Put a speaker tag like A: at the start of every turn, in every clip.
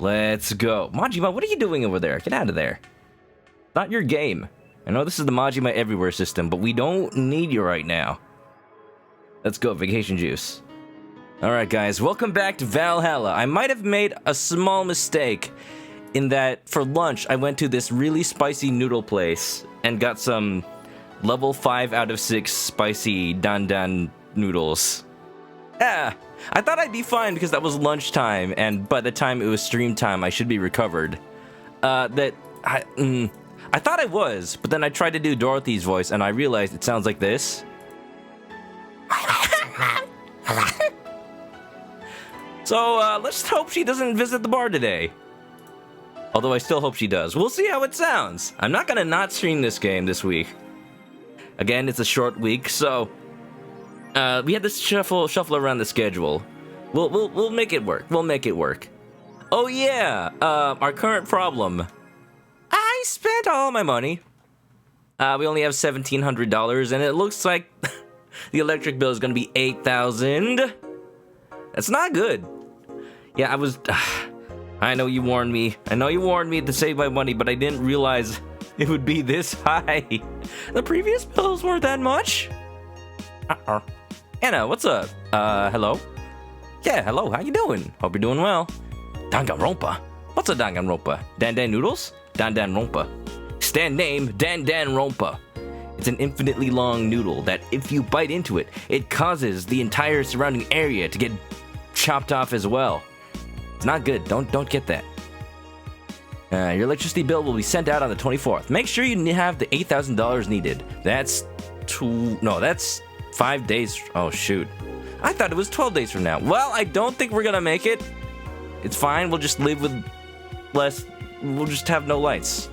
A: Let's go. Majima, what are you doing over there? Get out of there. Not your game. I know this is the Majima Everywhere system, but we don't need you right now. Let's go, Vacation Juice. Alright guys, welcome back to Valhalla. I might have made a small mistake in that for lunch I went to this really spicy noodle place and got some level 5 out of 6 spicy dan noodles. Yeah, I thought I'd be fine because that was lunchtime, and by the time it was stream time I should be recovered. I thought I was, but then I tried to do Dorothy's voice and I realized it sounds like this. So, let's hope she doesn't visit the bar today. Although I still hope she does. We'll see how it sounds. I'm not gonna not stream this game this week. Again, it's a short week, so we had to shuffle around the schedule. We'll make it work. We'll make it work. Oh yeah, our current problem. I spent all my money. We only have $1,700, and it looks like the electric bill is gonna be $8,000. That's not good. Yeah, I know you warned me. I know you warned me to save my money, but I didn't realize it would be this high. The previous bills weren't that much. Anna, what's up? Hello? Yeah, hello, how you doing? Hope you're doing well. Danganronpa? What's a Danganronpa? Dan noodles? Danganronpa. Stand name, Danganronpa. It's an infinitely long noodle that if you bite into it, it causes the entire surrounding area to get chopped off as well. It's not good. Don't get that. Your electricity bill will be sent out on the 24th. Make sure you have the $8,000 needed. That's 5 days. Oh shoot. I thought it was 12 days from now. Well, I don't think we're gonna make it. It's fine. We'll just live with less. We'll just have no lights.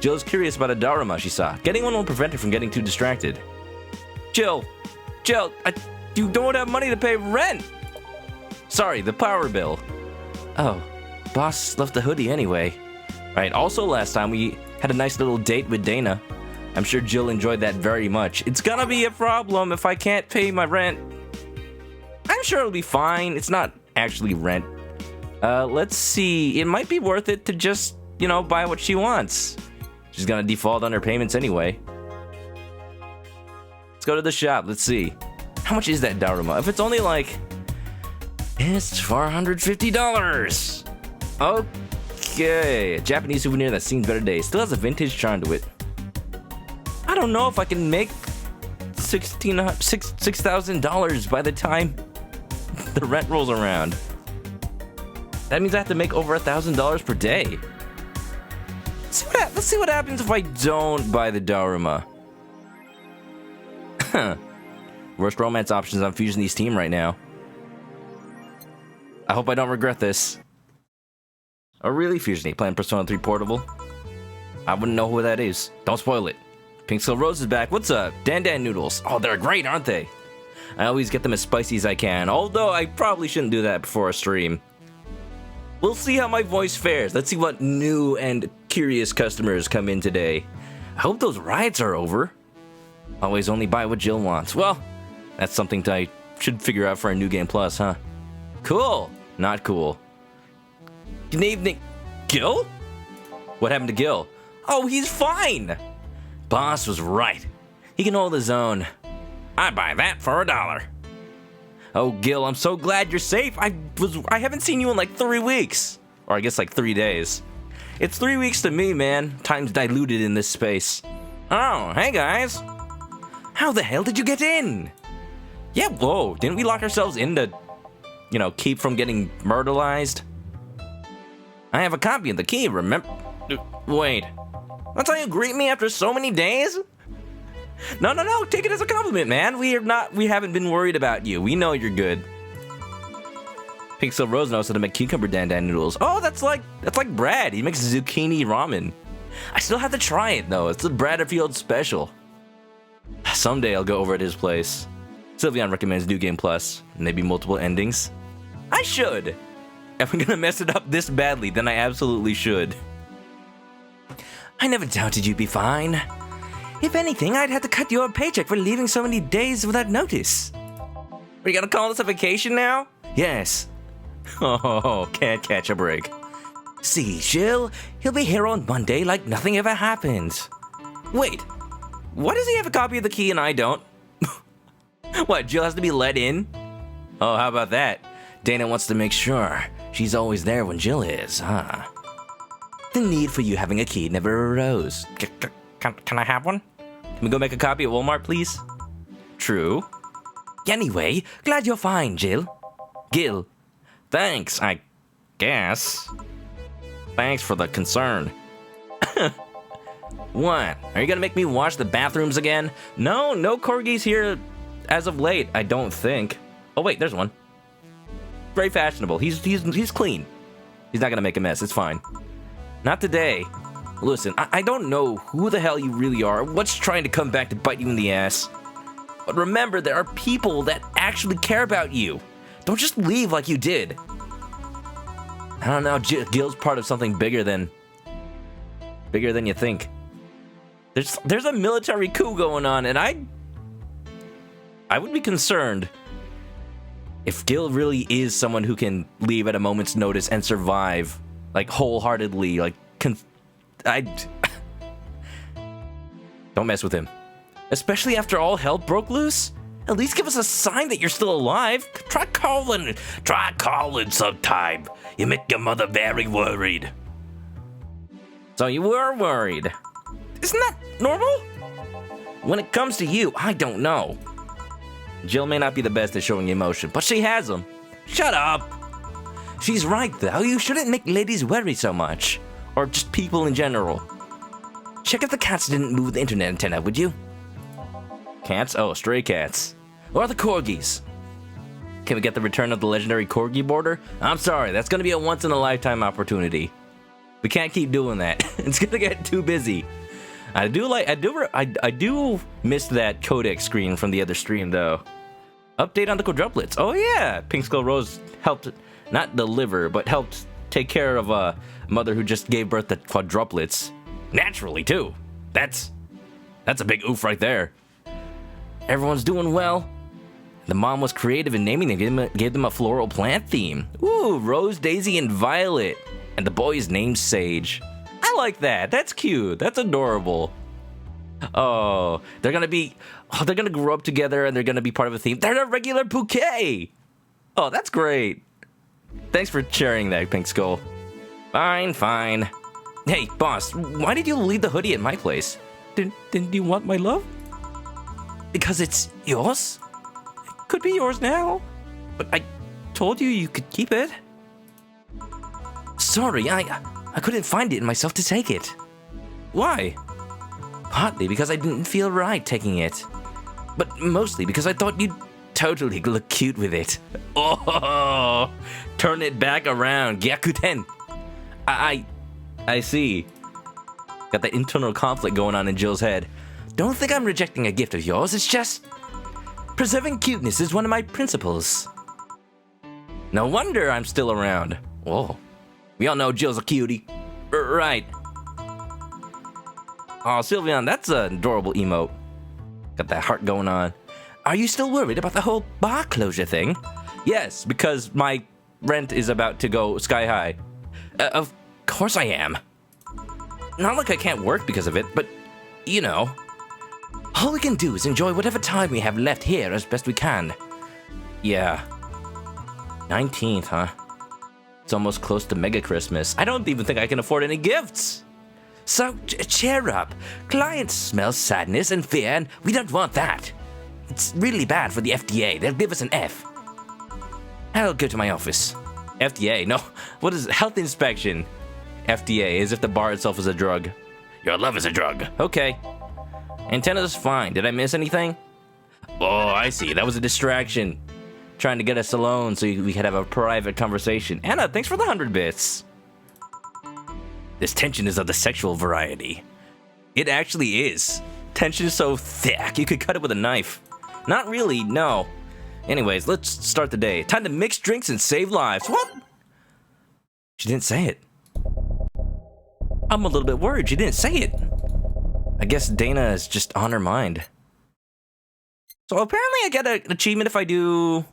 A: Jill's curious about a Daruma she saw. Getting one will prevent her from getting too distracted. Jill, you don't have money to pay rent. Sorry, the power bill. Oh, boss left the hoodie anyway. Right, also last time we had a nice little date with Dana. I'm sure Jill enjoyed that very much. It's gonna be a problem if I can't pay my rent. I'm sure it'll be fine. It's not actually rent. Let's see. It might be worth it to just, buy what she wants. She's gonna default on her payments anyway. Let's go to the shop. Let's see. How much is that Daruma? If it's only like... It's $450. Okay. A Japanese souvenir that's seen better days. Still has a vintage charm to it. I don't know if I can make $6,000 by the time the rent rolls around. That means I have to make over $1,000 per day. Let's see what happens if I don't buy the Daruma. Worst romance options on Fusion East Team right now. I hope I don't regret this. Oh really, Fusion E playing Persona 3 Portable? I wouldn't know who that is. Don't spoil it. Pink Skull Rose is back. What's up? Dan noodles. Oh, they're great, aren't they? I always get them as spicy as I can, although I probably shouldn't do that before a stream. We'll see how my voice fares. Let's see what new and curious customers come in today. I hope those riots are over. Always only buy what Jill wants. Well, that's something I should figure out for a New Game Plus, huh? Cool. Not cool. Good evening. Gil? What happened to Gil? Oh, he's fine. Boss was right. He can hold his own. I'd buy that for $1. Oh, Gil, I'm so glad you're safe. I haven't seen you in like 3 weeks. Or I guess like 3 days. It's 3 weeks to me, man. Time's diluted in this space. Oh, hey guys. How the hell did you get in? Yeah, whoa, didn't we lock ourselves in to, keep from getting murderized? I have a copy of the key, remember? Wait. That's how you greet me after so many days? No, take it as a compliment, man. We haven't been worried about you. We know you're good. Pixel Rose knows how to make cucumber dan noodles. Oh, that's like Brad. He makes zucchini ramen. I still have to try it though. It's the Bradderfield special. Someday I'll go over at his place. Sylveon recommends New Game Plus. Maybe multiple endings. I should. If I'm gonna mess it up this badly, then I absolutely should. I never doubted you'd be fine. If anything, I'd have to cut you a paycheck for leaving so many days without notice. Are you gonna call this a vacation now? Yes. Oh, can't catch a break. See, Jill, he'll be here on Monday like nothing ever happened. Wait, why does he have a copy of the key and I don't? What, Jill has to be let in? Oh, how about that? Dana wants to make sure she's always there when Jill is, huh? The need for you having a key never arose. Can I have one? Can we go make a copy at Walmart, please? True. Anyway, glad you're fine, Jill. Gil. Thanks, I guess. Thanks for the concern. What? Are you gonna make me wash the bathrooms again? No corgis here as of late, I don't think. Oh wait, there's one. Very fashionable. He's clean. He's not gonna make a mess. It's fine. Not today. Listen, I don't know who the hell you really are, what's trying to come back to bite you in the ass. But remember, there are people that actually care about you. Don't just leave like you did. I don't know, Gil's part of something bigger than you think. There's a military coup going on, and I would be concerned if Gil really is someone who can leave at a moment's notice and survive, like, wholeheartedly, like, don't mess with him. Especially after all hell broke loose? At least give us a sign that you're still alive. Try calling sometime. You make your mother very worried. So you were worried. Isn't that normal? When it comes to you, I don't know. Jill may not be the best at showing emotion, but she has them. Shut up. She's right, though. You shouldn't make ladies worry so much. Or just people in general. Check if the cats didn't move the internet antenna, would you? Cats? Oh, stray cats. Or the corgis. Can we get the return of the legendary corgi border? I'm sorry, that's gonna be a once-in-a-lifetime opportunity. We can't keep doing that. It's gonna get too busy. I do miss that codec screen from the other stream, though. Update on the quadruplets. Oh yeah, Pink Skull Rose helped, not deliver, but helped take care of a mother who just gave birth to quadruplets. Naturally, too. That's a big oof right there. Everyone's doing well. The mom was creative in naming them, gave them a floral plant theme. Ooh, Rose, Daisy, and Violet. And the boy is named Sage. I like that. That's cute. That's adorable. Oh, they're gonna grow up together and they're gonna be part of a theme. They're a regular bouquet. Oh, that's great. Thanks for sharing that, Pink Skull. Fine. Hey, boss, why did you leave the hoodie at my place? Didn't you want my love? Because it's yours? It could be yours now. But I told you could keep it. Sorry, I couldn't find it in myself to take it. Why? Partly because I didn't feel right taking it. But mostly because I thought you'd totally look cute with it. Oh, turn it back around, Gyakuten. I see. Got that internal conflict going on in Jill's head. Don't think I'm rejecting a gift of yours, it's just... preserving cuteness is one of my principles. No wonder I'm still around. Whoa. We all know Jill's a cutie. Right. Oh, Sylveon, that's an adorable emote. Got that heart going on. Are you still worried about the whole bar closure thing? Yes, because my rent is about to go sky high. Of course I am. Not like I can't work because of it, but, you know. All we can do is enjoy whatever time we have left here as best we can. Yeah. 19th, huh? It's almost close to Mega Christmas. I don't even think I can afford any gifts. So, cheer up. Clients smell sadness and fear, and we don't want that. It's really bad for the FDA. They'll give us an F. I'll go to my office. FDA? No. What is it? Health inspection? FDA, as if the bar itself is a drug. Your love is a drug. Okay. Antenna's fine. Did I miss anything? Oh, I see. That was a distraction. Trying to get us alone so we could have a private conversation. Anna, thanks for the 100 bits. This tension is of the sexual variety. It actually is. Tension is so thick, you could cut it with a knife. Not really, no. Anyways, let's start the day. Time to mix drinks and save lives. What? She didn't say it. I'm a little bit worried she didn't say it. I guess Dana is just on her mind. So apparently I get an achievement if I do...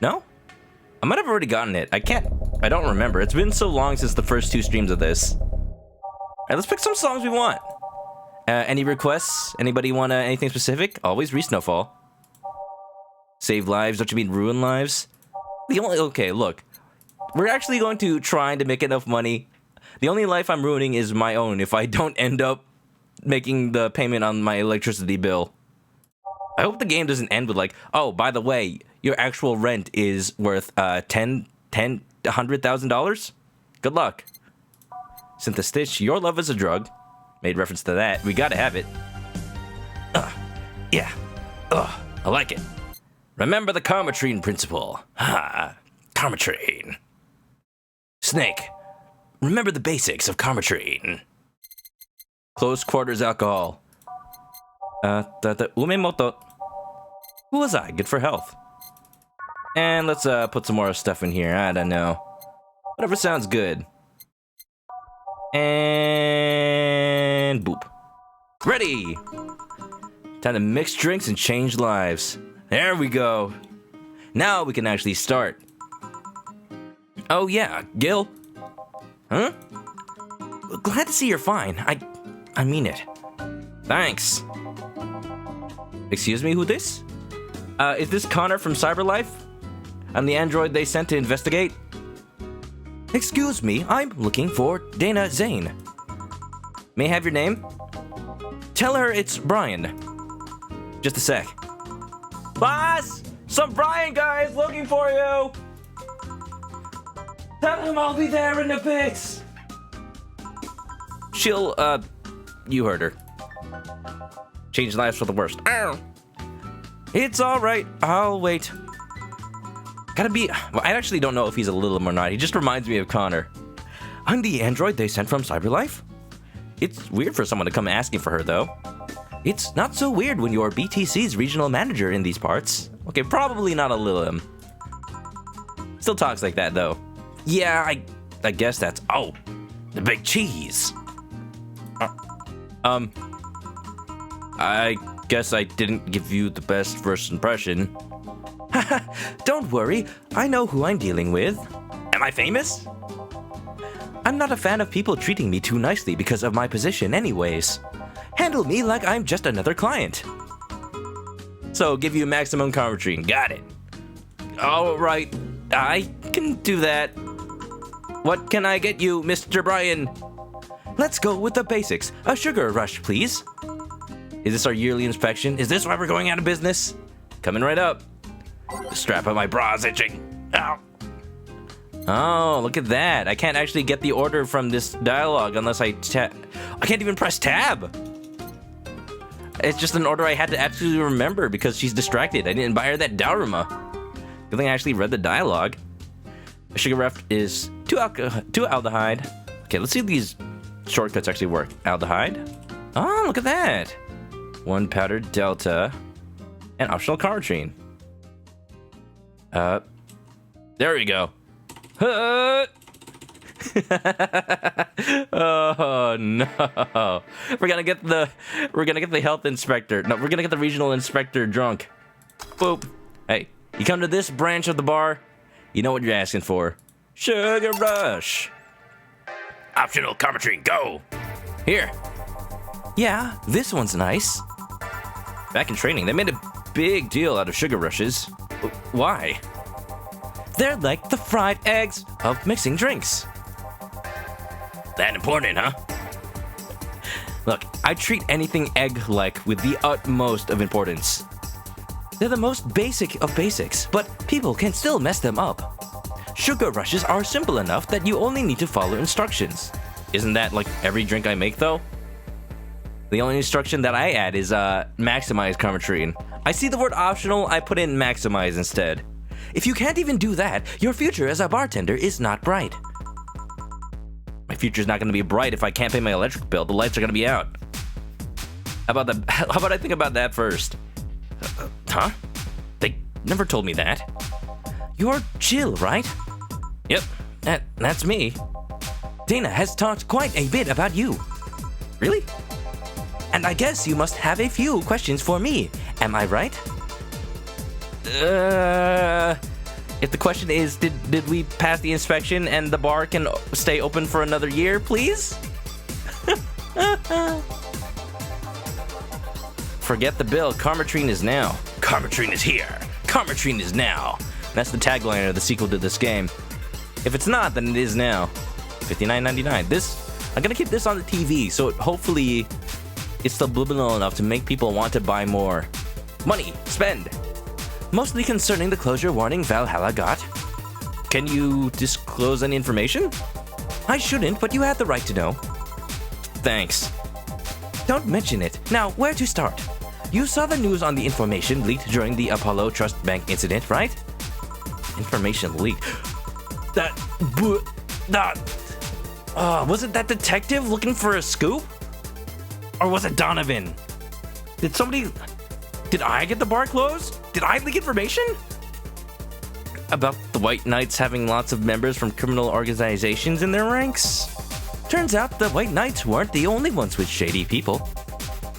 A: No? I might have already gotten it. I don't remember. It's been so long since the first 2 streams of this. Alright, let's pick some songs we want. Any requests? Anybody want anything specific? Always re-Snowfall. Save lives, don't you mean ruin lives? Okay, look. We're actually going to try to make enough money. The only life I'm ruining is my own if I don't end up making the payment on my electricity bill. I hope the game doesn't end with like, oh, by the way, your actual rent is worth $100,000? Good luck. Synthestitch, your love is a drug. Made reference to that. We gotta have it. Yeah. I like it. Remember the Karmatrine principle. Ha! Karmatrine. Snake. Remember the basics of Karmatrine. Close quarters alcohol. Umemoto. Who was I? Good for health. And let's put some more stuff in here. I don't know. Whatever sounds good. And boop. Ready! Time to mix drinks and change lives. There we go. Now we can actually start. Oh yeah, Gil? Huh? Glad to see you're fine. I mean it. Thanks. Excuse me, who this? Is this Connor from Cyberlife? I'm the android they sent to investigate. Excuse me, I'm looking for Dana Zane. May I have your name? Tell her it's Brian. Just a sec. Boss! Some Brian guy is looking for you! Tell him I'll be there in a bit! She'll, you heard her. Change lives for the worst. Ow. It's alright, I'll wait. Gotta be... Well, I actually don't know if he's a little or not. He just reminds me of Connor. I'm the android they sent from Cyberlife. It's weird for someone to come asking for her, though. It's not so weird when you're BTC's regional manager in these parts. Okay, probably not a Lilum. Still talks like that, though. Yeah, I guess that's... Oh, the big cheese. I guess I didn't give you the best first impression. Don't worry, I know who I'm dealing with. Am I famous? I'm not a fan of people treating me too nicely because of my position anyways. Handle me like I'm just another client. So, give you maximum Karmatrine. Got it. Alright, I can do that. What can I get you, Mr. Brian? Let's go with the basics. A sugar rush, please. Is this our yearly inspection? Is this why we're going out of business? Coming right up. The strap of my bra is itching. Ow. Oh, look at that. I can't actually get the order from this dialogue unless I can't even press tab. It's just an order I had to actually remember because she's distracted. I didn't buy her that Daruma. Good thing I actually read the dialogue. A sugar ref is 2 aldehyde. Okay, let's see if these shortcuts actually work. Aldehyde. Oh, look at that. 1 powdered delta. And optional Karmatrine. There we go. Oh no. We're gonna get the health inspector. No, we're gonna get the regional inspector drunk. Boop. Hey, you come to this branch of the bar, you know what you're asking for. Sugar rush. Optional Karmatrine, go. Here. Yeah, this one's nice. Back in training, they made a big deal out of sugar rushes. Why? They're like the fried eggs of mixing drinks. That important, huh? Look, I treat anything egg-like with the utmost of importance. They're the most basic of basics, but people can still mess them up. Sugar rushes are simple enough that you only need to follow instructions. Isn't that like every drink I make, though? The only instruction that I add is maximize Karmatrine. I see the word optional, I put in maximize instead. If you can't even do that, your future as a bartender is not bright. My future's not gonna be bright if I can't pay my electric bill. The lights are gonna be out. How about I think about that first? Huh? They never told me that. You're Jill, right? Yep, that's me. Dana has talked quite a bit about you. Really? And I guess you must have a few questions for me. Am I right? If the question is, did we pass the inspection and the bar can stay open for another year, please? Forget the bill. Karmatrine is now. Karmatrine is here. Karmatrine is now. That's the tagline of the sequel to this game. If it's not, then it is now. $59.99. I'm gonna keep this on the TV, so hopefully it's subliminal enough to make people want to buy more. Money, spend. Mostly concerning the closure warning Valhalla got. Can you disclose any information? I shouldn't, but you have the right to know. Thanks. Don't mention it. Now, where to start? You saw the news on the information leaked during the Apollo Trust Bank incident, right? Information leaked. Was it that detective looking for a scoop? Or was it Donovan? Did I get the bar closed? Did I leak information? About the White Knights having lots of members from criminal organizations in their ranks? Turns out the White Knights weren't the only ones with shady people.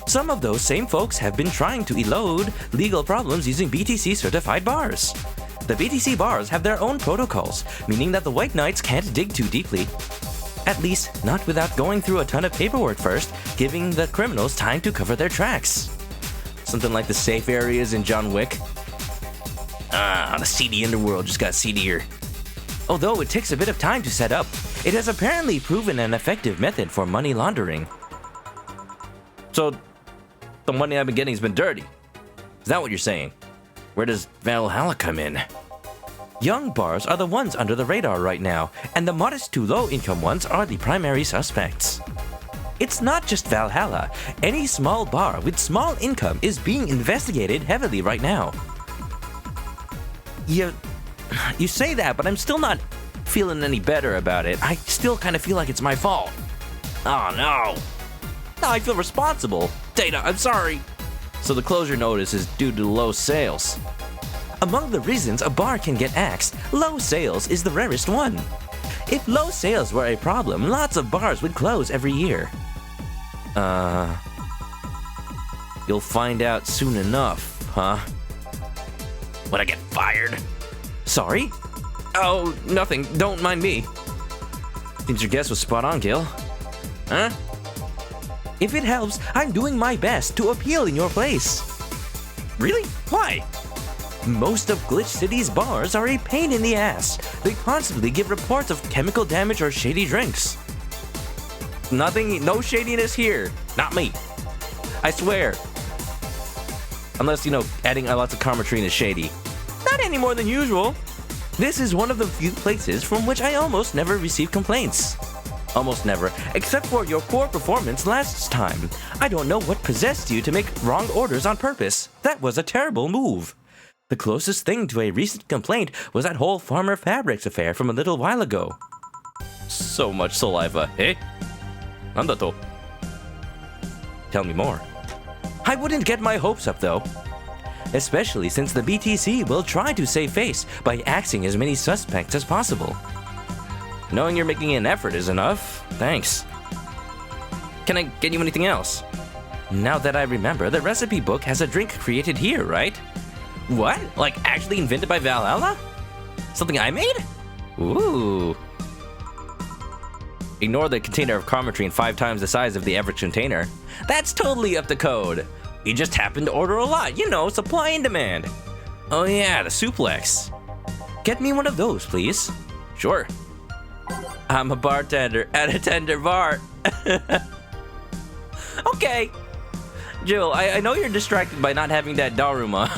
A: Some of those same folks have been trying to elude legal problems using BTC certified bars. The BTC bars have their own protocols, meaning that the White Knights can't dig too deeply. At least, not without going through a ton of paperwork first, giving the criminals time to cover their tracks. Something like the safe areas in John Wick. The seedy underworld just got seedier. Although it takes a bit of time to set up, it has apparently proven an effective method for money laundering. So, the money I've been getting has been dirty. Is that what you're saying? Where does Valhalla come in? Young bars are the ones under the radar right now, and the modest to low-income ones are the primary suspects. It's not just Valhalla. Any small bar with small income is being investigated heavily right now. You say that, but I'm still not feeling any better about it. I still kind of feel like it's my fault. Oh no. Now I feel responsible. Data, I'm sorry. So the closure notice is due to low sales. Among the reasons a bar can get axed, low sales is the rarest one. If low sales were a problem, lots of bars would close every year. You'll find out soon enough, huh? Would I get fired? Sorry? Oh, nothing. Don't mind me. Seems your guess was spot on, Gil. Huh? If it helps, I'm doing my best to appeal in your place. Really? Why? Most of Glitch City's bars are a pain in the ass. They constantly give reports of chemical damage or shady drinks. No shadiness here. Not me. I swear. Unless, adding lots of Karmatrine is shady. Not any more than usual. This is one of the few places from which I almost never receive complaints. Almost never, except for your poor performance last time. I don't know what possessed you to make wrong orders on purpose. That was a terrible move. The closest thing to a recent complaint was that whole Farmer Fabrics affair from a little while ago. So much saliva, eh? Nandato. Tell me more. I wouldn't get my hopes up though. Especially since the BTC will try to save face by axing as many suspects as possible. Knowing you're making an effort is enough. Thanks. Can I get you anything else? Now that I remember, the recipe book has a drink created here, right? What? Like actually invented by Valhalla? Something I made? Ooh. Ignore the container of Karmatrine 5 times the size of the average container. That's totally up to code. We just happened to order a lot, supply and demand. Oh yeah, the suplex. Get me one of those, please. Sure. I'm a bartender at a tender bar. Okay. Jill, I know you're distracted by not having that Daruma.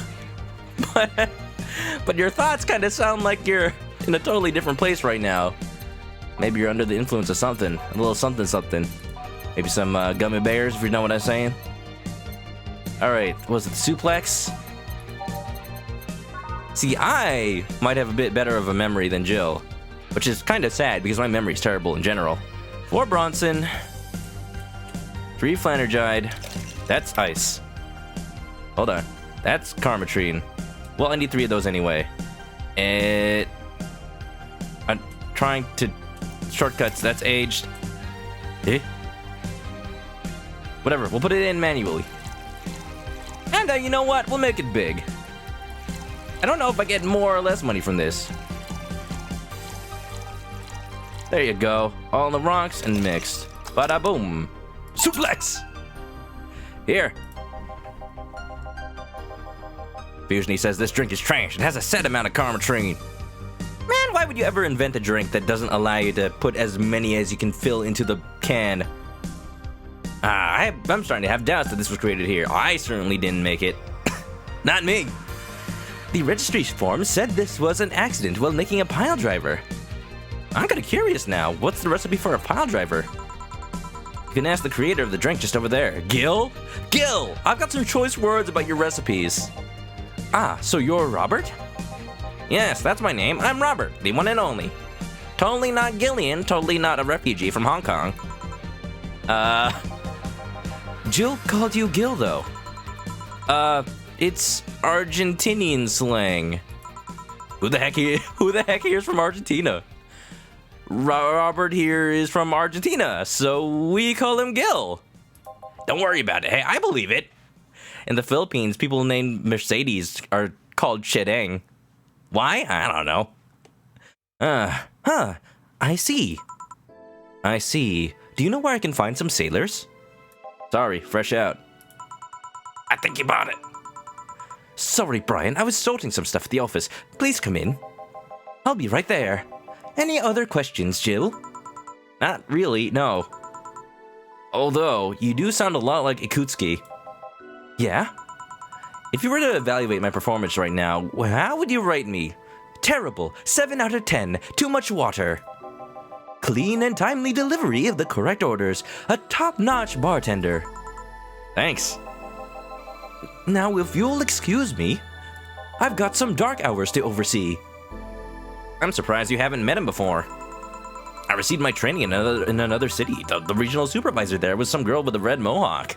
A: But your thoughts kind of sound like you're in a totally different place right now. Maybe you're under the influence of something. A little something. Maybe some gummy bears, if you know what I'm saying. Alright, was it suplex? See, I might have a bit better of a memory than Jill. Which is kind of sad, because my memory's terrible in general. 4 Bronson. 3 Flanergide. That's ice. Hold on. That's Karmatrine. Well, I need 3 of those anyway. I'm trying to... Shortcuts, that's aged. Eh? Whatever, we'll put it in manually. And you know what? We'll make it big. I don't know if I get more or less money from this. There you go. All in the rocks and mixed. Bada boom. Suplex! Here. Fusiony says this drink is trash. It has a set amount of karma train. Man, why would you ever invent a drink that doesn't allow you to put as many as you can fill into the can? I'm starting to have doubts that this was created here. I certainly didn't make it. Not me. The registry form said this was an accident while making a pile driver. I'm kind of curious now. What's the recipe for a pile driver? You can ask the creator of the drink just over there. Gil? Gil! I've got some choice words about your recipes. Ah, so you're Robert? Yes, that's my name. I'm Robert, the one and only. Totally not Gillian, totally not a refugee from Hong Kong. Jill called you Gil, though. It's Argentinian slang. Who the heck here is from Argentina? Robert here is from Argentina, so we call him Gil. Don't worry about it. Hey, I believe it. In the Philippines, people named Mercedes are called Chedeng. Why? I don't know. I see. I see. Do you know where I can find some sailors? Sorry, fresh out. I think you bought it. Sorry, Brian. I was sorting some stuff at the office. Please come in. I'll be right there. Any other questions, Jill? Not really, no. Although, you do sound a lot like Ikutsuki. Yeah? If you were to evaluate my performance right now, how would you rate me? Terrible. 7 out of 10. Too much water. Clean and timely delivery of the correct orders. A top-notch bartender. Thanks. Now, if you'll excuse me, I've got some dark hours to oversee. I'm surprised you haven't met him before. I received my training in another city. The regional supervisor there was some girl with a red mohawk.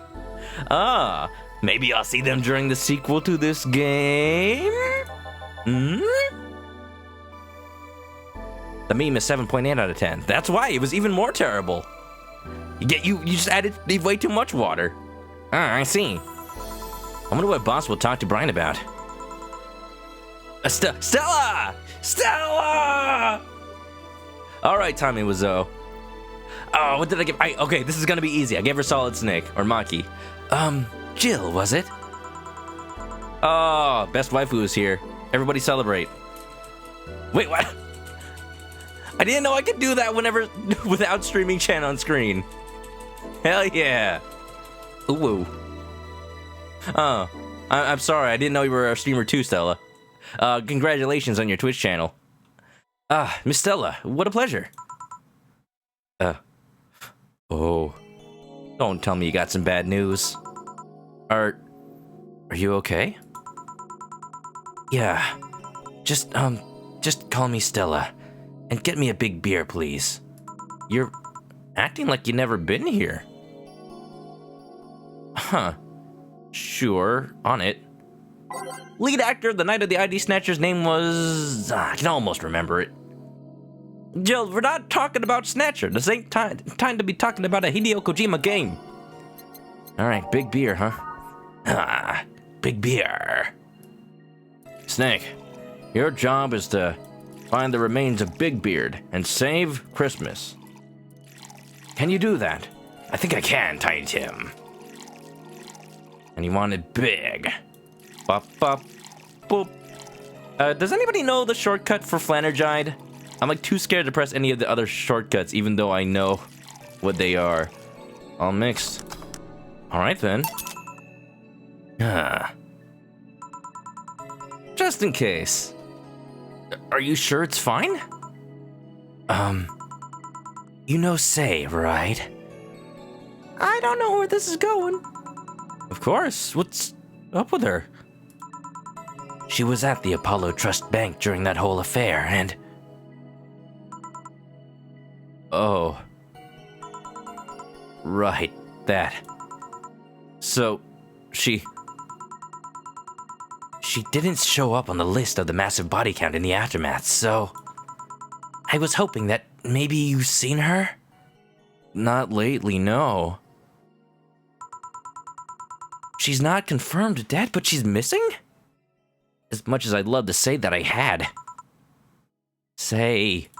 A: Ah, maybe I'll see them during the sequel to this game? The meme is 7.8 out of 10. That's why it was even more terrible. You just added way too much water. Ah, I see. I wonder what boss will talk to Brian about. Stella! Stella! All right, Tommy Wiseau. Oh, what did I give? Okay, this is gonna be easy. I gave her Solid Snake or Maki. Jill, was it? Oh, best waifu is here. Everybody celebrate. Wait, what? I didn't know I could do that without streaming Chen on screen. Hell yeah. Ooh. Oh, I'm sorry. I didn't know you were a streamer too, Stella. Congratulations on your Twitch channel. Miss Stella, what a pleasure. Oh. Don't tell me you got some bad news. Are you okay? Yeah. Just call me Stella. And get me a big beer, please. You're acting like you've never been here. Huh. Sure, on it. Lead actor of the Night of the ID Snatcher's name was... I can almost remember it. Jill, we're not talking about Snatcher. This ain't time to be talking about a Hideo Kojima game. Alright, big beer, huh? Big beer. Snake, your job is to find the remains of Big Beard and save Christmas. Can you do that? I think I can, Tiny Tim. And you want it big. Bop, bop, boop. Does anybody know the shortcut for Flannergide? I'm like too scared to press any of the other shortcuts, even though I know what they are. All mixed. Alright then. Just in case. Are you sure it's fine? You know Say, right? I don't know where this is going. Of course. What's up with her? She was at the Apollo Trust Bank during that whole affair, and... Oh. Right, that. So, she didn't show up on the list of the massive body count in the aftermath, so... I was hoping that maybe you've seen her? Not lately, no. She's not confirmed dead, but she's missing? As much as I'd love to say that I had. Say...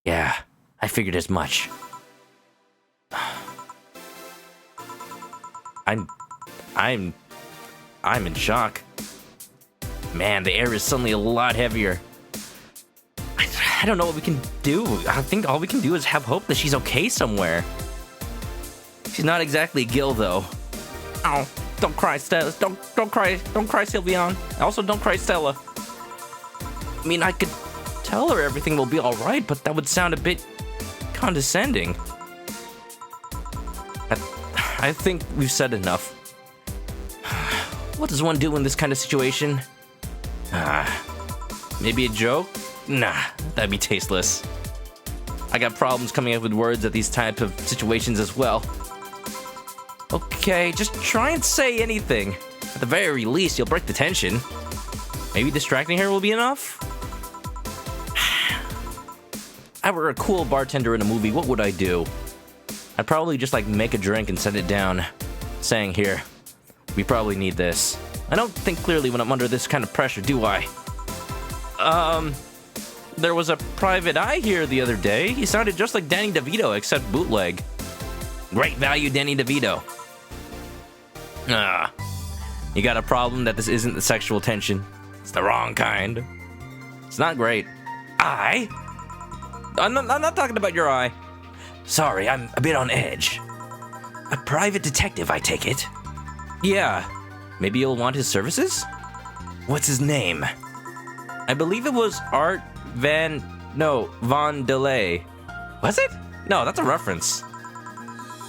A: Yeah, I figured as much. I'm in shock. Man, the air is suddenly a lot heavier. I don't know what we can do. I think all we can do is have hope that she's okay somewhere. She's not exactly Gil, though. Oh, don't cry, Stella. Don't cry, Sylveon. Also, don't cry, Stella. I mean, I could tell her everything will be all right, but that would sound a bit condescending. I think we've said enough. What does one do in this kind of situation? Maybe a joke? Nah, that'd be tasteless. I got problems coming up with words at these types of situations as well. Okay, just try and say anything. At the very least, you'll break the tension. Maybe distracting her will be enough? If I were a cool bartender in a movie, what would I do? I'd probably just make a drink and set it down, saying, here, we probably need this. I don't think clearly when I'm under this kind of pressure, do I? There was a private eye here the other day. He sounded just like Danny DeVito, except bootleg. Great value, Danny DeVito. You got a problem that this isn't the sexual tension. It's the wrong kind. It's not great. Eye? I'm not talking about your eye. Sorry, I'm a bit on edge. A private detective, I take it? Yeah. Maybe you'll want his services? What's his name? I believe it was Art Van Delay. Was it? No, that's a reference.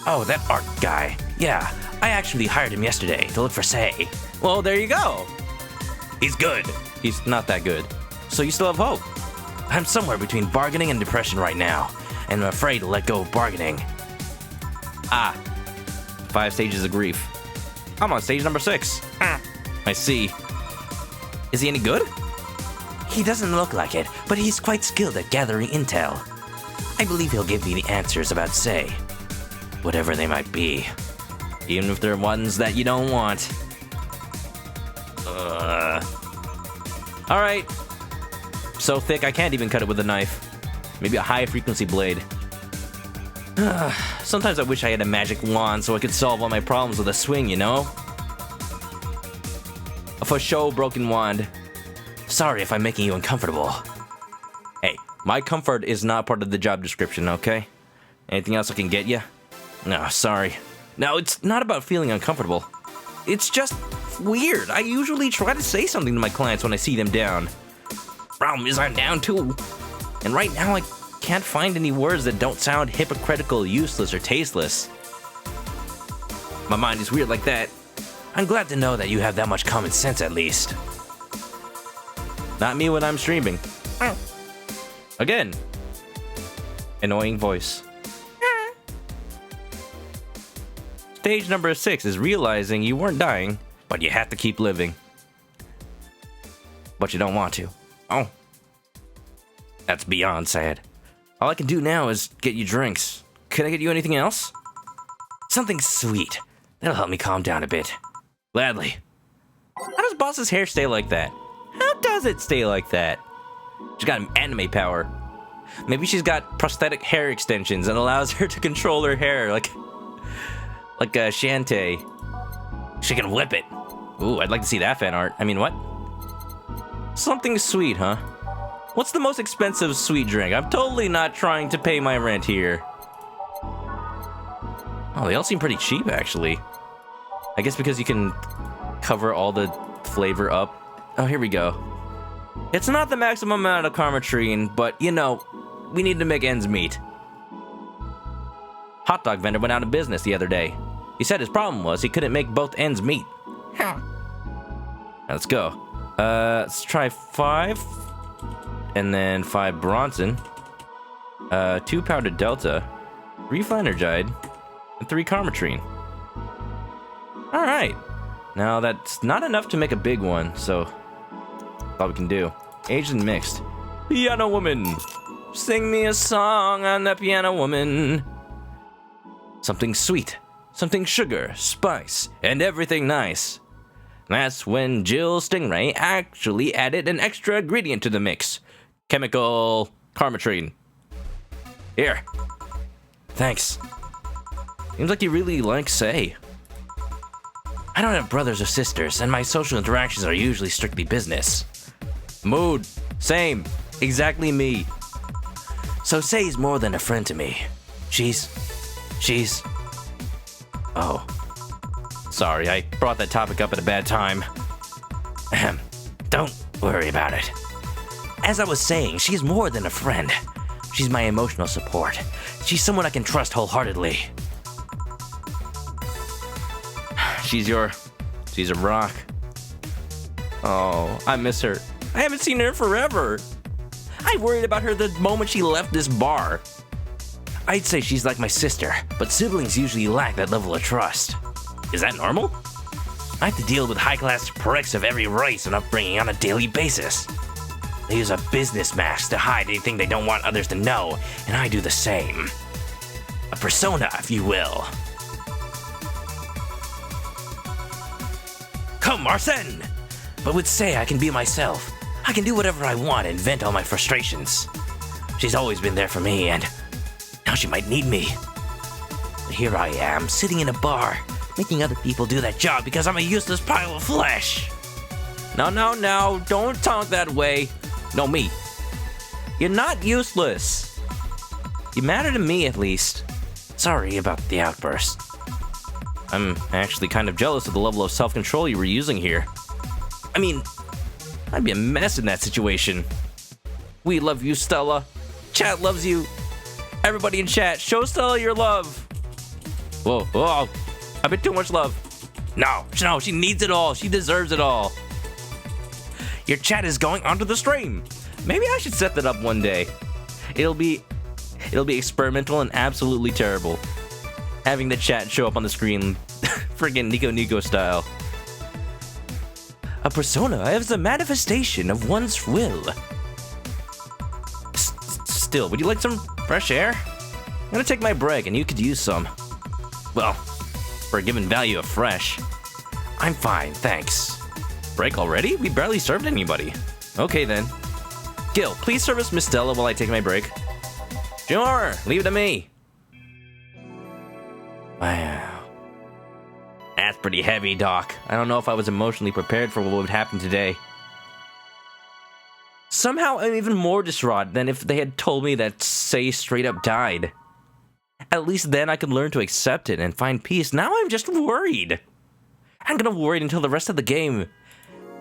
A: Oh, that Art guy. Yeah, I actually hired him yesterday to look for Say. Well, there you go. He's good. He's not that good. So you still have hope? I'm somewhere between bargaining and depression right now, and I'm afraid to let go of bargaining. 5 stages of grief. I'm on stage number 6. I see. Is he any good? He doesn't look like it, but he's quite skilled at gathering intel. I believe he'll give me the answers about Say. Whatever they might be. Even if they're ones that you don't want. Alright. So thick I can't even cut it with a knife. Maybe a high-frequency blade. Sometimes I wish I had a magic wand so I could solve all my problems with a swing, you know? A for show broken wand. Sorry if I'm making you uncomfortable. Hey, my comfort is not part of the job description, okay? Anything else I can get you? No, sorry. No, it's not about feeling uncomfortable. It's just weird. I usually try to say something to my clients when I see them down. Problem is I'm down too. And right now I can't find any words that don't sound hypocritical, useless, or tasteless. My mind is weird like that. I'm glad to know that you have that much common sense at least. Not me when I'm streaming. Again. Annoying voice. Stage number 6 is realizing you weren't dying, but you have to keep living. But you don't want to. Oh. That's beyond sad. All I can do now is get you drinks. Can I get you anything else? Something sweet. That'll help me calm down a bit. Gladly. How does Boss's hair stay like that? How does it stay like that? She's got anime power. Maybe she's got prosthetic hair extensions and allows her to control her hair like a Shantae. She can whip it. Ooh, I'd like to see that fan art. I mean, what? Something sweet, huh? What's the most expensive sweet drink? I'm totally not trying to pay my rent here. Oh, they all seem pretty cheap, actually. I guess because you can cover all the flavor up. Oh, here we go. It's not the maximum amount of Karmatrine, but, you know, we need to make ends meet. Hot dog vendor went out of business the other day. He said his problem was he couldn't make both ends meet. Now, let's go. Let's try 5. And then 5 Bronson. 2 Powdered Delta. 3 Flanergide. And 3 Karmatrine. Alright. Now, that's not enough to make a big one, so that's all we can do. Aged and mixed. Piano woman. Sing me a song on the piano woman. Something sweet. Something sugar, spice, and everything nice. That's when Jill Stingray actually added an extra ingredient to the mix. Chemical Karmatrine. Here. Thanks. Seems like you really like Say. I don't have brothers or sisters, and my social interactions are usually strictly business. Mood. Same. Exactly me. So Say's more than a friend to me. She's... Oh. Sorry, I brought that topic up at a bad time. Ahem. Don't worry about it. As I was saying, she's more than a friend. She's my emotional support. She's someone I can trust wholeheartedly. She's a rock. Oh, I miss her. I haven't seen her forever. I worried about her the moment she left this bar. I'd say she's like my sister, but siblings usually lack that level of trust. Is that normal? I have to deal with high-class pricks of every race and upbringing on a daily basis. They use a business mask to hide anything they don't want others to know, and I do the same. A persona, if you will. Come, Arsene! But with Say, I can be myself. I can do whatever I want and vent all my frustrations. She's always been there for me, and now she might need me. But here I am, sitting in a bar, making other people do that job because I'm a useless pile of flesh. No, don't talk that way. No, me. You're not useless. You matter to me, at least. Sorry about the outburst. I'm actually kind of jealous of the level of self-control you were using here. I mean, I'd be a mess in that situation. We love you, Stella. Chat loves you. Everybody in chat, show Stella your love. Whoa, a bit too much love. No, she needs it all. She deserves it all. Your chat is going onto the stream. Maybe I should set that up one day. It'll be experimental and absolutely terrible. Having the chat show up on the screen, friggin' Nico style. A persona is a manifestation of one's will. Still, would you like some fresh air? I'm gonna take my break and you could use some. Well, for a given value of fresh. I'm fine, thanks. Break already? We barely served anybody. Okay then. Gil, please service Miss Stella while I take my break. Sure, leave it to me. Wow. That's pretty heavy, Doc. I don't know if I was emotionally prepared for what would happen today. Somehow I'm even more distraught than if they had told me that Say straight up died. At least then I could learn to accept it and find peace. Now I'm just worried. I'm gonna worry until the rest of the game.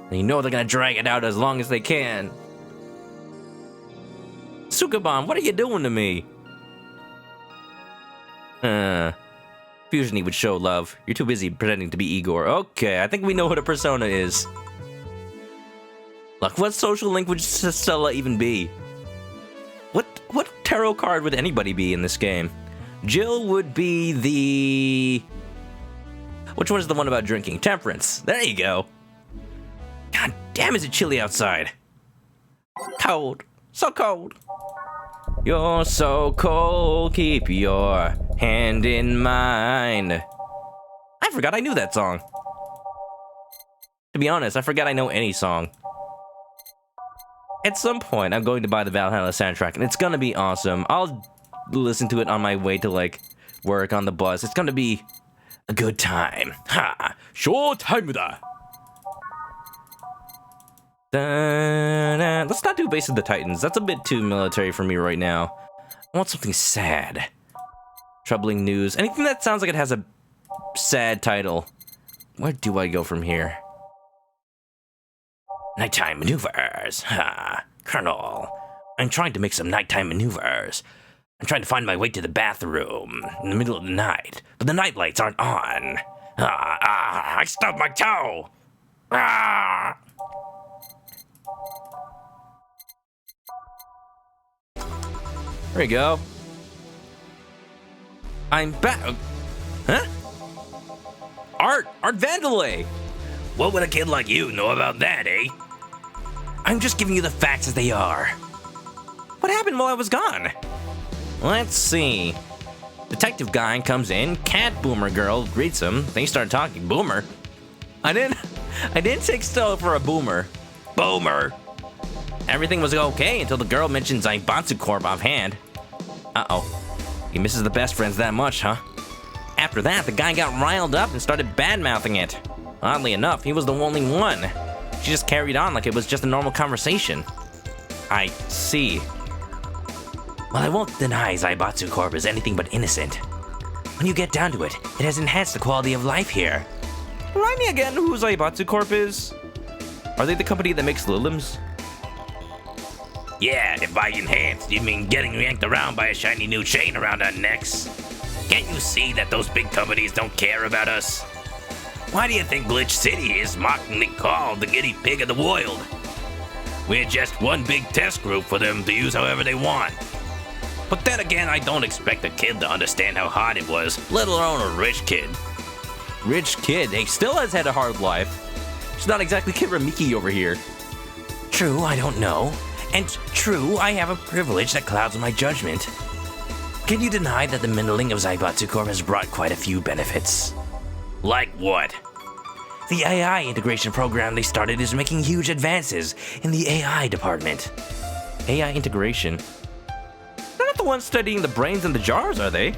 A: And you know they're gonna drag it out as long as they can. Sukaban, what are you doing to me? Fusiony would show love. You're too busy pretending to be Igor. Okay, I think we know what a persona is. Look, what social link would Stella even be? What tarot card would anybody be in this game? Jill would be the... Which one is the one about drinking? Temperance. There you go. God damn, is it chilly outside. Cold. So cold. You're so cold, keep your hand in mine. I forgot I knew that song. To be honest, I forgot I know any song. At some point, I'm going to buy the Valhalla soundtrack, and it's gonna be awesome. I'll listen to it on my way to, like, work on the bus. It's gonna be a good time. Ha! Show time da! Let's not do Base of the Titans. That's a bit too military for me right now. I want something sad. Troubling news. Anything that sounds like it has a sad title. Where do I go from here? Nighttime maneuvers. Ha! Colonel. I'm trying to make some nighttime maneuvers. I'm trying to find my way to the bathroom in the middle of the night, but the night lights aren't on. I stubbed my toe. Ah! There we go. I'm back. Huh? Art Vandelay. What would a kid like you know about that, eh? I'm just giving you the facts as they are. What happened while I was gone? Let's see. Detective guy comes in, cat boomer girl greets him. They start talking. Boomer? I didn't I didn't take Stella for a boomer. Boomer! Everything was okay until the girl mentioned Zaibatsu Corp offhand. Uh-oh. He misses the best friends that much, huh? After that, the guy got riled up and started bad-mouthing it. Oddly enough, he was the only one. She just carried on like it was just a normal conversation. I see. Well, I won't deny Zaibatsu Corp is anything but innocent. When you get down to it, it has enhanced the quality of life here. Remind me again who Zaibatsu Corp is? Are they the company that makes Lilims?
B: Yeah, if by enhanced, you mean getting yanked around by a shiny new chain around our necks. Can't you see that those big companies don't care about us? Why do you think Glitch City is mockingly called the guinea pig of the world? We're just one big test group for them to use however they want. But then again, I don't expect a kid to understand how hard it was, let alone a rich kid.
A: Rich kid? Hey, still has had a hard life. She's not exactly Kid Ramiki over here.
B: True, I don't know. And true, I have a privilege that clouds my judgment. Can you deny that the middling of Zaibatsu Corp has brought quite a few benefits? Like what? The AI integration program they started is making huge advances in the AI department.
A: AI integration? They're not the ones studying the brains in the jars, are they?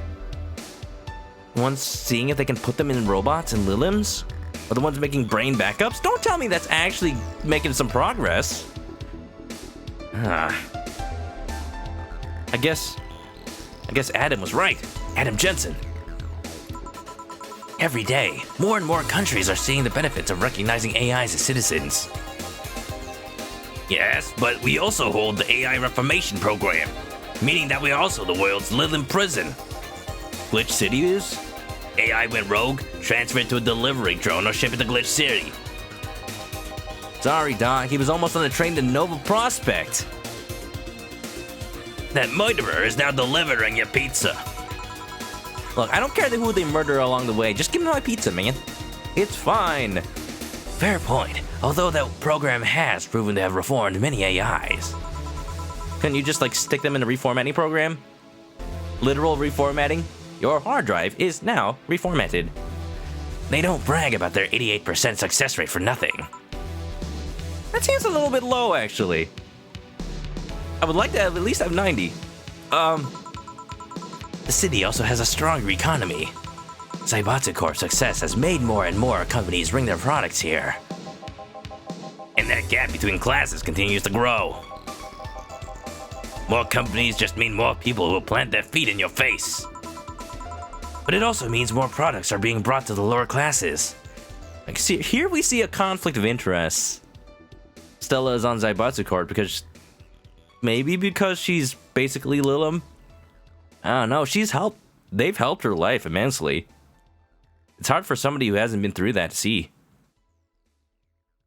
A: The ones seeing if they can put them in robots and Lilims? Or the ones making brain backups? Don't tell me that's actually making some progress. I guess Adam was right. Adam Jensen.
B: Every day, more and more countries are seeing the benefits of recognizing AIs as citizens. Yes, but we also hold the AI Reformation Program, meaning that we are also the world's Lilim prison.
A: Glitch City is?
B: AI went rogue, transferred to a delivery drone, or shipped it to Glitch City.
A: Sorry, Doc, he was almost on the train to Nova Prospect.
B: That murderer is now delivering your pizza.
A: Look, I don't care who they murder along the way. Just give me my pizza, man. It's fine.
B: Fair point. Although that program has proven to have reformed many AIs.
A: Couldn't you just, stick them in a reformatting program? Literal reformatting? Your hard drive is now reformatted.
B: They don't brag about their 88% success rate for nothing.
A: That seems a little bit low, actually. I would like to at least have 90.
B: The city also has a stronger economy. Zaibatsu Corp's success has made more and more companies bring their products here. And that gap between classes continues to grow. More companies just mean more people who will plant their feet in your face. But it also means more products are being brought to the lower classes.
A: Here we see a conflict of interest. Stella is on Zaibatsu Corp because she's basically Lilim. I don't know. They've helped her life immensely. It's hard for somebody who hasn't been through that to see.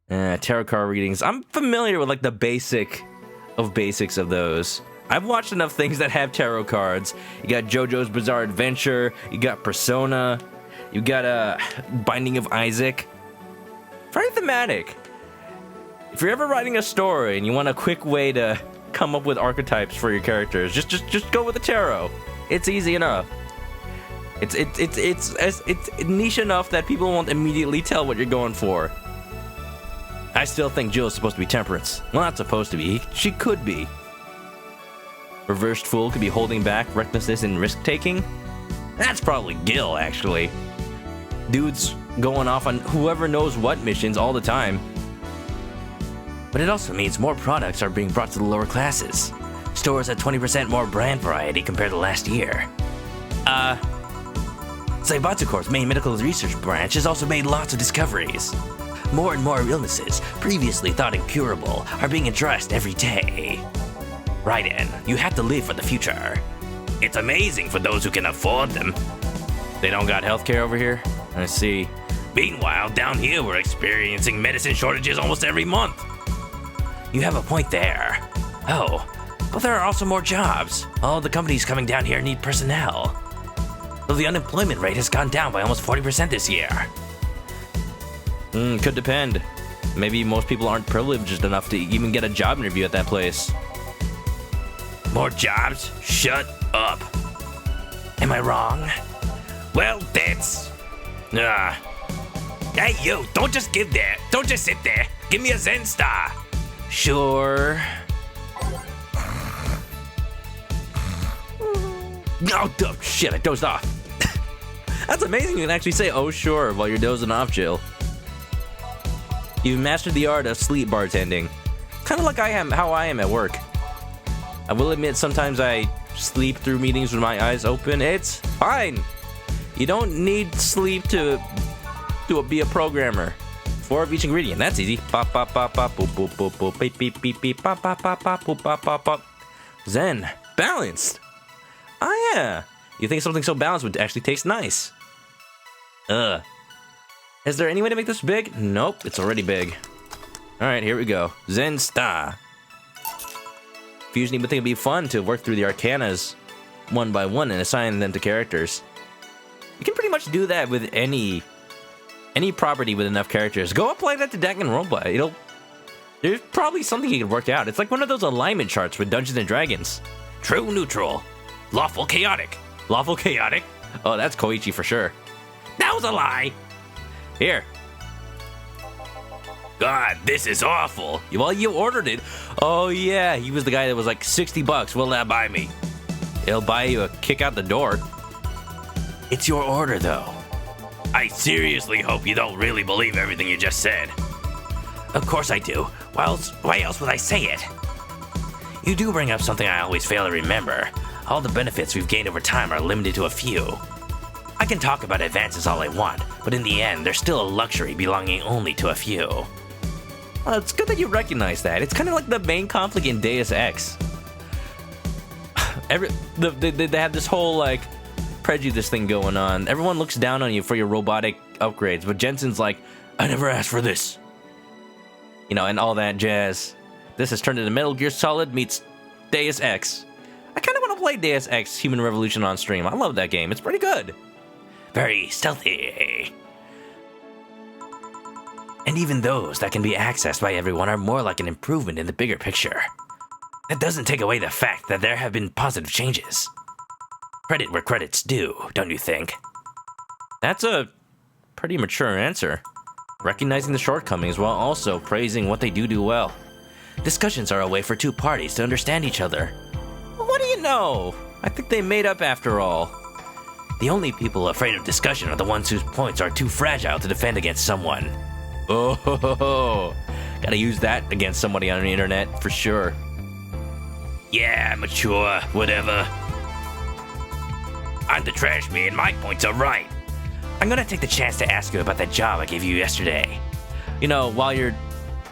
A: Tarot card readings. I'm familiar with the basics of those. I've watched enough things that have tarot cards. You got JoJo's Bizarre Adventure. You got Persona. You got Binding of Isaac. Very thematic. If you're ever writing a story and you want a quick way to come up with archetypes for your characters, just go with the tarot. It's easy enough. It's niche enough that people won't immediately tell what you're going for. I still think Jill's supposed to be Temperance. Well, not supposed to be. She could be. Reversed Fool could be holding back recklessness and risk-taking. That's probably Gil, actually. Dude's going off on whoever knows what missions all the time. But it also means more products are being brought to the lower classes. Stores have 20% more brand variety compared to last year. Zaibatsu Corp's main medical research branch has also made lots of discoveries. More and more illnesses, previously thought incurable, are being addressed every day. Raiden, you have to live for the future. It's amazing for those who can afford them. They don't got healthcare over here? I see.
B: Meanwhile, down here we're experiencing medicine shortages almost every month. You have a point there. Oh, but there are also more jobs. All the companies coming down here need personnel. Though the unemployment rate has gone down by almost 40% this year.
A: Could depend. Maybe most people aren't privileged enough to even get a job interview at that place.
B: More jobs? Shut up. Am I wrong? Well, that's... Hey, you, don't just give there. Don't just sit there. Give me a Zen star.
A: Sure. Oh, shit, I dozed off. That's amazing you can actually say, oh, sure, while you're dozing off, Jill. You've mastered the art of sleep bartending. Kind of like how I am at work. I will admit sometimes I sleep through meetings with my eyes open. It's fine. You don't need sleep to be a programmer. 4 of each ingredient. That's easy. Pop, pop, pop, pop, boop, boop, boop, boop, beep, beep, beep, beep, pop, pop, pop, pop, boop, pop, pop, pop. Zen. Balanced. Oh, yeah. You think something so balanced would actually taste nice. Is there any way to make this big? Nope, it's already big. Alright, here we go. Zen Star. Fusioning would think it'd be fun to work through the arcanas one by one and assign them to characters. You can pretty much do that with any property with enough characters. Go apply that to deck and roleplay. There's probably something you can work out. It's like one of those alignment charts with Dungeons and Dragons.
B: True neutral. Lawful chaotic.
A: Lawful chaotic? Oh, that's Koichi for sure.
B: That was a lie.
A: Here.
B: God, this is awful.
A: Well, you ordered it. Oh, yeah. He was the guy that was like $60. What'll that buy me? It'll buy you a kick out the door.
B: It's your order, though. I seriously hope you don't really believe everything you just said. Of course I do. Why else would I say it? You do bring up something I always fail to remember. All the benefits we've gained over time are limited to a few. I can talk about advances all I want, but in the end, they're still a luxury belonging only to a few.
A: Well, it's good that you recognize that. It's kind of like the main conflict in Deus Ex. They have this whole, like, prejudice thing going on. Everyone looks down on you for your robotic upgrades, but Jensen's like, I never asked for this. You know, and all that jazz. This has turned into Metal Gear Solid meets Deus Ex. I kind of want to play Deus Ex Human Revolution on stream. I love that game. It's pretty good.
B: Very stealthy. And even those that can be accessed by everyone are more like an improvement in the bigger picture. That doesn't take away the fact that there have been positive changes. Credit where credit's due, don't you think?
A: That's a pretty mature answer. Recognizing the shortcomings while also praising what they do well.
B: Discussions are a way for two parties to understand each other.
A: Well, what do you know? I think they made up after all.
B: The only people afraid of discussion are the ones whose points are too fragile to defend against someone.
A: Oh, ho, ho, ho. Gotta use that against somebody on the internet, for sure.
B: Yeah, mature, whatever. I'm the trash man, my points are right. I'm gonna take the chance to ask you about that job I gave you yesterday.
A: You know, while you're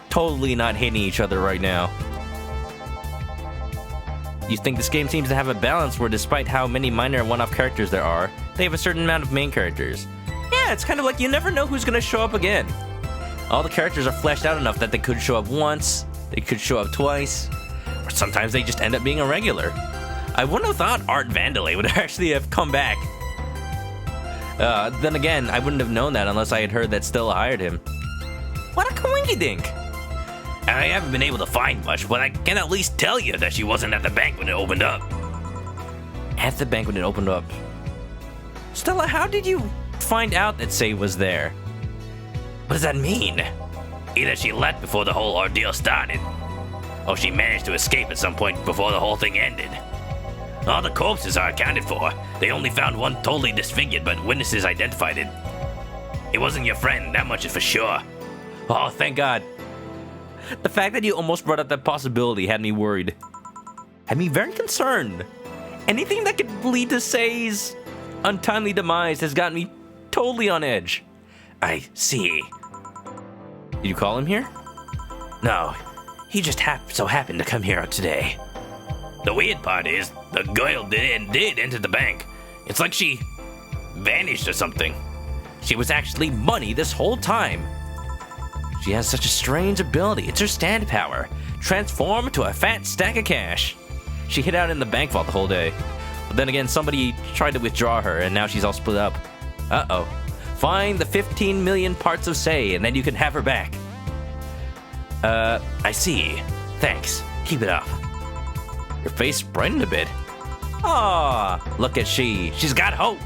A: totally not hitting each other right now. You think this game seems to have a balance where despite how many minor one-off characters there are, they have a certain amount of main characters. Yeah, it's kind of like you never know who's gonna show up again. All the characters are fleshed out enough that they could show up once, they could show up twice, or sometimes they just end up being a regular. I wouldn't have thought Art Vandalay would actually have come back. Then again, I wouldn't have known that unless I had heard that Stella hired him. What a coinky-dink!
B: I haven't been able to find much, but I can at least tell you that she wasn't at the bank when it opened up.
A: At the bank when it opened up? Stella, how did you find out that Say was there?
B: What does that mean? Either she left before the whole ordeal started, or she managed to escape at some point before the whole thing ended. All the corpses are accounted for. They only found one totally disfigured, but witnesses identified it. It wasn't your friend, that much is for sure.
A: Oh, thank God. The fact that you almost brought up that possibility had me worried. Had me very concerned. Anything that could lead to Say's untimely demise has got me totally on edge.
B: I see.
A: Did you call him here?
B: No, he just so happened to come here today. The weird part is, the girl did enter the bank. It's like she vanished or something.
A: She was actually money this whole time. She has such a strange ability. It's her stand power. Transform to a fat stack of cash. She hid out in the bank vault the whole day. But then again, somebody tried to withdraw her, and now she's all split up. Uh-oh. Find the 15 million parts of Say, and then you can have her back.
B: I see. Thanks. Keep it up.
A: Your face brightened a bit. Aw, look at she's got hope.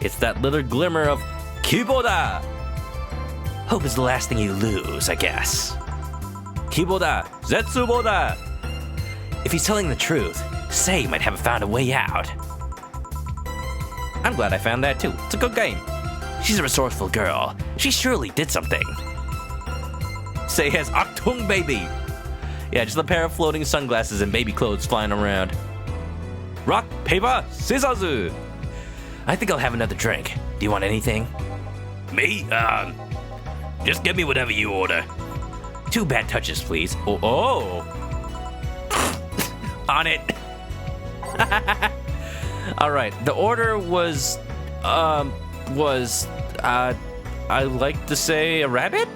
A: It's that little glimmer of Kiboda.
B: Hope is the last thing you lose, I guess.
A: Kiboda, Zetsuboda.
B: If he's telling the truth, Sei might have found a way out.
A: I'm glad I found that too. It's a good game.
B: She's a resourceful girl. She surely did something.
A: Sei has Octung baby. Yeah, just a pair of floating sunglasses and baby clothes flying around. Rock, paper, scissors.
B: I think I'll have another drink. Do you want anything? Me? Just give me whatever you order. 2 bad touches, please.
A: Oh.
B: On it.
A: All right. The order was, I like to say a rabbit?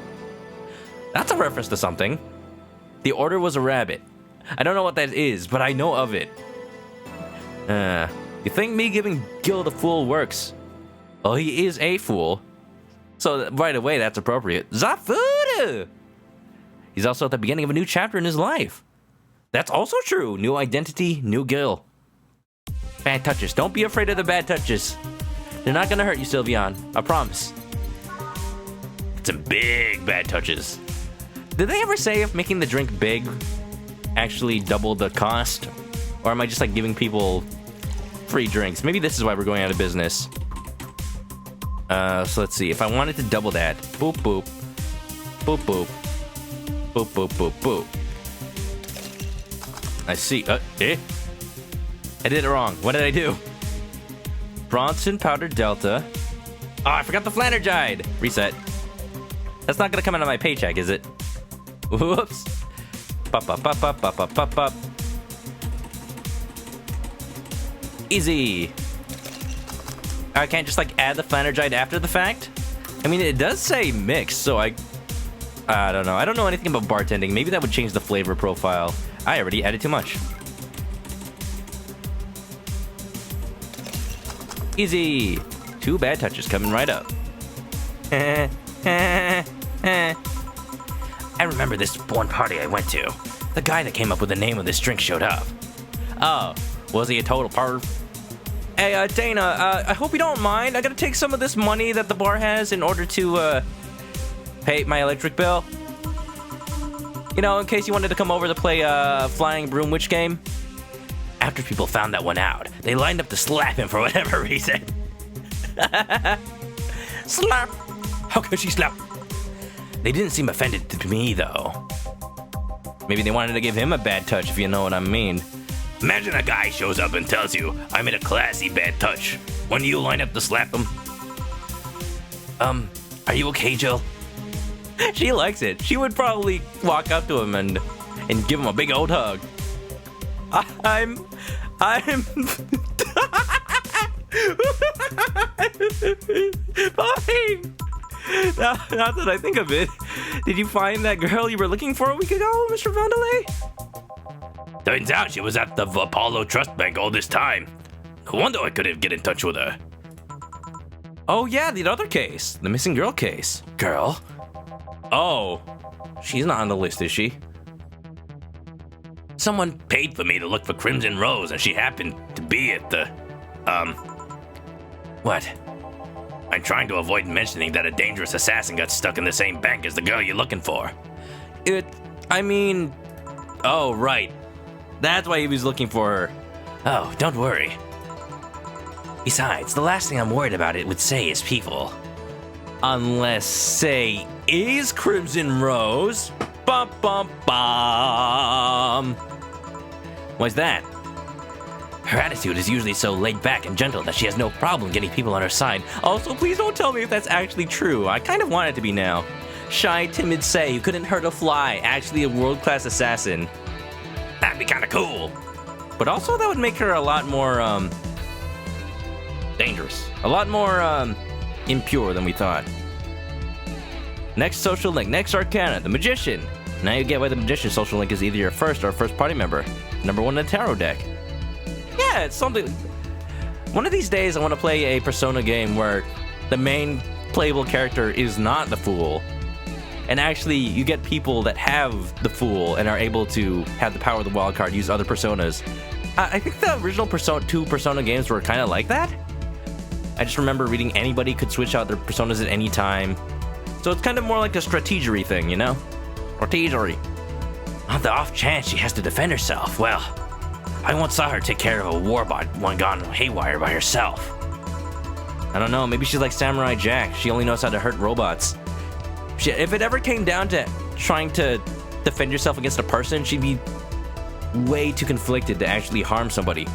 A: That's a reference to something. The order was a rabbit. I don't know what that is, but I know of it. You think me giving Gil the fool works? Well, he is a fool. So right away, that's appropriate. Zafuda! He's also at the beginning of a new chapter in his life. That's also true. New identity, new Gil. Bad touches. Don't be afraid of the bad touches. They're not gonna hurt you, Sylveon. I promise.
B: Some big bad touches.
A: Did they ever say if making the drink big actually doubled the cost? Or am I just like giving people free drinks? Maybe this is why we're going out of business. So let's see. If I wanted to double that. Boop, boop. Boop, boop. Boop, boop, boop, boop. I see. I did it wrong. What did I do? Bronson Powder Delta. Oh, I forgot the Flanergide. Reset. That's not gonna come out of my paycheck, is it? Whoops. Pop, pop, pop, pop, pop, pop, pop, pop. Easy. I can't just like add the Flanergide after the fact? I mean, it does say mix, so I don't know. I don't know anything about bartending. Maybe that would change the flavor profile. I already added too much. Easy. 2 bad touches coming right up.
B: I remember this one party I went to. The guy that came up with the name of this drink showed up.
A: Oh, was he a total perv? Hey, Dana, I hope you don't mind. I gotta take some of this money that the bar has in order to, pay my electric bill. You know, in case you wanted to come over to play a Flying Broom Witch game.
B: After people found that one out, they lined up to slap him for whatever reason.
A: Slap! How could she slap?
B: They didn't seem offended to me, though.
A: Maybe they wanted to give him a bad touch, if you know what I mean.
B: Imagine a guy shows up and tells you, I made a classy bad touch. When you line up to slap him? Are you okay, Jill?
A: She likes it. She would probably walk up to him and give him a big old hug. I'm fine. Now that I think of it, did you find that girl you were looking for a week ago, Mr. Vandelay?
B: Turns out she was at the Apollo Trust Bank all this time. No wonder I couldn't get in touch with her.
A: Oh yeah, the other case. The missing girl case.
B: Girl?
A: Oh. She's not on the list, is she?
B: Someone paid for me to look for Crimson Rose, and she happened to be at the... What? I'm trying to avoid mentioning that a dangerous assassin got stuck in the same bank as the girl you're looking for.
A: Oh, right. That's why he was looking for her.
B: Oh, don't worry. Besides, the last thing I'm worried about it would say is people.
A: Unless, say, is Crimson Rose. Bum, bum, bum. Why's that?
B: Her attitude is usually so laid back and gentle that she has no problem getting people on her side.
A: Also, please don't tell me if that's actually true. I kind of want it to be now. Shy, timid Sei who couldn't hurt a fly, actually a world-class assassin.
B: That'd be kind of cool.
A: But also that would make her a lot more, dangerous. A lot more, impure than we thought. Next social link, next Arcana, the Magician. Now you get why the Magician social link is either your first or first party member. Number 1 in the tarot deck. Yeah, it's something. One of these days I want to play a Persona game where the main playable character is not the Fool. And actually you get people that have the Fool and are able to have the power of the wild card, use other personas. I think the original two Persona games were kind of like that. I just remember reading anybody could switch out their personas at any time. So it's kind of more like a strategery thing, you know? Strategery.
B: On the off chance she has to defend herself, well, I once saw her take care of a warbot one gone haywire by herself.
A: I don't know, maybe she's like Samurai Jack. She only knows how to hurt robots. If it ever came down to trying to defend yourself against a person, she'd be way too conflicted to actually harm somebody.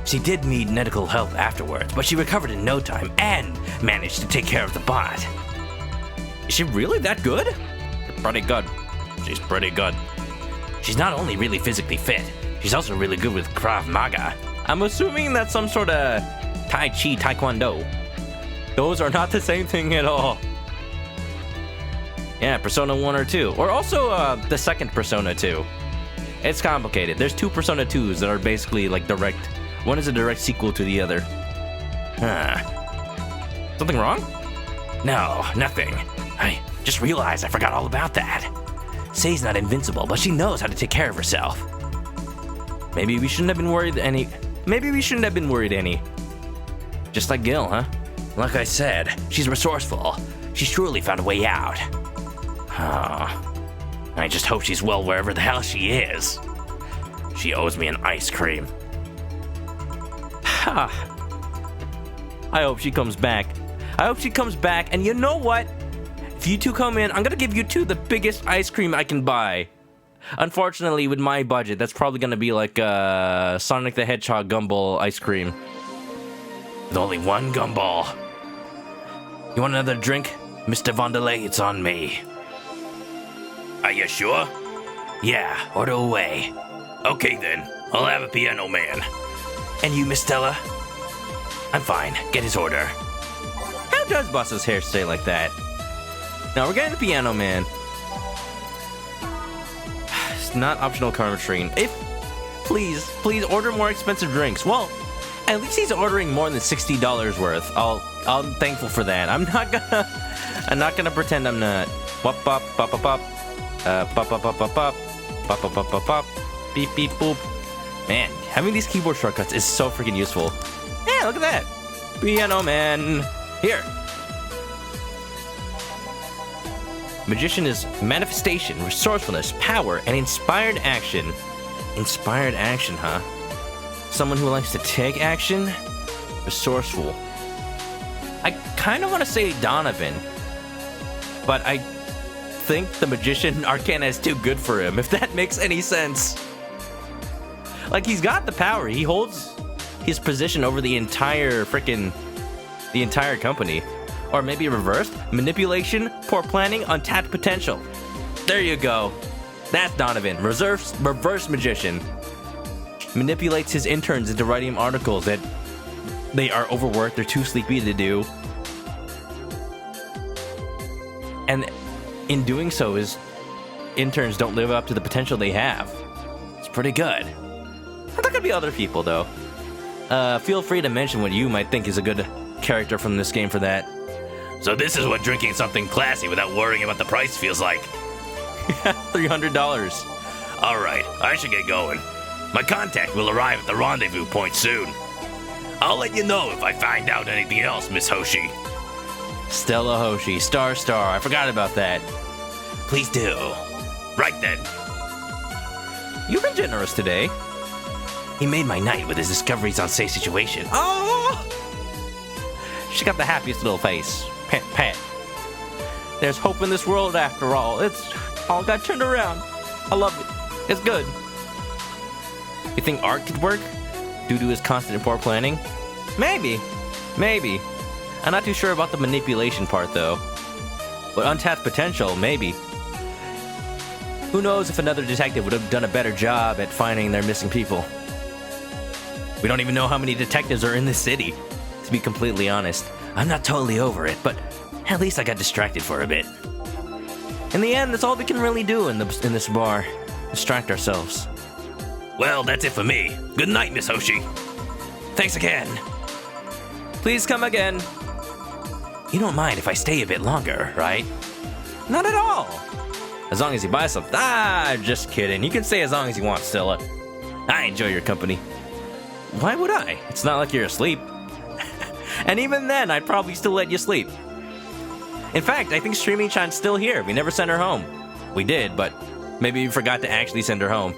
B: She did need medical help afterwards, but she recovered in no time and managed to take care of the bot.
A: Is she really that good? Pretty good. She's pretty good.
B: She's not only really physically fit, she's also really good with Krav Maga.
A: I'm assuming that's some sort of Tai Chi Taekwondo. Those are not the same thing at all. Yeah, Persona 1 or 2. Or also the second Persona 2. It's complicated. There's two Persona 2s that are basically like direct. One is a direct sequel to the other. Something wrong?
B: No, nothing. I just realized I forgot all about that. Say's not invincible, but she knows how to take care of herself.
A: Maybe we shouldn't have been worried any. Just like Gil, huh?
B: Like I said, she's resourceful. She's truly found a way out. I just hope she's well wherever the hell she is. She owes me an ice cream.
A: I hope she comes back. And you know what? If you two come in, I'm gonna give you two the biggest ice cream I can buy. Unfortunately, with my budget, that's probably gonna be like Sonic the Hedgehog gumball ice cream.
B: With only one gumball. You want another drink? Mr. Vondelay, it's on me. Are you sure? Yeah, order away. Okay then, I'll have a Piano Man. And you, Miss Stella? I'm fine, get his order.
A: How does Boss's hair stay like that? Now we're getting the Piano Man. It's not optional karma train. Please order more expensive drinks. Well, at least he's ordering more than $60 worth. I'm thankful for that. I'm not gonna pretend I'm not. Wop bop bop bop bop. Bop bop bop bop bop. Bop bop bop bop bop. Beep beep boop. Man, having these keyboard shortcuts is so freaking useful. Yeah, look at that. Piano Man. Here. Magician is manifestation, resourcefulness, power, and inspired action. Inspired action, huh? Someone who likes to take action? Resourceful. I kind of want to say Donovan, but I think the Magician Arcana is too good for him, if that makes any sense. Like, he's got the power. He holds his position over the entire company. Or maybe reversed. Manipulation, poor planning, untapped potential. There you go. That's Donovan. Reverse Magician. Manipulates his interns into writing him articles that they are overworked, they're too sleepy to do. And in doing so, his interns don't live up to the potential they have. It's pretty good. There could be other people, though. Feel free to mention what you might think is a good character from this game for that.
B: So this is what drinking something classy without worrying about the price feels like.
A: $300.
B: Alright, I should get going. My contact will arrive at the rendezvous point soon. I'll let you know if I find out anything else, Miss Hoshi.
A: Stella Hoshi, Star, I forgot about that.
B: Please do. Right then.
A: You've been generous today.
B: He made my night with his discoveries on Say's situation.
A: Oh! She got the happiest little face. Pat, pat. There's hope in this world after all. It's all got turned around. I love it. It's good. You think art could work due to his constant and poor planning? Maybe. I'm not too sure about the manipulation part, though. But untapped potential, maybe. Who knows if another detective would have done a better job at finding their missing people. We don't even know how many detectives are in this city, to be completely honest.
B: I'm not totally over it, but at least I got distracted for a bit.
A: In the end, that's all we can really do in this bar. Distract ourselves.
B: Well, that's it for me. Good night, Miss Hoshi. Thanks again.
A: Please come again.
B: You don't mind if I stay a bit longer, right?
A: Not at all. As long as you buy something. Just kidding. You can stay as long as you want, Stella. I enjoy your company. Why would I? It's not like you're asleep. And even then, I'd probably still let you sleep. In fact, I think Streaming Chan's still here. We never sent her home. We did, but maybe we forgot to actually send her home.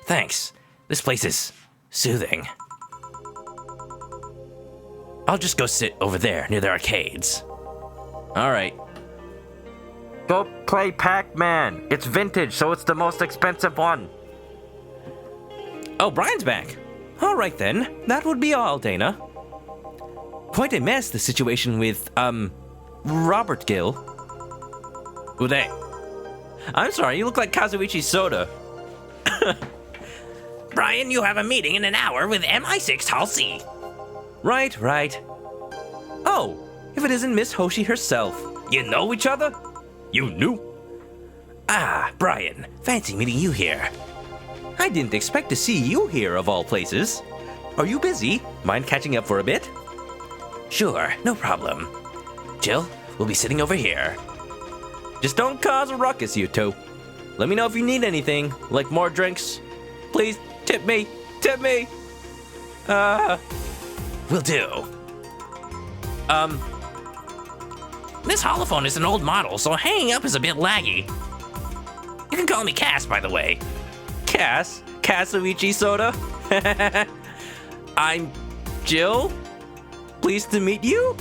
B: Thanks. This place is soothing. I'll just go sit over there near the arcades.
A: All right. Go play Pac-Man. It's vintage, so it's the most expensive one. Oh, Brian's back. All right then. That would be all, Dana. Quite a mess, the situation with, Robert Gill.
B: Who they?
A: I'm sorry, you look like Kazuichi Soda.
B: Brian, you have a meeting in an hour with MI6 Hall C.
A: Right. Oh, if it isn't Miss Hoshi herself.
B: You know each other?
A: You knew?
B: Ah, Brian, fancy meeting you here.
A: I didn't expect to see you here, of all places. Are you busy? Mind catching up for a bit?
B: Sure, no problem. Jill, we'll be sitting over here.
A: Just don't cause a ruckus, you two. Let me know if you need anything, like more drinks. Please, tip me.
B: Will do. This holophone is an old model, so hanging up is a bit laggy. You can call me Cass, by the way.
A: Cass? Kazuichi Soda? I'm Jill? Pleased to meet you?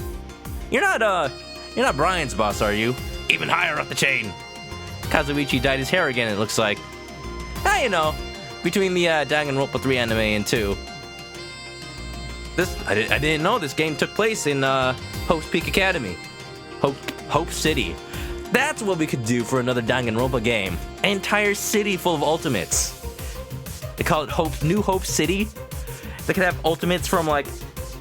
A: You're not Brian's boss, are you?
B: Even higher up the chain.
A: Kazuichi dyed his hair again, it looks like. Ah, you know, between the Danganronpa 3 anime and 2. I didn't know this game took place in Hope's Peak Academy. Hope City. That's what we could do for another Danganronpa game. An entire city full of ultimates. They call it New Hope City. They could have ultimates from like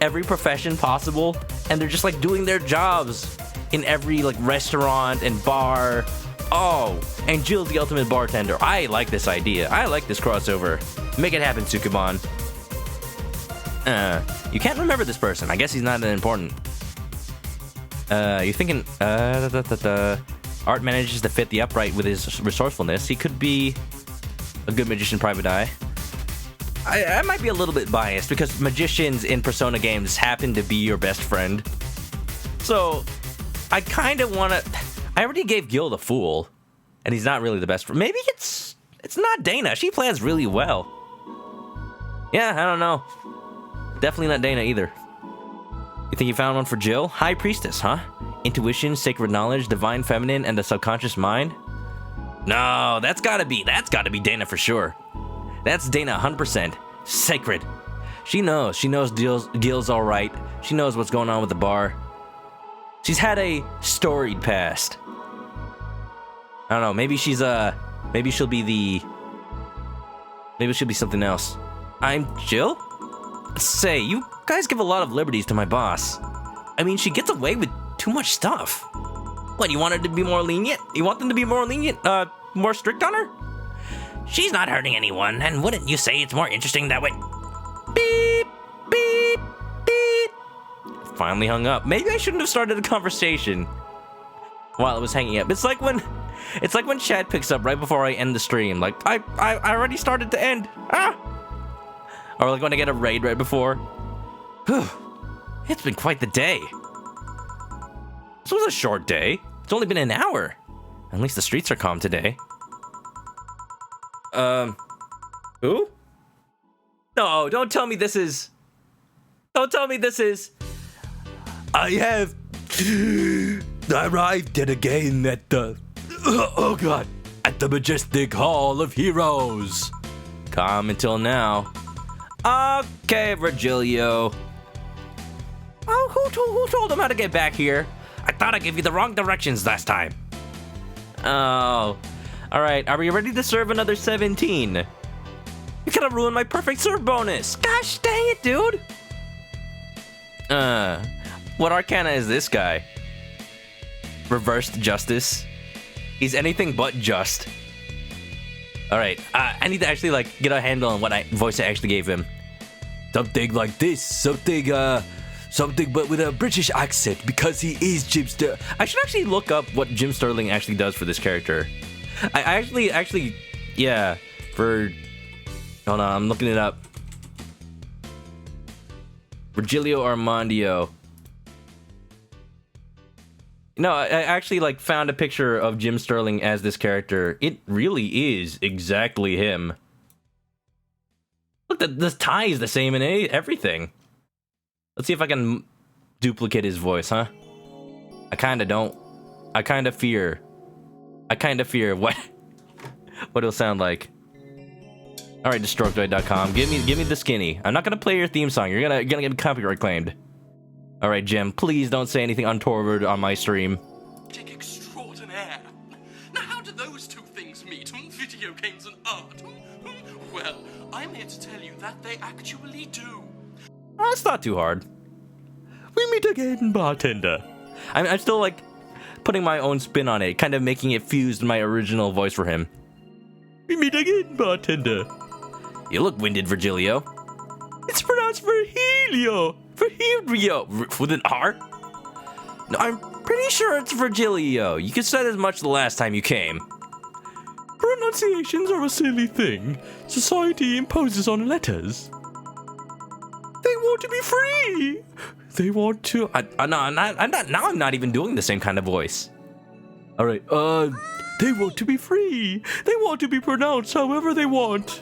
A: every profession possible, and they're just like doing their jobs in every like restaurant and bar. Oh, and Jill's the ultimate bartender. I like this idea. I like this crossover. Make it happen, Tsukuban. You can't remember this person. I guess he's not that important. You're thinking, Art manages to fit the upright with his resourcefulness. He could be a good magician private eye. I might be a little bit biased because magicians in Persona games happen to be your best friend. So, I kind of want to... I already gave Gil the Fool, and he's not really the best friend. Maybe it's not Dana. She plans really well. Yeah, I don't know. Definitely not Dana either. You think you found one for Jill? High Priestess, huh? Intuition, sacred knowledge, divine feminine, and the subconscious mind? No, that's gotta be Dana for sure. That's Dana 100%. Sacred. She knows Gil's alright. She knows what's going on with the bar. She's had a storied past. I don't know, maybe she'll be something else. I'm Jill? Say, you guys give a lot of liberties to my boss. I mean, she gets away with too much stuff. What, you want her to be more lenient? You want them to be more lenient, more strict on her?
B: She's not hurting anyone, and wouldn't you say it's more interesting that way?
A: Beep, beep, beep. Finally hung up. Maybe I shouldn't have started a conversation while it was hanging up. It's like when chat picks up right before I end the stream. Like, I already started to end. Or like when I get a raid right before. Whew. It's been quite the day. This was a short day. It's only been an hour. At least the streets are calm today. Who? No, don't tell me this is... I have arrived yet again at the... Oh god. At the majestic Hall of Heroes. Calm until now. Okay, Virgilio. Oh, who told him how to get back here?
B: I thought I gave you the wrong directions last time.
A: Oh. Alright, are we ready to serve another 17? You could have ruined my perfect serve bonus. Gosh dang it, dude. What arcana is this guy? Reversed justice. He's anything but just. Alright, I need to actually like get a handle on what voice I actually gave him. Something like this, something but with a British accent because he is Jim Sterling. I should actually look up what Jim Sterling actually does for this character. I actually, yeah, hold on, I'm looking it up. Virgilio Armandio. No, I actually like found a picture of Jim Sterling as this character. It really is exactly him. Look, the tie is the same in everything. Let's see if I can duplicate his voice, huh? I kind of don't. I kind of fear what it'll sound like. All right, Destructoid.com. Give me the skinny. I'm not gonna play your theme song. You're gonna get copyright claimed. All right, Jim. Please don't say anything untoward on my stream.
C: Dick extraordinaire. Now, how do those two things meet? Video games and art. Well, I'm here to tell you that they actually do.
A: Oh, it's not too hard. We meet again, bartender. I'm still like putting my own spin on it, kind of making it fused in my original voice for him. We meet again, bartender. You look winded, Virgilio. It's pronounced Virgilio. Virgilio. With an R? No, I'm pretty sure it's Virgilio. You said as much the last time you came. Pronunciations are a silly thing. Society imposes on letters. They want to be free. They want to. No, I'm not. Now I'm not even doing the same kind of voice. All right. They want to be free. They want to be pronounced however they want.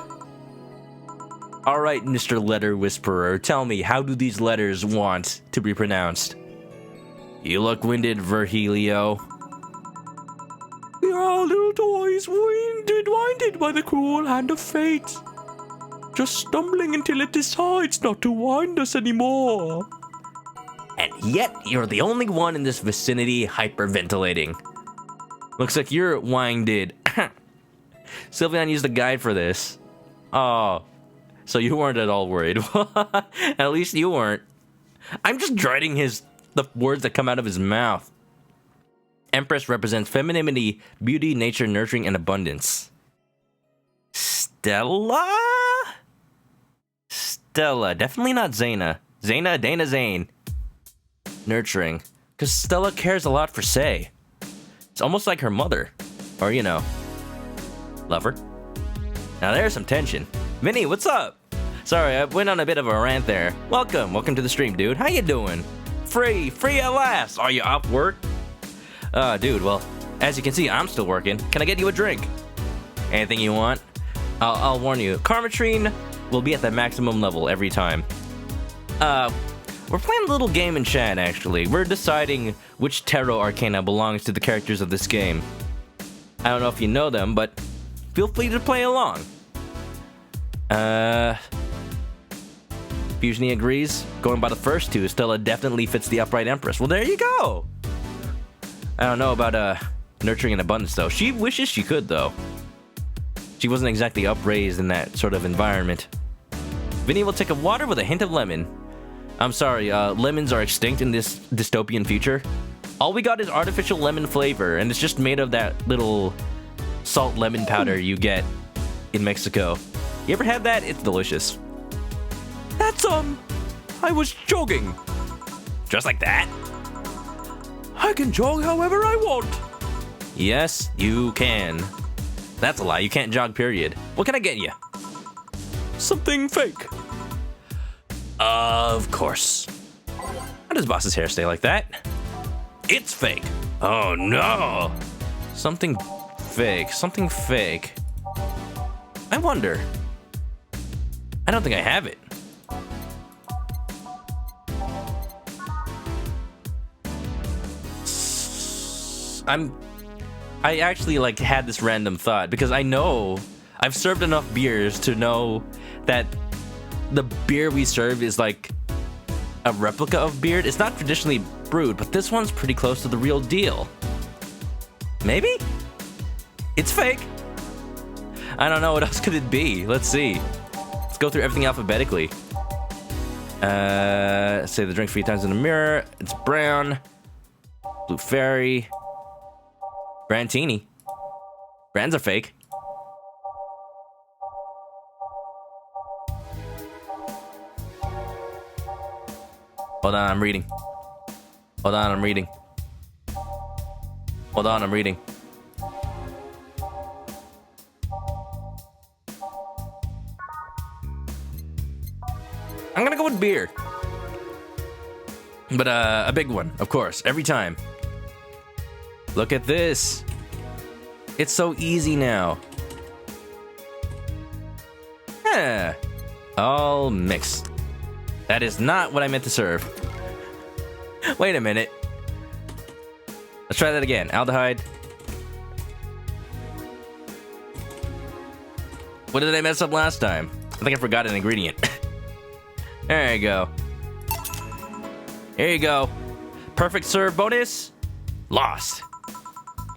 A: All right, Mr. Letter Whisperer, tell me, how do these letters want to be pronounced? You look winded, Virgilio. We are all little toys, winded by the cruel hand of fate. Just stumbling until it decides not to wind us anymore. And yet, you're the only one in this vicinity hyperventilating. Looks like you're winded. Sylveon used a guide for this. Oh, so you weren't at all worried. At least you weren't. I'm just dreading the words that come out of his mouth. Empress represents femininity, beauty, nature, nurturing, and abundance. Stella? Stella, definitely not Zaina. Dana Zane. Nurturing, because Stella cares a lot for Sei. It's almost like her mother, or lover. Now there's some tension. Vinny, what's up? Sorry, I went on a bit of a rant there. Welcome to the stream, dude. How you doing? Free at last. Are you off work? Dude, well, as you can see, I'm still working. Can I get you a drink? Anything you want? I'll warn you, Karmatrine will be at the maximum level every time. We're playing a little game in chat, actually. We're deciding which Tarot Arcana belongs to the characters of this game. I don't know if you know them, but feel free to play along. Fusiony agrees. Going by the first two, Stella definitely fits the Upright Empress. Well, there you go! I don't know about, Nurturing and Abundance, though. She wishes she could, though. She wasn't exactly upraised in that sort of environment. Vinny will take a water with a hint of lemon. I'm sorry, lemons are extinct in this dystopian future. All we got is artificial lemon flavor, and it's just made of that little salt lemon powder you get in Mexico. You ever had that? It's delicious. That's, I was jogging.
B: Just like that?
A: I can jog however I want. Yes, you can. That's a lie, you can't jog, period. What can I get you? Something fake. Of course. How does Boss's hair stay like that? It's fake.
B: Oh no!
A: Something fake. I wonder. I don't think I have it. I actually had this random thought because I know I've served enough beers to know that the beer we serve is like a replica of beer. It's not traditionally brewed, but this one's pretty close to the real deal. Maybe? It's fake. I don't know, what else could it be? Let's see. Let's go through everything alphabetically. Say the drink 3 times in the mirror. It's brown. Blue Fairy. Brantini. Brands are fake. Hold on, I'm reading. I'm gonna go with beer. But a big one, of course, every time. Look at this. It's so easy now. Yeah. All mixed. That is not what I meant to serve. Wait a minute. Let's try that again. Aldehyde. What did I mess up last time? I think I forgot an ingredient. There you go. Here you go. Perfect serve bonus. Lost.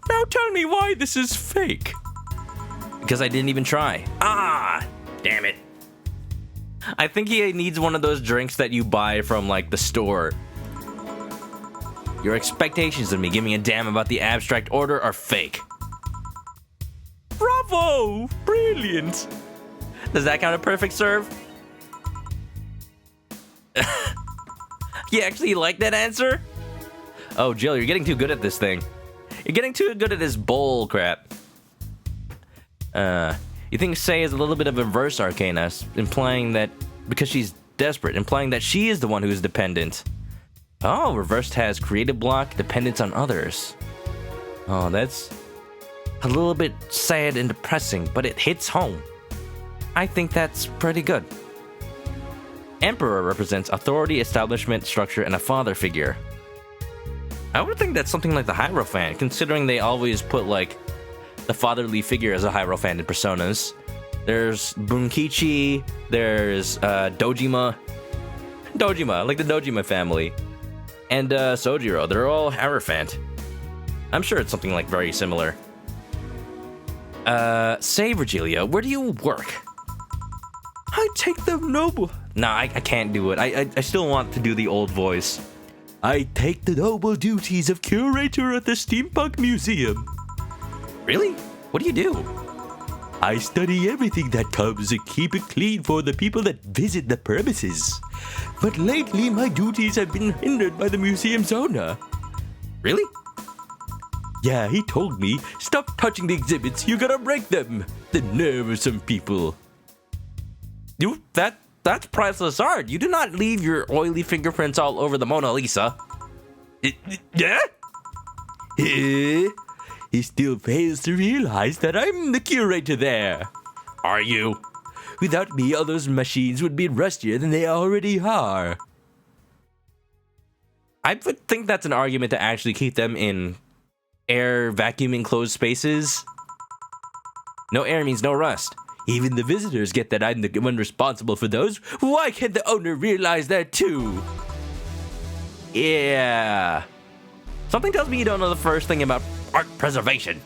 A: Now tell me why this is fake. Because I didn't even try.
B: Ah, damn it.
A: I think he needs one of those drinks that you buy from, like, the store. Your expectations of me giving a damn about the abstract order are fake. Bravo! Brilliant! Does that count a perfect serve? You actually like that answer? Oh, Jill, you're getting too good at this thing. You're getting too good at this bowl crap. You think Say is a little bit of a reverse arcana, implying that because she's desperate, implying that she is the one who is dependent. Oh, reversed has creative block, dependence on others. Oh, that's a little bit sad and depressing, but it hits home. I think that's pretty good. Emperor represents authority, establishment, structure, and a father figure. I would think that's something like the Hierophant, considering they always put, like, the fatherly figure as a Hierophant in Personas. There's Bunkichi, there's Dojima, like the Dojima family, and Sojiro. They're all Hierophant. I'm sure it's something like very similar. Say, Virgilia, where do you work? I take the noble... Nah, I can't do it. I still want to do the old voice. I take the noble duties of curator at the Steampunk Museum. Really? What do you do? I study everything that comes and keep it clean for the people that visit the premises. But lately, my duties have been hindered by the museum's owner. Really? Yeah, he told me, stop touching the exhibits, you gotta break them. The nerve of some people. That's priceless art. You do not leave your oily fingerprints all over the Mona Lisa. Yeah? He still fails to realize that I'm the curator there. Are you? Without me, all those machines would be rustier than they already are. I would think that's an argument to actually keep them in air, vacuum enclosed spaces. No air means no rust. Even the visitors get that I'm the one responsible for those. Why can't the owner realize that too? Yeah. Something tells me you don't know the first thing about art preservation.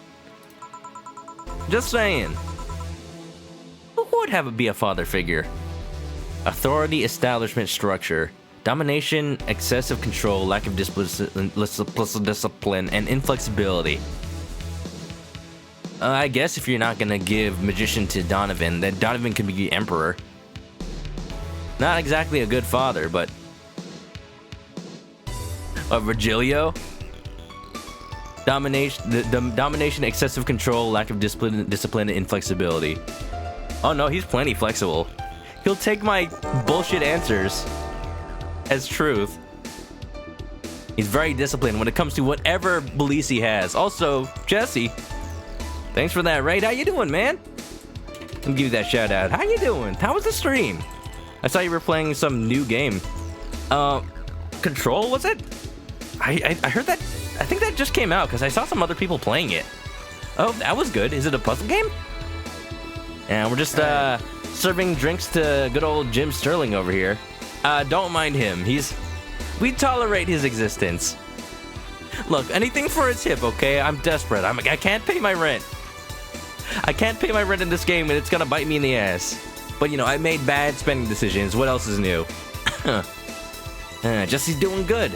A: Just saying. Who would be a father figure? Authority, establishment, structure. Domination, excessive control, lack of discipline, and inflexibility. I guess if you're not gonna give Magician to Donovan, then Donovan can be the Emperor. Not exactly a good father, but... Virgilio? Domination, excessive control, lack of discipline, and inflexibility. Oh no, he's plenty flexible. He'll take my bullshit answers as truth. He's very disciplined when it comes to whatever beliefs he has. Also, Jesse, thanks for that raid. How you doing, man? Let me give you that shout out. How you doing? How was the stream? I saw you were playing some new game. Control, was it? I heard that. I think that just came out because I saw some other people playing it. Oh, that was good. Is it a puzzle game? And we're just serving drinks to good old Jim Sterling over here. Don't mind him. We tolerate his existence. Look, anything for its hip, okay? I'm desperate. I can't pay my rent. I can't pay my rent in this game, and it's gonna bite me in the ass. But, you know, I made bad spending decisions. What else is new? Jesse's doing good.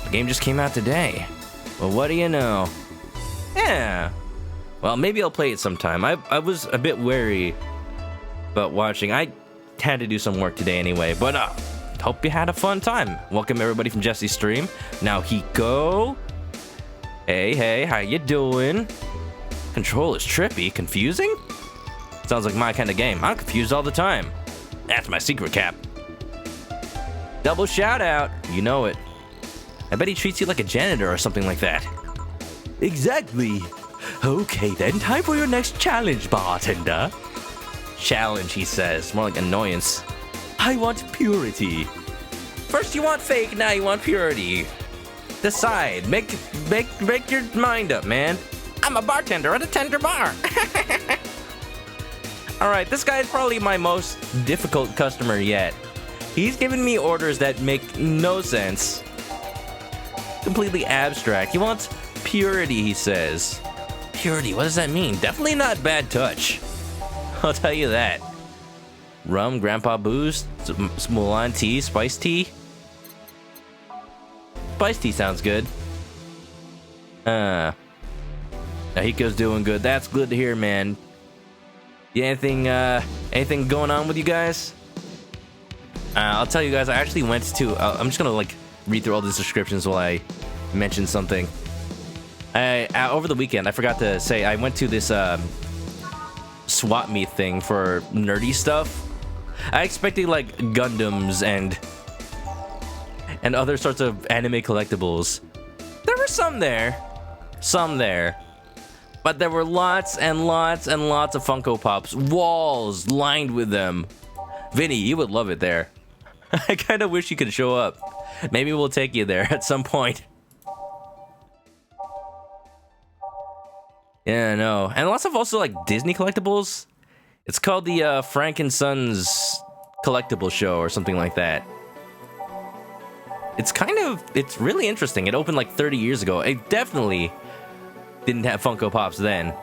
A: The game just came out today. Well, what do you know? Yeah. Well, maybe I'll play it sometime. I was a bit wary about watching. I had to do some work today anyway, but hope you had a fun time. Welcome everybody from Jesse's stream. Now, Hiko. Hey, how you doing? Control is trippy. Confusing? Sounds like my kind of game. I'm confused all the time. That's my secret cap. Double shout out. You know it. I bet he treats you like a janitor or something like that. Exactly. Okay, then time for your next challenge, bartender. Challenge, he says. More like annoyance. I want purity. First you want fake, now you want purity. Decide. Make your mind up, man. I'm a bartender at a tender bar. Alright, this guy is probably my most difficult customer yet. He's giving me orders that make no sense. Completely abstract. He wants purity, he says. Purity, what does that mean? Definitely not bad touch. I'll tell you that. Rum, grandpa booze, Mulan tea, spice tea. Spice tea sounds good. Nahiko's doing good. That's good to hear, man. Yeah, anything going on with you guys? I'll tell you guys, I actually went to, I'm just gonna like read through all these descriptions while I mention something. Over the weekend, I forgot to say, I went to this swap meet thing for nerdy stuff. I expected like Gundams and other sorts of anime collectibles. There were some there, but there were lots and lots and lots of Funko Pops, walls lined with them. Vinny, you would love it there. I kind of wish you could show up. Maybe we'll take you there at some point. Yeah, no. And lots of also like Disney collectibles. It's called the Frank and Sons collectible show or something like that. It's really interesting. It opened like 30 years ago. It definitely didn't have Funko Pops then.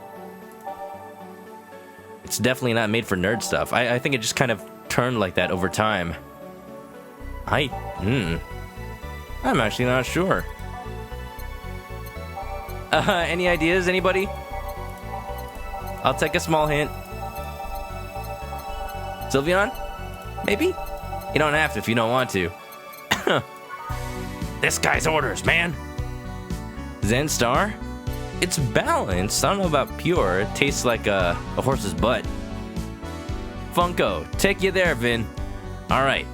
A: It's definitely not made for nerd stuff. I think it just kind of turned like that over time. I'm actually not sure. Any ideas, anybody? I'll take a small hint. Sylveon? Maybe? You don't have to if you don't want to.
B: This guy's orders, man.
A: Zen Star? It's balanced. I don't know about pure. It tastes like a horse's butt. Funko, take you there, Vin. Alright.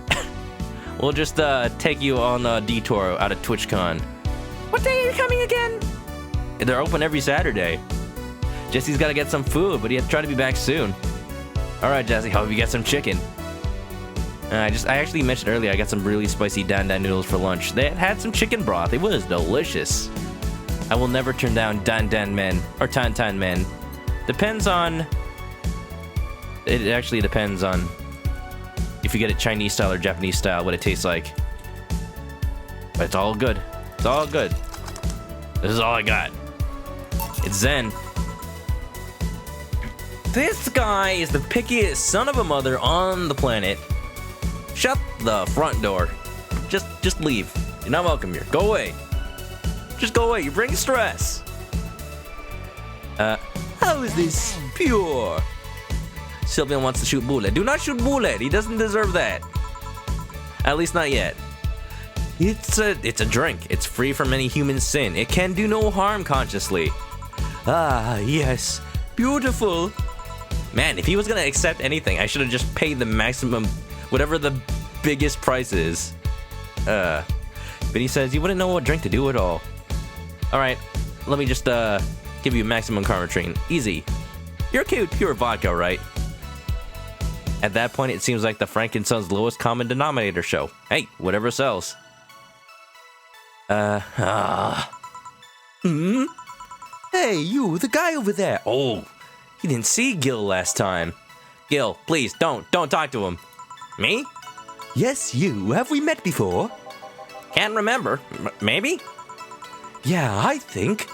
A: We'll just take you on a detour out of TwitchCon. What day are you coming again? They're open every Saturday. Jesse's got to get some food, but he has to try to be back soon. All right, Jesse, hope you get some chicken. I actually mentioned earlier I got some really spicy dan dan noodles for lunch. They had some chicken broth. It was delicious. I will never turn down dan dan men or tan tan men. Depends on. It actually depends on if you get it Chinese style or Japanese style, what it tastes like. But it's all good. It's all good. This is all I got. It's Zen. This guy is the pickiest son of a mother on the planet. Shut the front door. Just leave. You're not welcome here. Go away. Just go away. You bring stress. How is this pure? Sylveon wants to shoot Bullet. Do not shoot Bullet. He doesn't deserve that. At least not yet. It's a drink. It's free from any human sin. It can do no harm consciously. Ah, yes. Beautiful. Man, if he was gonna accept anything, I should have just paid the maximum, whatever the biggest price is. But he says you wouldn't know what drink to do at all. Alright, let me just give you a maximum karma train. Easy. You're okay with pure vodka, right? At that point, it seems like the Frank and Sons lowest common denominator show. Hey, whatever sells. Hey, you, the guy over there. Oh, he didn't see Gil last time. Gil, please, don't talk to him. Me? Yes, you. Have we met before? Can't remember. Maybe? Yeah, I think.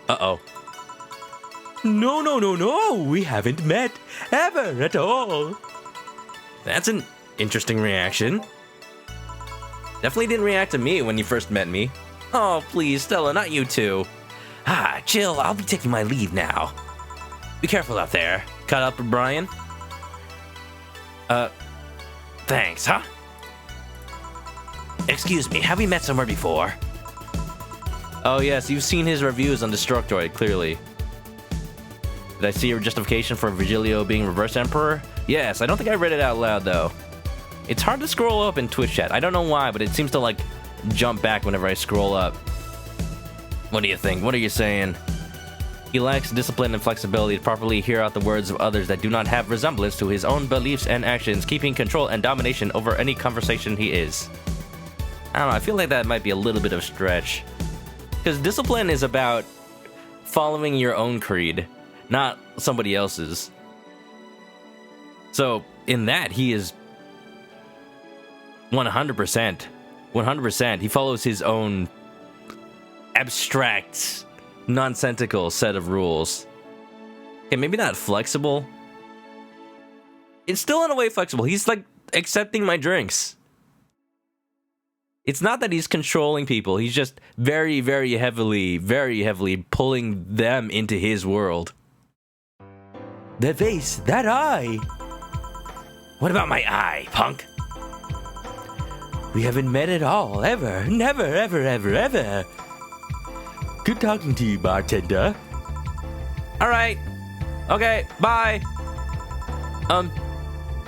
A: Uh-oh. No, we haven't met ever at all. That's an interesting reaction. Definitely didn't react to me when you first met me. Oh, please, Stella, not you too. Chill, I'll be taking my leave now. Be careful out there. Caught up with Brian? Thanks, huh? Excuse me, have we met somewhere before? Oh yes, you've seen his reviews on Destructoid, clearly. Did I see your justification for Virgilio being Reverse Emperor? Yes, I don't think I read it out loud, though. It's hard to scroll up in Twitch chat. I don't know why, but it seems to, like, jump back whenever I scroll up. What do you think? What are you saying? He lacks discipline and flexibility to properly hear out the words of others that do not have resemblance to his own beliefs and actions, keeping control and domination over any conversation he is. I don't know, I feel like that might be a little bit of a stretch. Because discipline is about following your own creed, not somebody else's. So, in that, he is 100%. 100%. He follows his own abstract, nonsensical set of rules. Okay, maybe not flexible. It's still in a way flexible. He's like accepting my drinks. It's not that he's controlling people. He's just very, very heavily pulling them into his world. That face, that eye.
B: What about my eye, punk?
A: We haven't met at all, ever. Never, ever. Good talking to you, bartender. Alright. Okay, bye.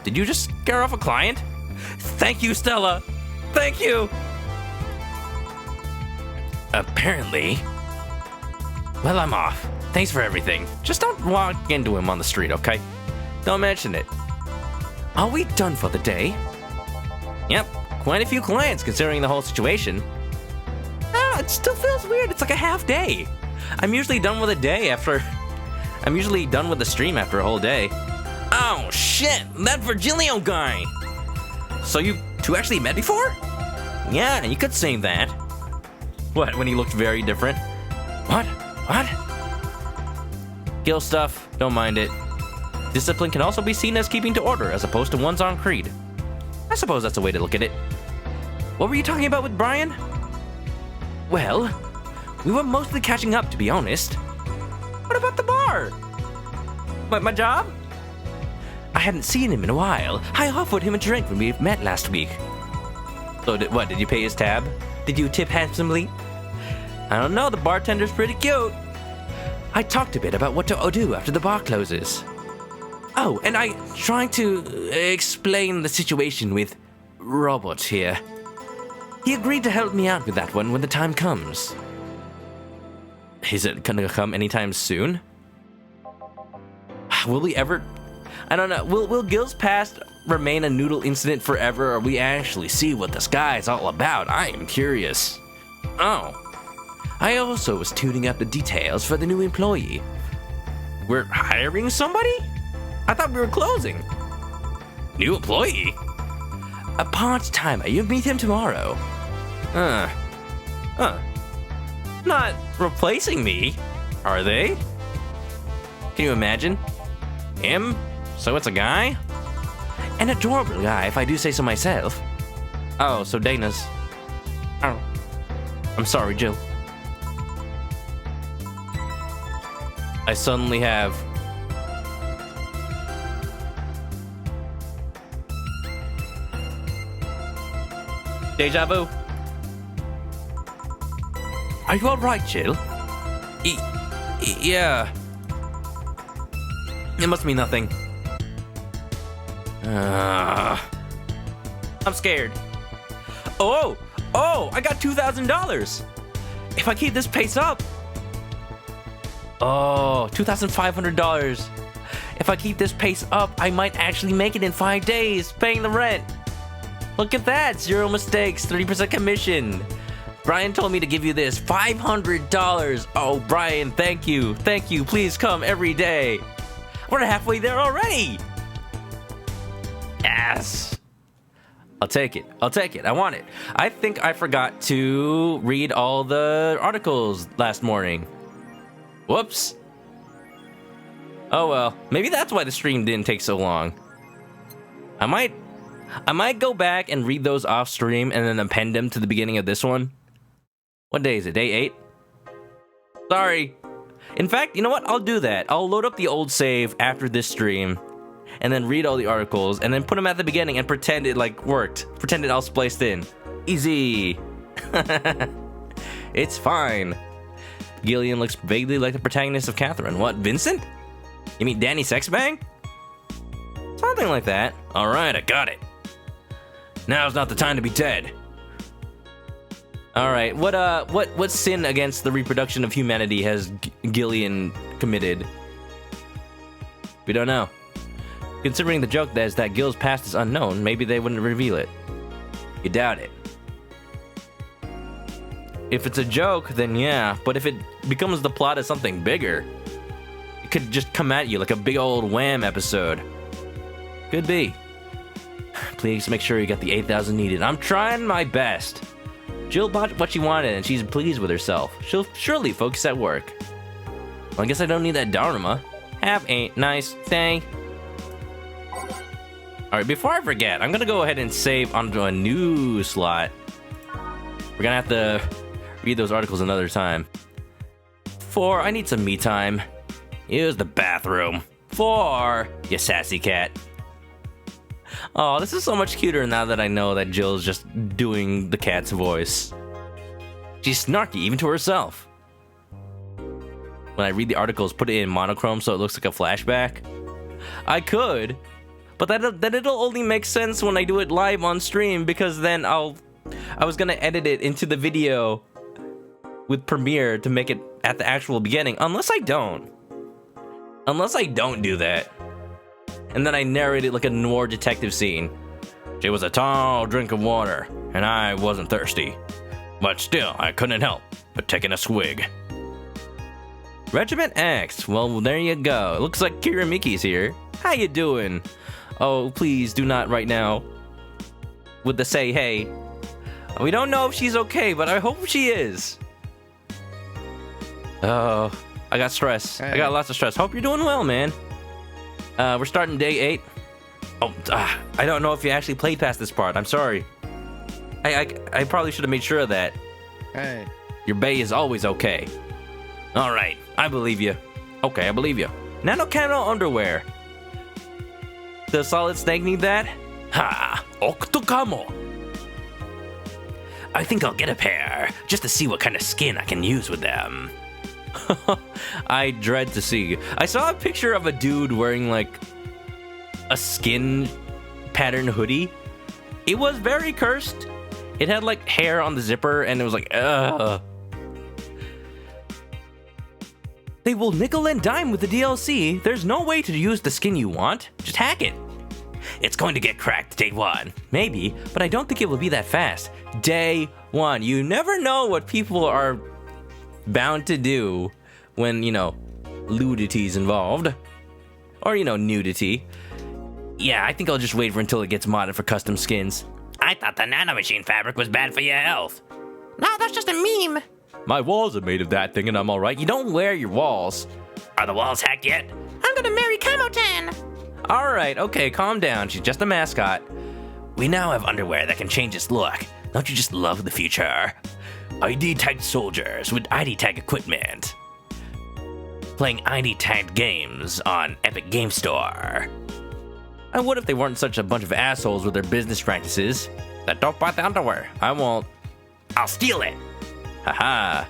A: Did you just scare off a client? Thank you, Stella. Thank you.
B: Apparently. Well, I'm off. Thanks for everything.
A: Just don't walk into him on the street, okay? Don't mention it. Are we done for the day? Yep, quite a few clients considering the whole situation. It still feels weird. It's like a half day. I'm usually done with the stream after a whole day. Oh, shit! That Virgilio guy! So you two actually met before? Yeah, you could say that. What, when he looked very different? What? Guild stuff, don't mind it. Discipline can also be seen as keeping to order as opposed to one's own creed. I suppose that's a way to look at it. What were you talking about with Brian? Well, we were mostly catching up, to be honest. What about the bar? What, my job? I hadn't seen him in a while. I offered him a drink when we met last week. So did you pay his tab? Did you tip handsomely? I don't know, the bartender's pretty cute. I talked a bit about what to do after the bar closes. Oh, and I trying to explain the situation with Robert here. He agreed to help me out with that one when the time comes. Is it gonna come anytime soon? Will we ever... I don't know. Will Gil's past remain a noodle incident forever, or we actually see what this guy is all about? I am curious. Oh. I also was tuning up the details for the new employee. We're hiring somebody? I thought we were closing.
B: New employee?
A: A part-timer. You'll meet him tomorrow. Not replacing me, are they? Can you imagine? Him? So it's a guy? An adorable guy, if I do say so myself. Oh, so Dana's... Oh. I'm sorry, Jill. I suddenly have... Deja vu. Are you alright, Jill? Yeah. It must mean nothing. I'm scared. Oh, I got $2,000. If I keep this pace up. Oh, $2,500. If I keep this pace up, I might actually make it in 5 days, paying the rent. Look at that, 0 mistakes, 30% commission. Brian told me to give you this, $500. Oh, Brian, thank you. Thank you, please come every day. We're halfway there already. Yes. I'll take it. I want it. I think I forgot to read all the articles last morning. Whoops. Oh well, maybe that's why the stream didn't take so long. I might go back and read those off stream and then append them to the beginning of this one. What day is it? Day 8? Sorry. In fact, you know what? I'll do that. I'll load up the old save after this stream and then read all the articles and then put them at the beginning and pretend it like worked. Pretend it all spliced in. Easy. It's fine. Gillian looks vaguely like the protagonist of Catherine. What, Vincent? You mean Danny Sexbang? Something like that.
B: Alright, I got it. Now's not the time to be dead.
A: All right, what sin against the reproduction of humanity has Gillian committed? We don't know. Considering the joke that is that Gil's past is unknown, maybe they wouldn't reveal it. You doubt it. If it's a joke, then yeah, but if it becomes the plot of something bigger, it could just come at you like a big old Wham episode. Could be. Please make sure you got the 8,000 needed. I'm trying my best. Jill bought what she wanted and she's pleased with herself. She'll surely focus at work. Well, I guess I don't need that Dharma. Have a nice day. Alright, before I forget, I'm gonna go ahead and save onto a new slot. We're gonna have to read those articles another time. 4, I need some me time. Use the bathroom. 4, you sassy cat. Oh, this is so much cuter now that I know that Jill's just doing the cat's voice. She's snarky even to herself. When I read the articles, put it in monochrome so it looks like a flashback. I could, but that it'll only make sense when I do it live on stream, because then I was gonna edit it into the video with Premiere to make it at the actual beginning, unless I don't do that. And then I narrate it like a noir detective scene. She was a tall drink of water, and I wasn't thirsty. But still, I couldn't help but taking a swig. Regiment X, well, there you go. It looks like Kira Miki's here. How you doing? Oh, please do not right now. With the say hey. We don't know if she's okay, but I hope she is. Oh, I got stress. I got lots of stress. Hope you're doing well, man. We're starting day 8. Oh, I don't know if you actually played past this part. I'm sorry. I probably should have made sure of that.
D: Hey.
A: Your bae is always okay. Alright, I believe you. Okay, I believe you. NanoCamo underwear. Does Solid Snake need that?
B: Ha! Octocamo! I think I'll get a pair, just to see what kind of skin I can use with them.
A: I dread to see. I saw a picture of a dude wearing like a skin pattern hoodie. It was very cursed. It had like hair on the zipper and it was like, ugh. They will nickel and dime with the DLC. There's no way to use the skin you want. Just hack it.
B: It's going to get cracked day 1.
A: Maybe, but I don't think it will be that fast. Day 1. You never know what people are bound to do when, nudity's involved. Or, nudity. Yeah, I think I'll just wait until it gets modded for custom skins.
B: I thought the nanomachine fabric was bad for your health.
E: No, that's just a meme.
A: My walls are made of that thing and I'm alright. You don't wear your walls.
B: Are the walls hacked yet?
E: I'm gonna marry Camotan.
A: Alright, okay, calm down. She's just a mascot.
B: We now have underwear that can change its look. Don't you just love the future? ID tagged soldiers with ID tag equipment. Playing ID tagged games on Epic Game Store.
A: I would if they weren't such a bunch of assholes with their business practices. That don't buy the underwear. I won't.
B: I'll steal it.
A: Haha.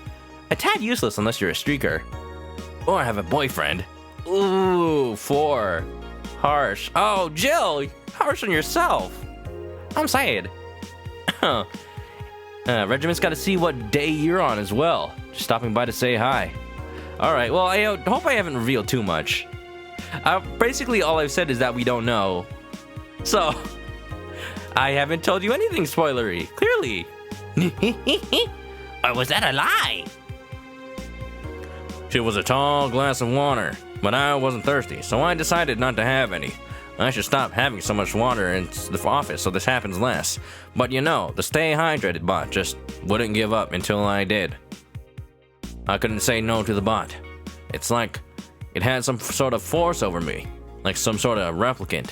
A: A tad useless unless you're a streaker. Or have a boyfriend. Ooh, 4. Harsh. Oh, Jill, harsh on yourself. I'm sad. Regiment's got to see what day you're on as well. Just stopping by to say hi. Alright, well, I hope I haven't revealed too much. Basically, all I've said is that we don't know. So, I haven't told you anything spoilery, clearly.
B: Or was that a lie?
A: She was a tall glass of water, but I wasn't thirsty, so I decided not to have any. I should stop having so much water in the office so this happens less. But the stay hydrated bot just wouldn't give up until I did. I couldn't say no to the bot. It's like it had some sort of force over me, like some sort of replicant.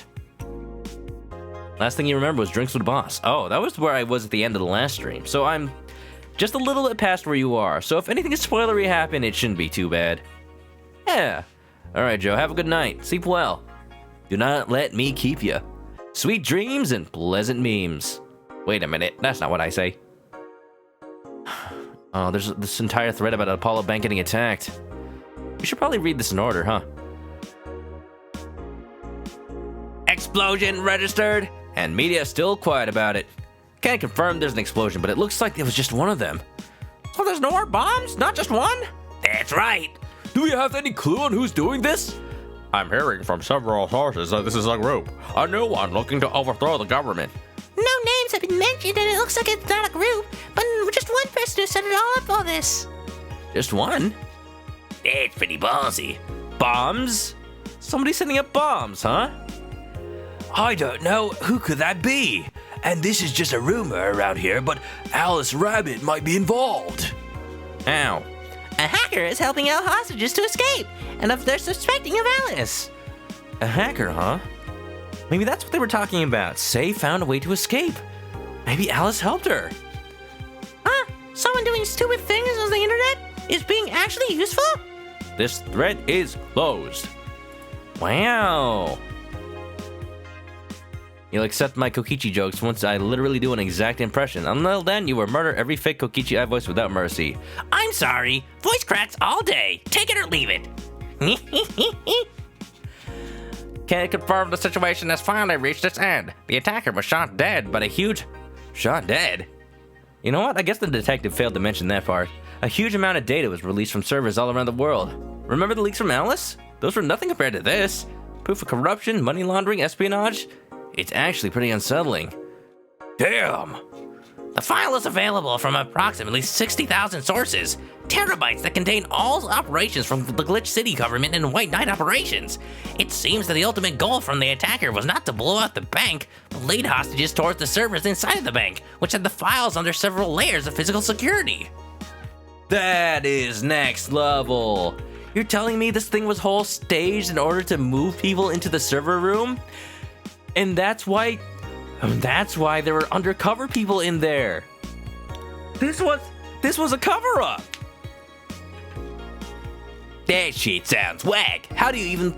A: Last thing you remember was drinks with the boss. Oh, that was where I was at the end of the last stream, so I'm just a little bit past where you are. So if anything spoilery happened, it shouldn't be too bad. Yeah. Alright, Joe, have a good night. Sleep well. Do not let me keep you. Sweet dreams and pleasant memes. Wait a minute, that's not what I say. Oh, there's this entire thread about Apollo Bank getting attacked. We should probably read this in order, huh? Explosion registered, and media still quiet about it. Can't confirm there's an explosion, but it looks like it was just one of them.
E: So there's no more bombs? Not just one?
B: That's right.
A: Do we have any clue on who's doing this? I'm hearing from several sources that this is a group, a new one looking to overthrow the government.
E: No names have been mentioned, and it looks like it's not a group, but just one person who set it all up for this.
A: Just one?
B: That's pretty ballsy.
A: Bombs? Somebody setting up bombs, huh?
B: I don't know. Who could that be? And this is just a rumor around here, but Alice Rabbit might be involved.
A: Ow.
E: A hacker is helping out hostages to escape, and if they're suspecting of Alice.
A: A hacker, huh? Maybe that's what they were talking about. Say found a way to escape. Maybe Alice helped her.
E: Huh? Someone doing stupid things on the internet is being actually useful?
A: This thread is closed. Wow. You'll accept my Kokichi jokes once I literally do an exact impression. Until then, you will murder every fake Kokichi I voice without mercy.
B: I'm sorry. Voice cracks all day. Take it or leave it.
A: Can confirm the situation has finally reached its end. The attacker was shot dead, but a huge... Shot dead? You know what? I guess the detective failed to mention that part. A huge amount of data was released from servers all around the world. Remember the leaks from Alice? Those were nothing compared to this. Proof of corruption, money laundering, espionage. It's actually pretty unsettling.
B: Damn. The file is available from approximately 60,000 sources. Terabytes that contain all operations from the Glitch City government and White Knight operations. It seems that the ultimate goal from the attacker was not to blow up the bank, but lead hostages towards the servers inside of the bank, which had the files under several layers of physical security.
A: That is next level. You're telling me this thing was whole staged in order to move people into the server room? And that's why there were undercover people in there. This was a cover-up.
B: That shit sounds whack.
A: How do you even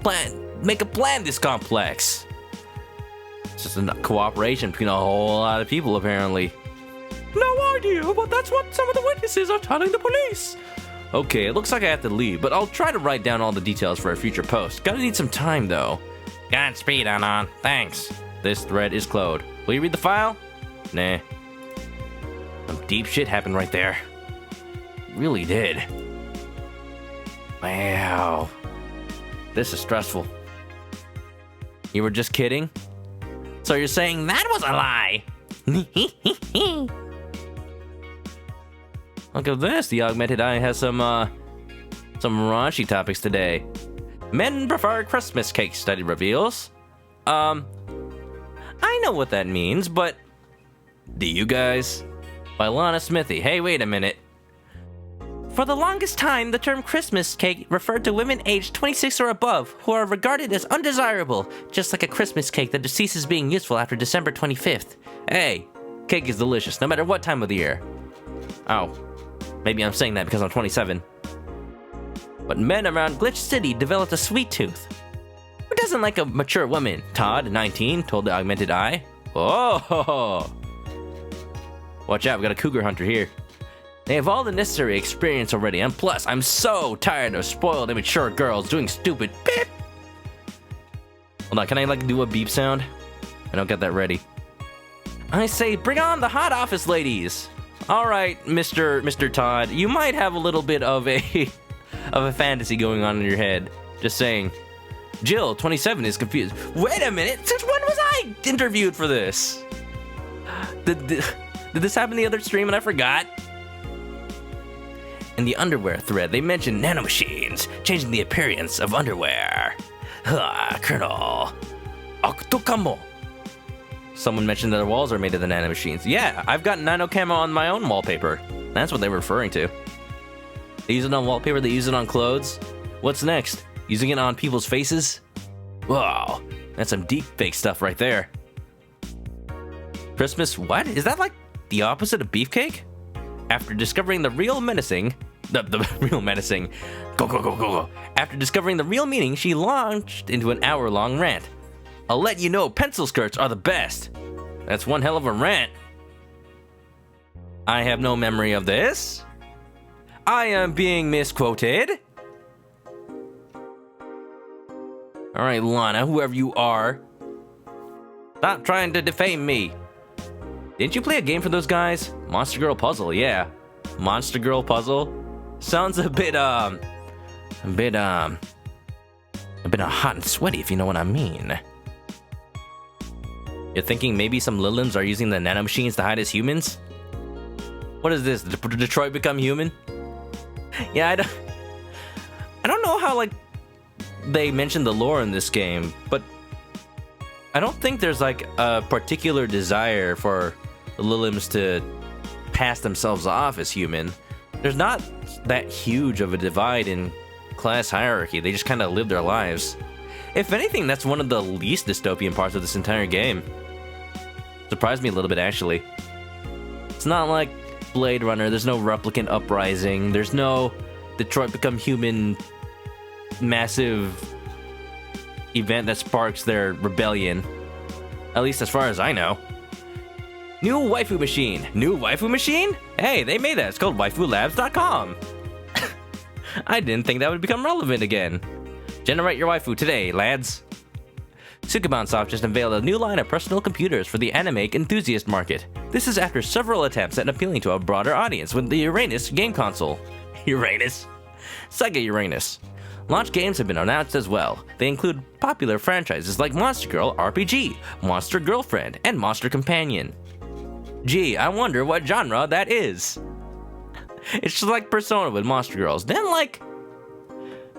A: make a plan this complex? It's just a cooperation between a whole lot of people, apparently. No idea, but that's what some of the witnesses are telling the police. Okay, it looks like I have to leave, but I'll try to write down all the details for a future post. Gotta need some time, though.
B: Godspeed, Anon. Thanks.
A: This thread is closed. Will you read the file? Nah. Some deep shit happened right there. Really did. Wow. This is stressful. You were just kidding?
B: So you're saying that was a lie?
A: Look at this. The augmented eye has some raunchy topics today. Men prefer Christmas cake, study reveals. I know what that means, but do you guys? By Lana Smithy. Hey, wait a minute. For the longest time, the term Christmas cake referred to women aged 26 or above who are regarded as undesirable, just like a Christmas cake that ceases being useful after December 25th. Hey, cake is delicious, no matter what time of the year. Oh, maybe I'm saying that because I'm 27. But men around Glitch City developed a sweet tooth. Who doesn't like a mature woman? Todd, 19, told the augmented eye. Oh! Watch out, we got a cougar hunter here. They have all the necessary experience already, and plus, I'm so tired of spoiled, immature girls doing stupid beep. Hold on, can I do a beep sound? I don't got that ready. I say, bring on the hot office ladies. All right, Mr. Todd, you might have a little bit of a fantasy going on in your head. Just saying. Jill, 27, is confused. Wait a minute, since when was I interviewed for this? Did this happen the other stream and I forgot? In the underwear thread, they mentioned nanomachines, changing the appearance of underwear. Colonel. Octocamo. Someone mentioned that their walls are made of the nanomachines. Yeah, I've got nanocamo on my own wallpaper. That's what they were referring to. They use it on wallpaper, they use it on clothes. What's next? Using it on people's faces? Wow, that's some deep fake stuff right there. Christmas, what? Is that like the opposite of beefcake? After discovering the real menacing, the real menacing, go. After discovering the real meaning, she launched into an hour-long rant. I'll let you know pencil skirts are the best. That's one hell of a rant. I have no memory of this. I am being misquoted. All right, Lana, whoever you are, stop trying to defame me. Didn't you play a game for those guys? Monster Girl Puzzle, yeah. Monster Girl Puzzle? Sounds a bit hot and sweaty, if you know what I mean. You're thinking maybe some Lilims are using the nanomachines to hide as humans? What is this? Detroit Become Human? Yeah, I don't know how, like, they mentioned the lore in this game, but I don't think there's, like, a particular desire for the Lilims to pass themselves off as human. There's not that huge of a divide in class hierarchy. They just kind of live their lives. If anything, that's one of the least dystopian parts of this entire game. Surprised me a little bit, actually. It's not like Blade Runner. There's no replicant uprising. There's no Detroit Become Human massive event that sparks their rebellion. At least as far as I know. New waifu machine. New waifu machine? Hey, they made that. It's called waifulabs.com. I didn't think that would become relevant again. Generate your waifu today, lads. Sukaban Soft just unveiled a new line of personal computers for the anime enthusiast market. This is after several attempts at appealing to a broader audience with the Uranus game console. Uranus? Sega Uranus. Launch games have been announced as well. They include popular franchises like Monster Girl RPG, Monster Girlfriend, and Monster Companion. Gee, I wonder what genre that is. It's just like Persona with Monster Girls. Didn't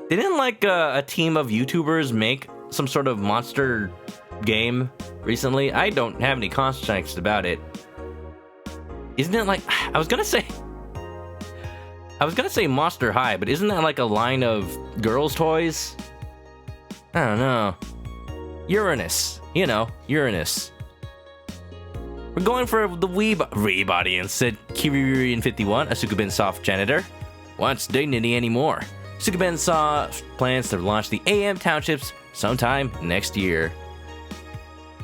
A: a team of YouTubers make some sort of monster game recently? I don't have any context about it. Isn't it like, I was gonna say Monster High, but isn't that like a line of girls' toys? I don't know. Uranus. You know, Uranus. We're going for the weeb audience, said Kiririan51, a Sukuben Soft janitor. Wants dignity anymore. Sukuben Soft plans to launch the AM Townships sometime next year.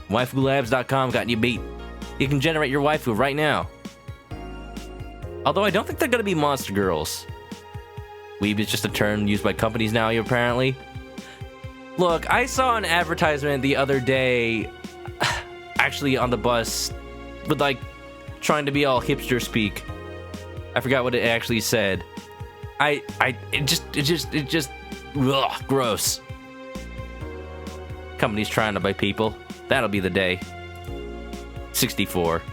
A: Waifulabs.com got you beat. You can generate your waifu right now. Although I don't think they're gonna be monster girls. Weeb is just a term used by companies now, apparently. Look, I saw an advertisement the other day, actually on the bus, with like trying to be all hipster speak. I forgot what it actually said. It just, ugh, gross. Companies trying to buy people. That'll be the day. 64.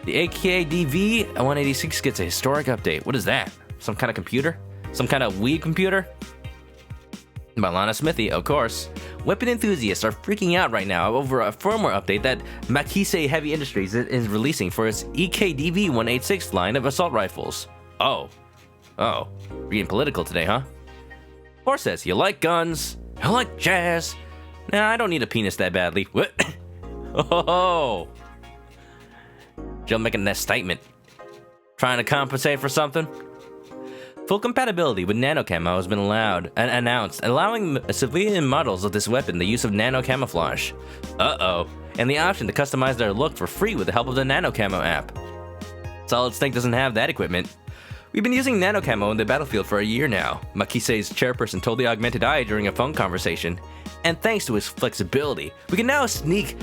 A: The AKDV 186 gets a historic update. What is that? Some kind of computer? Some kind of Wii computer? By Lana Smithy, of course. Weapon enthusiasts are freaking out right now over a firmware update that Makise Heavy Industries is releasing for its EKDV 186 line of assault rifles. Oh, we're getting political today, huh? Or says, you like guns, you like jazz. Nah, I don't need a penis that badly. What? Oh, Jill making that statement. Trying to compensate for something? Full compatibility with nanocamo has been announced, allowing civilian models of this weapon the use of nano camouflage. And the option to customize their look for free with the help of the nanocamo app. Solid Snake doesn't have that equipment. We've been using nanocamo in the battlefield for a year now, Makise's chairperson told the Augmented Eye during a phone conversation. And thanks to its flexibility, we can now sneak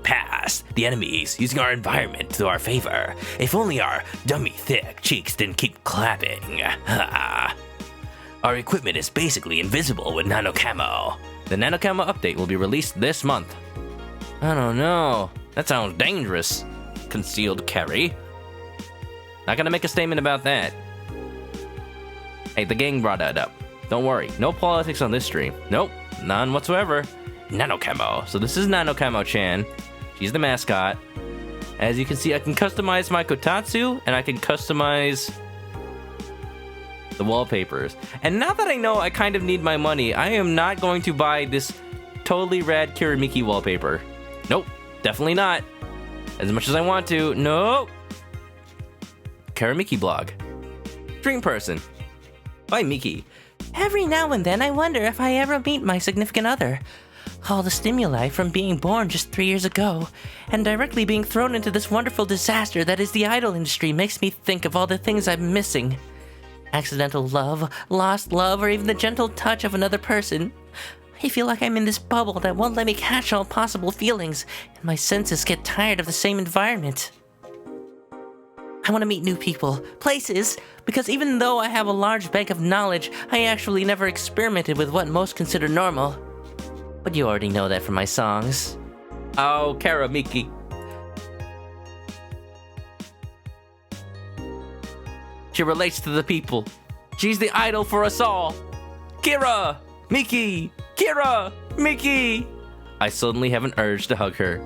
A: past the enemies using our environment to our favor. If only our dummy thick cheeks didn't keep clapping. Our equipment is basically invisible with nanocamo. The nanocamo update will be released this month. I don't know. That sounds dangerous. Concealed carry. Not gonna make a statement about that. Hey, the gang brought that up. Don't worry, no politics on this stream. Nope, none whatsoever. Nanocamo. So this is Nanocamo-chan. She's the mascot. As you can see, I can customize my Kotatsu, and I can customize the wallpapers. And now that I know I kind of need my money, I am not going to buy this totally rad Kirimiki wallpaper. Nope, definitely not. As much as I want to, nope. Kirimiki blog. Dream person. By Miki.
E: Every now and then I wonder if I ever meet my significant other. All the stimuli from being born just 3 years ago, and directly being thrown into this wonderful disaster that is the idol industry makes me think of all the things I'm missing. Accidental love, lost love, or even the gentle touch of another person. I feel like I'm in this bubble that won't let me catch all possible feelings, and my senses get tired of the same environment. I want to meet new people, places, because even though I have a large bank of knowledge, I actually never experimented with what most consider normal. But you already know that from my songs.
A: Oh, Kara Miki. She relates to the people. She's the idol for us all. Kira! Miki! Kira! Miki! I suddenly have an urge to hug her.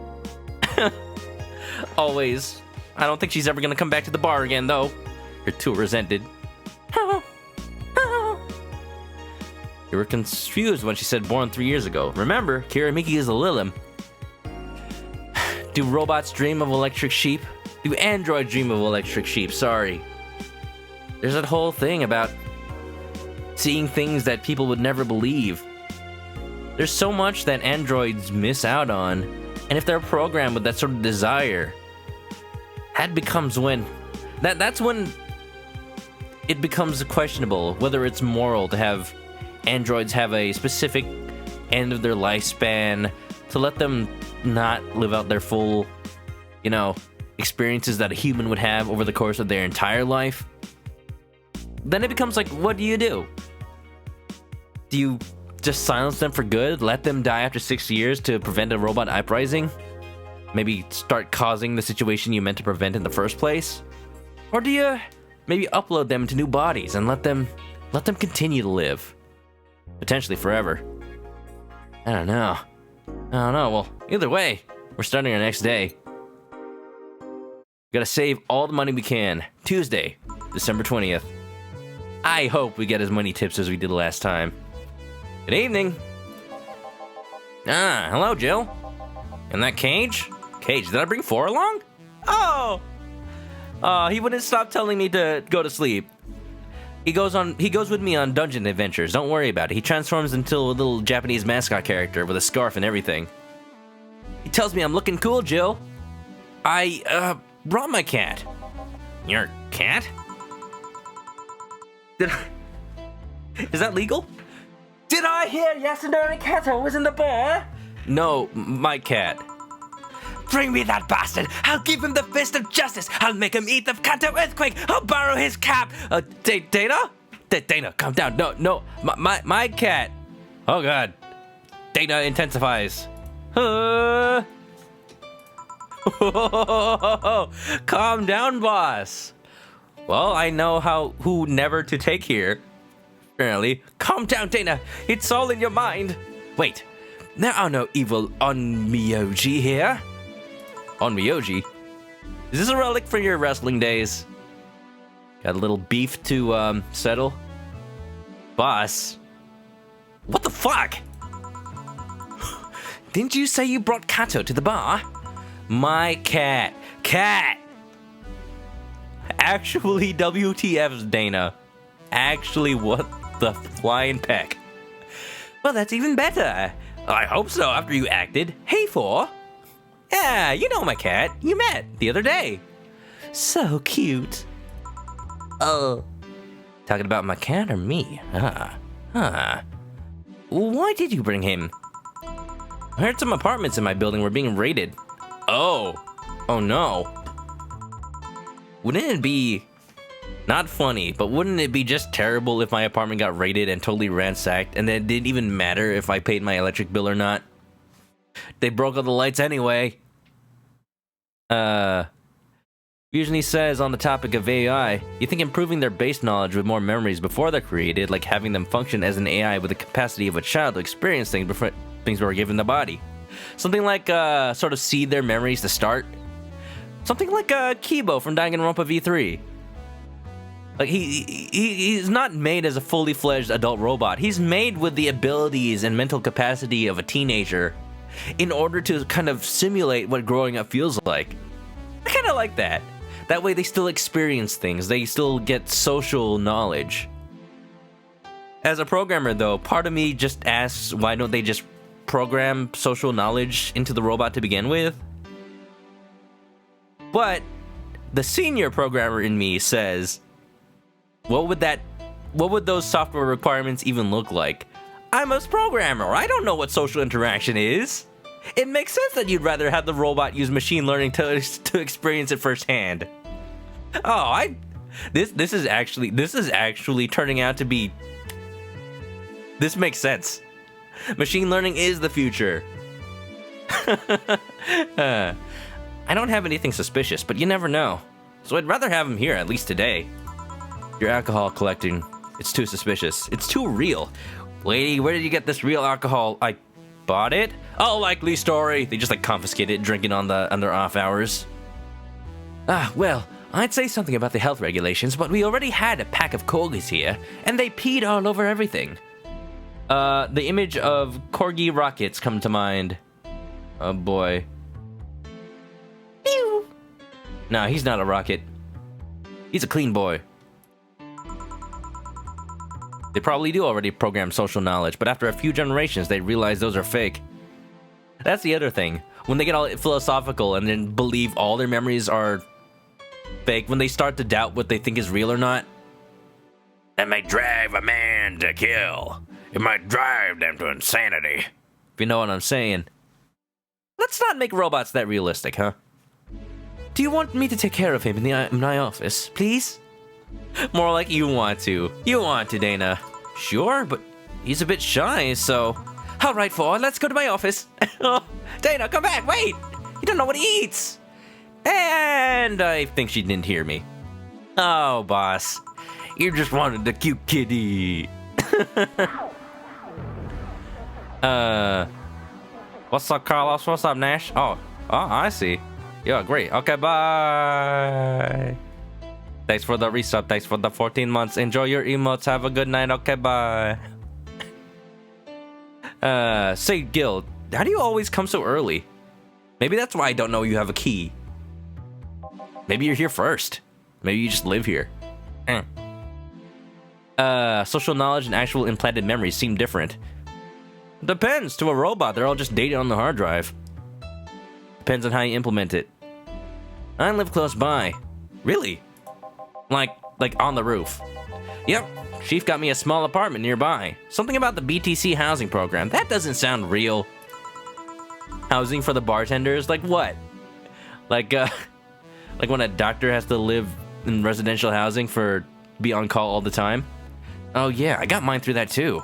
A: Always. I don't think she's ever gonna come back to the bar again, though. You're too resented. You were confused when she said born 3 years ago. Remember, Kira Miki is a Lilim. Do robots dream of electric sheep? Do androids dream of electric sheep? Sorry. There's that whole thing about seeing things that people would never believe. There's so much that androids miss out on, and if they're programmed with that sort of desire, that becomes when... That's when it becomes questionable whether it's moral to have androids have a specific end of their lifespan, to let them not live out their full, experiences that a human would have over the course of their entire life. Then it becomes like, what do? Do you just silence them for good? Let them die after 6 years to prevent a robot uprising? Maybe start causing the situation you meant to prevent in the first place? Or do you maybe upload them to new bodies and let them continue to live? Potentially forever. I don't know. Well, either way, we're starting our next day. We gotta save all the money we can. Tuesday, December 20th. I hope we get as many tips as we did last time. Good evening. Hello, Jill. In that cage? Cage, did I bring 4 along? Oh! He wouldn't stop telling me to go to sleep. He goes with me on dungeon adventures. Don't worry about it. He transforms into a little Japanese mascot character with a scarf and everything. He tells me I'm looking cool, Jill. I brought my cat. Your cat? Is that legal? Did I hear Yasunori Kato was in the bar? No, my cat. Bring me that bastard! I'll give him the fist of justice! I'll make him eat the Kanto earthquake! I'll borrow his cap! Dana? Dana, calm down. No, my cat. Oh god. Dana intensifies. Calm down, boss. Well, I know who never to take here. Apparently. Calm down, Dana. It's all in your mind. Wait, there are no evil Onmyoji here. Onmyoji? Is this a relic from your wrestling days? Got a little beef to settle? Boss? What the fuck? Didn't you say you brought Kato to the bar? My cat. Cat! Actually, WTF's Dana. Actually, what the flying peck? Well, that's even better. I hope so after you acted. Hey, four. Yeah, you know my cat. You met the other day. So cute. Oh. Talking about my cat or me? Why did you bring him? I heard some apartments in my building were being raided. Oh no. Wouldn't it be, not funny, but wouldn't it be just terrible if my apartment got raided and totally ransacked and then it didn't even matter if I paid my electric bill or not? They broke all the lights anyway. Usually says on the topic of AI, you think improving their base knowledge with more memories before they're created, like having them function as an AI with the capacity of a child to experience things before things were given the body. Something like, sort of seed their memories to start. Something like, Kibo from Danganronpa V3. Like, he's not made as a fully fledged adult robot. He's made with the abilities and mental capacity of a teenager in order to kind of simulate what growing up feels like. I kind of like that. That way they still experience things. They still get social knowledge. As a programmer, though, part of me just asks, why don't they just program social knowledge into the robot to begin with? But the senior programmer in me says, what would those software requirements even look like? I'm a programmer. I don't know what social interaction is. It makes sense that you'd rather have the robot use machine learning to experience it firsthand. Oh, this is actually turning out to be. This makes sense. Machine learning is the future. I don't have anything suspicious, but you never know. So I'd rather have him here, at least today. Your alcohol collecting, it's too suspicious. It's too real. Lady, where did you get this real alcohol? I bought it? Oh, likely story. They just like confiscate it, drinking on their off hours. Well, I'd say something about the health regulations, but we already had a pack of corgis here, and they peed all over everything. The image of corgi rockets come to mind. Oh boy. Pew! No, he's not a rocket. He's a clean boy. They probably do already program social knowledge, but after a few generations, they realize those are fake. That's the other thing. When they get all philosophical and then believe all their memories are fake, when they start to doubt what they think is real or not.
B: That might drive a man to kill. It might drive them to insanity.
A: If you know what I'm saying. Let's not make robots that realistic, huh? Do you want me to take care of him in my office, please? More like you want to. You want to, Dana. Sure, but he's a bit shy, so... All right, Ford, let's go to my office. Dana, come back, wait! You don't know what he eats! And I think she didn't hear me. Oh, boss. You just wanted the cute kitty. What's up, Carlos? What's up, Nash? Oh, I see. Yeah, great. Okay, bye. Thanks for the resub. Thanks for the 14 months. Enjoy your emotes. Have a good night. Okay, bye. Say, Gil, how do you always come so early? Maybe that's why I don't know you have a key. Maybe you're here first. Maybe you just live here. Social knowledge and actual implanted memories seem different. Depends. To a robot, they're all just data on the hard drive. Depends on how you implement it. I live close by. Really? Like on the roof. Yep. Chief got me a small apartment nearby. Something about the BTC housing program. That doesn't sound real. Housing for the bartenders? Like what? Like when a doctor has to live in residential housing for be on call all the time? Oh yeah, I got mine through that too.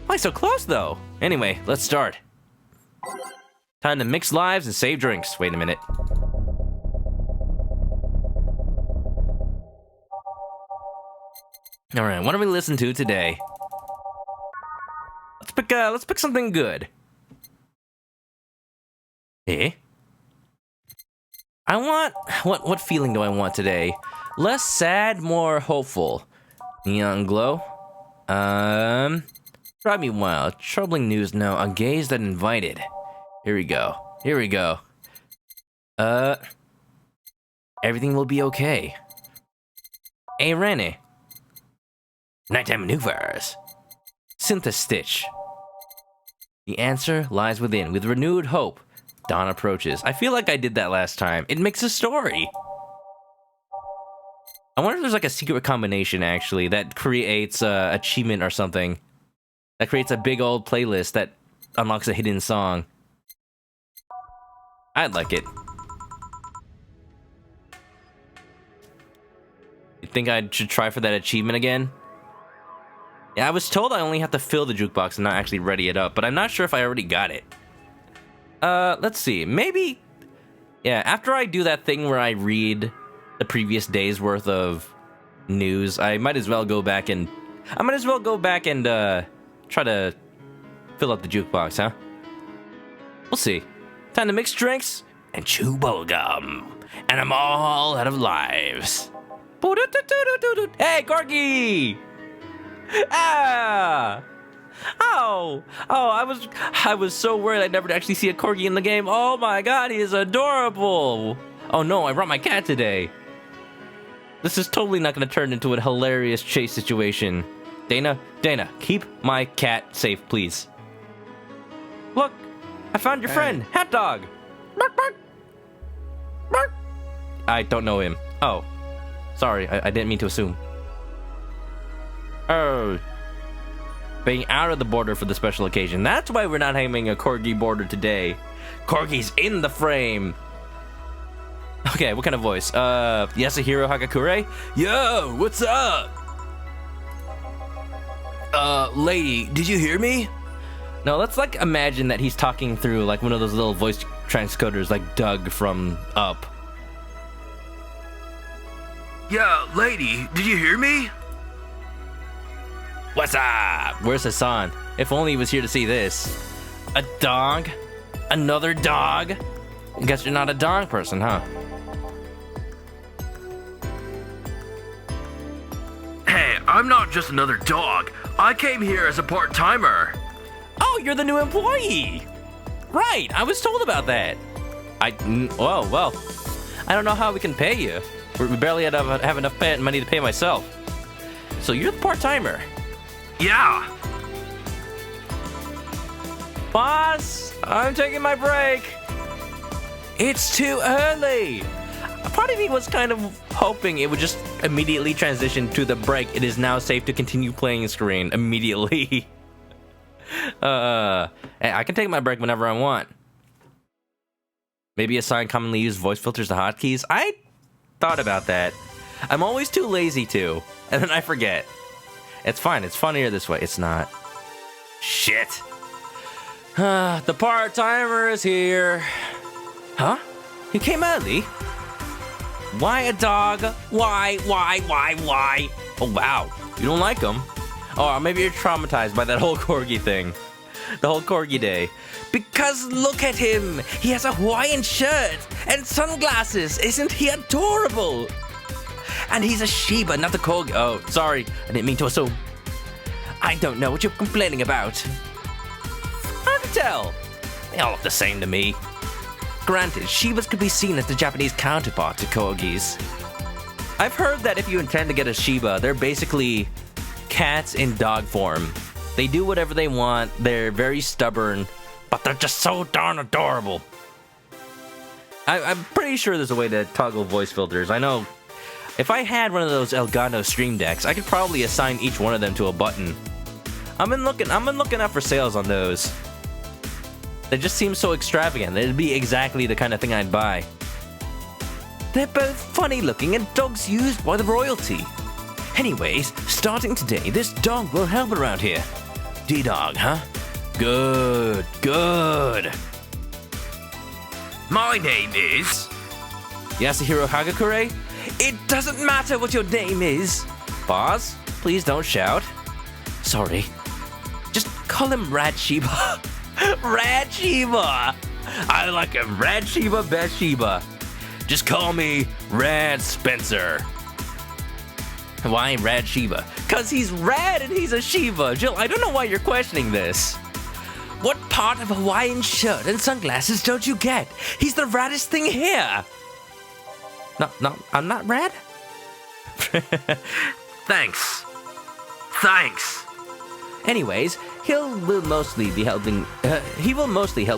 A: Why so close though? Anyway, let's start. Time to mix lives and save drinks. Wait a minute. All right, what do we listen to today? Let's pick something good. Eh? I want what feeling do I want today? Less sad, more hopeful. Neon glow. Drive me wild. Troubling news now. A gaze that invited. Here we go. Here we go. Everything will be okay. Hey, Rennie. Nighttime maneuvers. Synth Stitch. The answer lies within. With renewed hope, dawn approaches. I feel like I did that last time. It makes a story. I wonder if there's like a secret combination, actually, that creates a achievement or something. That creates a big old playlist that unlocks a hidden song. I'd like it. You think I should try for that achievement again? Yeah, I was told I only have to fill the jukebox and not actually ready it up, but I'm not sure if I already got it. Let's see. Maybe... Yeah, after I do that thing where I read the previous day's worth of news, I might as well go back and... try to fill up the jukebox, huh? We'll see. Time to mix drinks
B: And chew bubblegum. And I'm all out of lives.
A: Hey, Corgi! Ah! Oh, I was so worried I'd never actually see a corgi in the game. Oh my god, he is adorable. Oh no, I brought my cat today. This is totally not going to turn into a hilarious chase situation. Dana, keep my cat safe, please. Look, I found your friend, Hat Dog. Bark, bark. Bark. I don't know him. Oh, sorry, I didn't mean to assume. Oh. Being out of the border for the special occasion. That's why we're not having a corgi border today. Corgi's in the frame. Okay, what kind of voice? Yasuhiro Hagakure? Yo, what's up? Lady, did you hear me? No, let's like imagine that he's talking through like one of those little voice transcoders like Doug from Up. Yeah, lady, did you hear me?
B: What's up?
A: Where's Hassan? If only he was here to see this. A dog? Another dog? I guess you're not a dog person, huh? Hey, I'm not just another dog. I came here as a part-timer. Oh, you're the new employee. Right, I was told about that. Oh, well. I don't know how we can pay you. We barely have enough money to pay myself. So you're the part-timer. Yeah. Boss, I'm taking my break. It's too early. Part of me was kind of hoping it would just immediately transition to the break. It is now safe to continue playing screen immediately. I can take my break whenever I want. Maybe assign commonly used voice filters to hotkeys. I thought about that. I'm always too lazy to, and then I forget. It's fine. It's funnier this way. It's not. Shit. The part-timer is here. Huh? He came early? Why a dog? Why? Oh, wow. You don't like him? Oh, maybe you're traumatized by that whole corgi thing. The whole corgi day. Because look at him. He has a Hawaiian shirt and sunglasses. Isn't he adorable? And he's a Shiba, not a corgi. Oh, sorry. I didn't mean to assume. I don't know what you're complaining about. Hard to tell. They all look the same to me. Granted, Shibas could be seen as the Japanese counterpart to corgis. I've heard that if you intend to get a Shiba, they're basically cats in dog form. They do whatever they want, they're very stubborn, but they're just so darn adorable. I'm pretty sure there's a way to toggle voice filters. I know if I had one of those Elgato Stream Decks, I could probably assign each one of them to a button. I've been looking out for sales on those. They just seem so extravagant. It'd be exactly the kind of thing I'd buy. They're both funny looking and dogs used by the royalty. Anyways, starting today, this dog will help around here. D-Dog, huh? Good. My name is Yasuhiro Hagakure. It doesn't matter what your name is. Boss, please don't shout. Sorry. Just call him Rad Shiba. Rad Shiba! I like him. Rad Shiba, best Shiba. Just call me Rad Spencer. Why Rad Shiba? Cause he's rad and he's a Shiba. Jill, I don't know why you're questioning this. What part of a Hawaiian shirt and sunglasses don't you get? He's the raddest thing here. No, I'm not rad? Thanks. Anyways, he will mostly help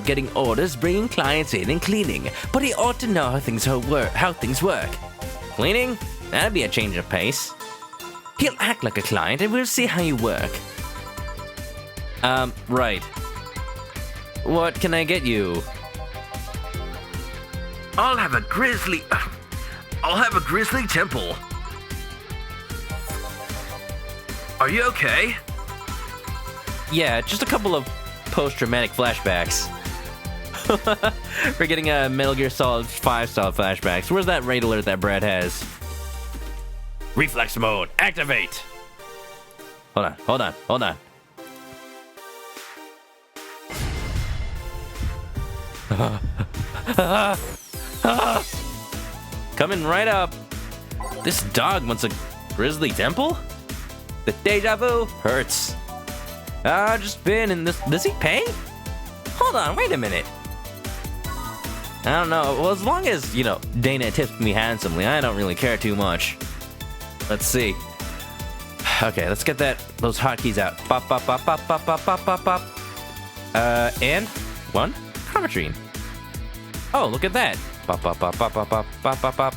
A: getting orders, bringing clients in, and cleaning. But he ought to know how things work. Cleaning? That'd be a change of pace. He'll act like a client, and we'll see how you work. Right. What can I get you? I'll have a grizzly temple. Are you okay? Yeah, just a couple of post-traumatic flashbacks. We're getting a Metal Gear Solid 5 style flashbacks. Where's that raid alert that Brad has?
B: Reflex mode, activate.
A: Hold on. Coming right up. This dog wants a grizzly temple? The deja vu hurts. I've just been in this. Does he pay? Hold on, wait a minute. I don't know. Well, as long as, Dana tips me handsomely, I don't really care too much. Let's see. Okay, let's get those hotkeys out. Pop. And one Carmetrine. Oh, look at that. Pop.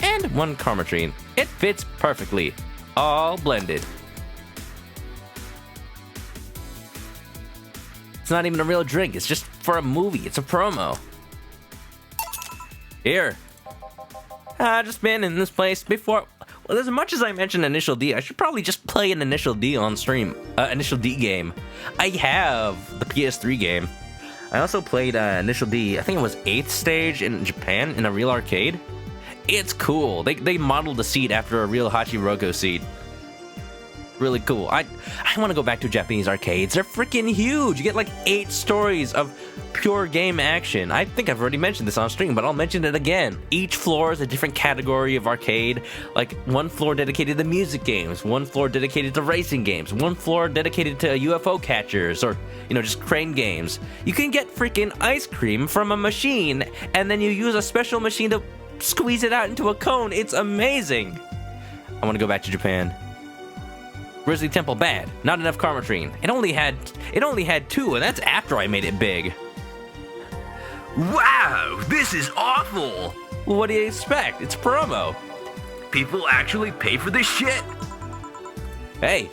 A: And one Carmetrine. It fits perfectly. All blended. It's not even a real drink. It's just for a movie. It's a promo. Here. Just been in this place before. Well, as much as I mentioned Initial D, I should probably just play an Initial D on stream. Initial D game. I have the PS3 game. I also played Initial D, I think it was 8th stage in Japan in a real arcade. It's cool. They modeled the seat after a real Hachiroko seat. Really cool. I want to go back to Japanese arcades. They're freaking huge. You get like 8 stories of pure game action. I think I've already mentioned this on stream, but I'll mention it again. Each floor is a different category of arcade. Like one floor dedicated to music games, one floor dedicated to racing games, one floor dedicated to UFO catchers, or just crane games. You can get freaking ice cream from a machine, and then you use a special machine to squeeze it out into a cone. It's amazing. I want to go back to Japan. Grizzly Temple bad. Not enough Karmatrine. It only had 2, and that's after I made it big.
B: Wow, this is awful.
A: Well, what do you expect? It's promo.
B: People actually pay for this shit?
A: Hey,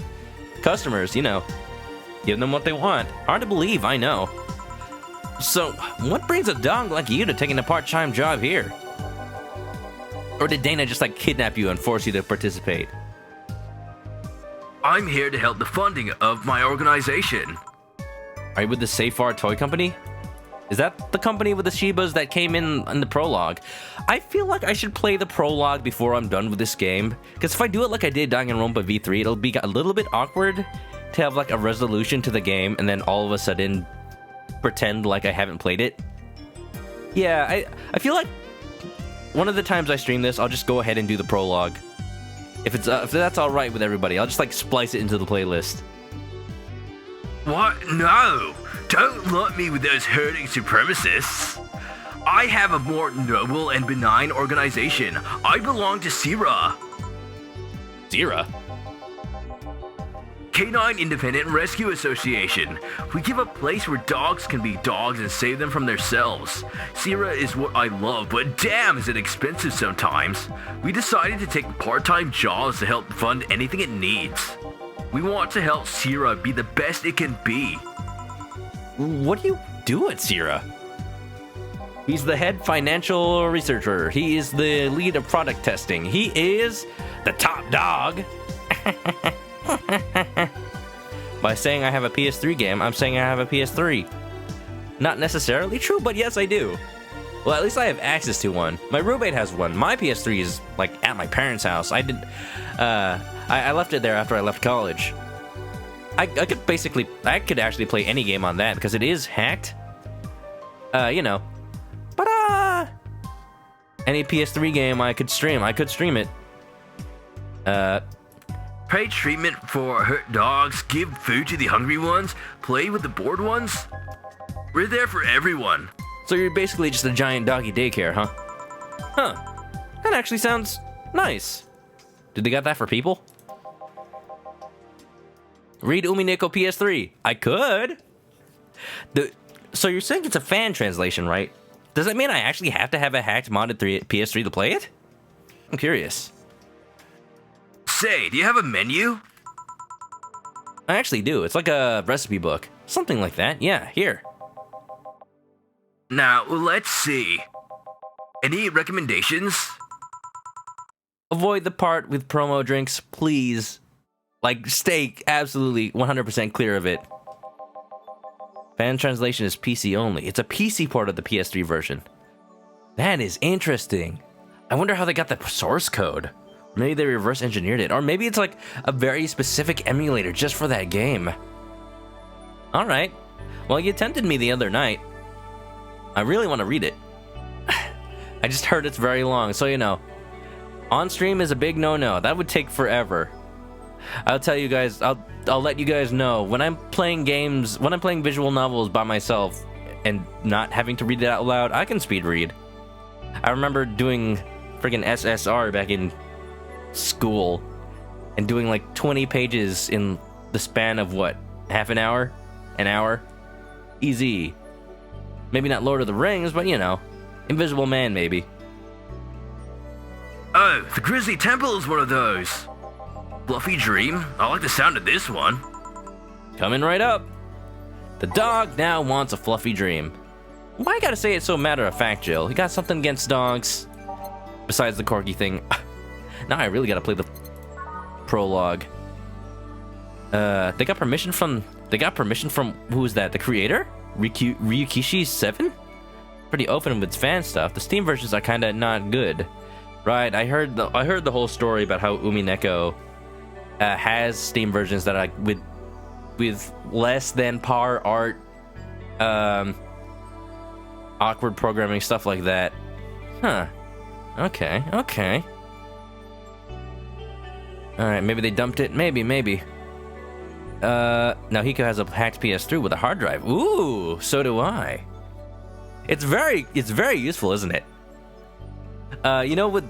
A: customers, give them what they want. Hard to believe, I know. So, what brings a dog like you to taking a part-time job here? Or did Dana just kidnap you and force you to participate?
B: I'm here to help the funding of my organization.
A: Are you with the Safar Toy Company? Is that the company with the Shibas that came in the prologue? I feel like I should play the prologue before I'm done with this game, because if I do it like I did Danganronpa V3, it'll be a little bit awkward to have a resolution to the game and then all of a sudden pretend like I haven't played it. Yeah, I feel like one of the times I stream this, I'll just go ahead and do the prologue. If that's all right with everybody, I'll just splice it into the playlist.
B: What? No! Don't lump me with those herding supremacists. I have a more noble and benign organization. I belong to Sira.
A: Sira?
B: Canine Independent Rescue Association. We give a place where dogs can be dogs and save them from themselves. Sira is what I love, but damn is it expensive sometimes. We decided to take part-time jobs to help fund anything it needs. We want to help Sira be the best it can be.
A: What do you do at Sira? He's the head financial researcher. He is the lead of product testing. He is the top dog. By saying I have a PS3 game, I'm saying I have a PS3. Not necessarily true, but yes, I do. Well, at least I have access to one. My roommate has one. My PS3 is at my parents' house. I left it there after I left college. I could actually play any game on that because it is hacked. But any PS3 game I could stream it.
B: Pay treatment for hurt dogs, give food to the hungry ones, play with the bored ones. We're there for everyone.
A: So you're basically just a giant doggy daycare, huh? Huh. That actually sounds nice. Did they got that for people? Read Umineko PS3. I could. So you're saying it's a fan translation, right? Does that mean I actually have to have a hacked modded PS3 to play it? I'm curious.
B: Say, do you have a menu?
A: I actually do. It's like a recipe book. Something like that. Yeah, here.
B: Now, let's see. Any recommendations?
A: Avoid the part with promo drinks, please. Stay absolutely 100% clear of it. Fan translation is PC only. It's a PC port of the PS3 version. That is interesting. I wonder how they got the source code. Maybe they reverse engineered it. Or maybe it's a very specific emulator just for that game. Alright. Well, you tempted me the other night. I really want to read it. I just heard it's very long, so on stream is a big no-no. That would take forever. I'll tell you guys, I'll let you guys know, when I'm playing visual novels by myself and not having to read it out loud, I can speed read. I remember doing friggin' SSR back in school and doing 20 pages in the span of what? Half an hour? An hour? Easy. Maybe not Lord of the Rings, but Invisible Man maybe.
B: Oh, the Grizzly Temple is one of those. Fluffy Dream? I like the sound of this one.
A: Coming right up. The dog now wants a fluffy dream. Why you gotta say it so matter of fact, Jill? You got something against dogs? Besides the corgi thing. Now I really gotta play the prologue. They got permission from who's that? The creator? Ryukishi7? Pretty open with fan stuff. The Steam versions are kind of not good. Right, I heard the whole story about how Umineko has Steam versions that are like with less than par art, awkward programming, stuff like that. Huh. Okay. Alright, maybe they dumped it. Maybe. Now Hiko has a hacked PS3 with a hard drive. Ooh, so do I. It's very useful, isn't it? You know, with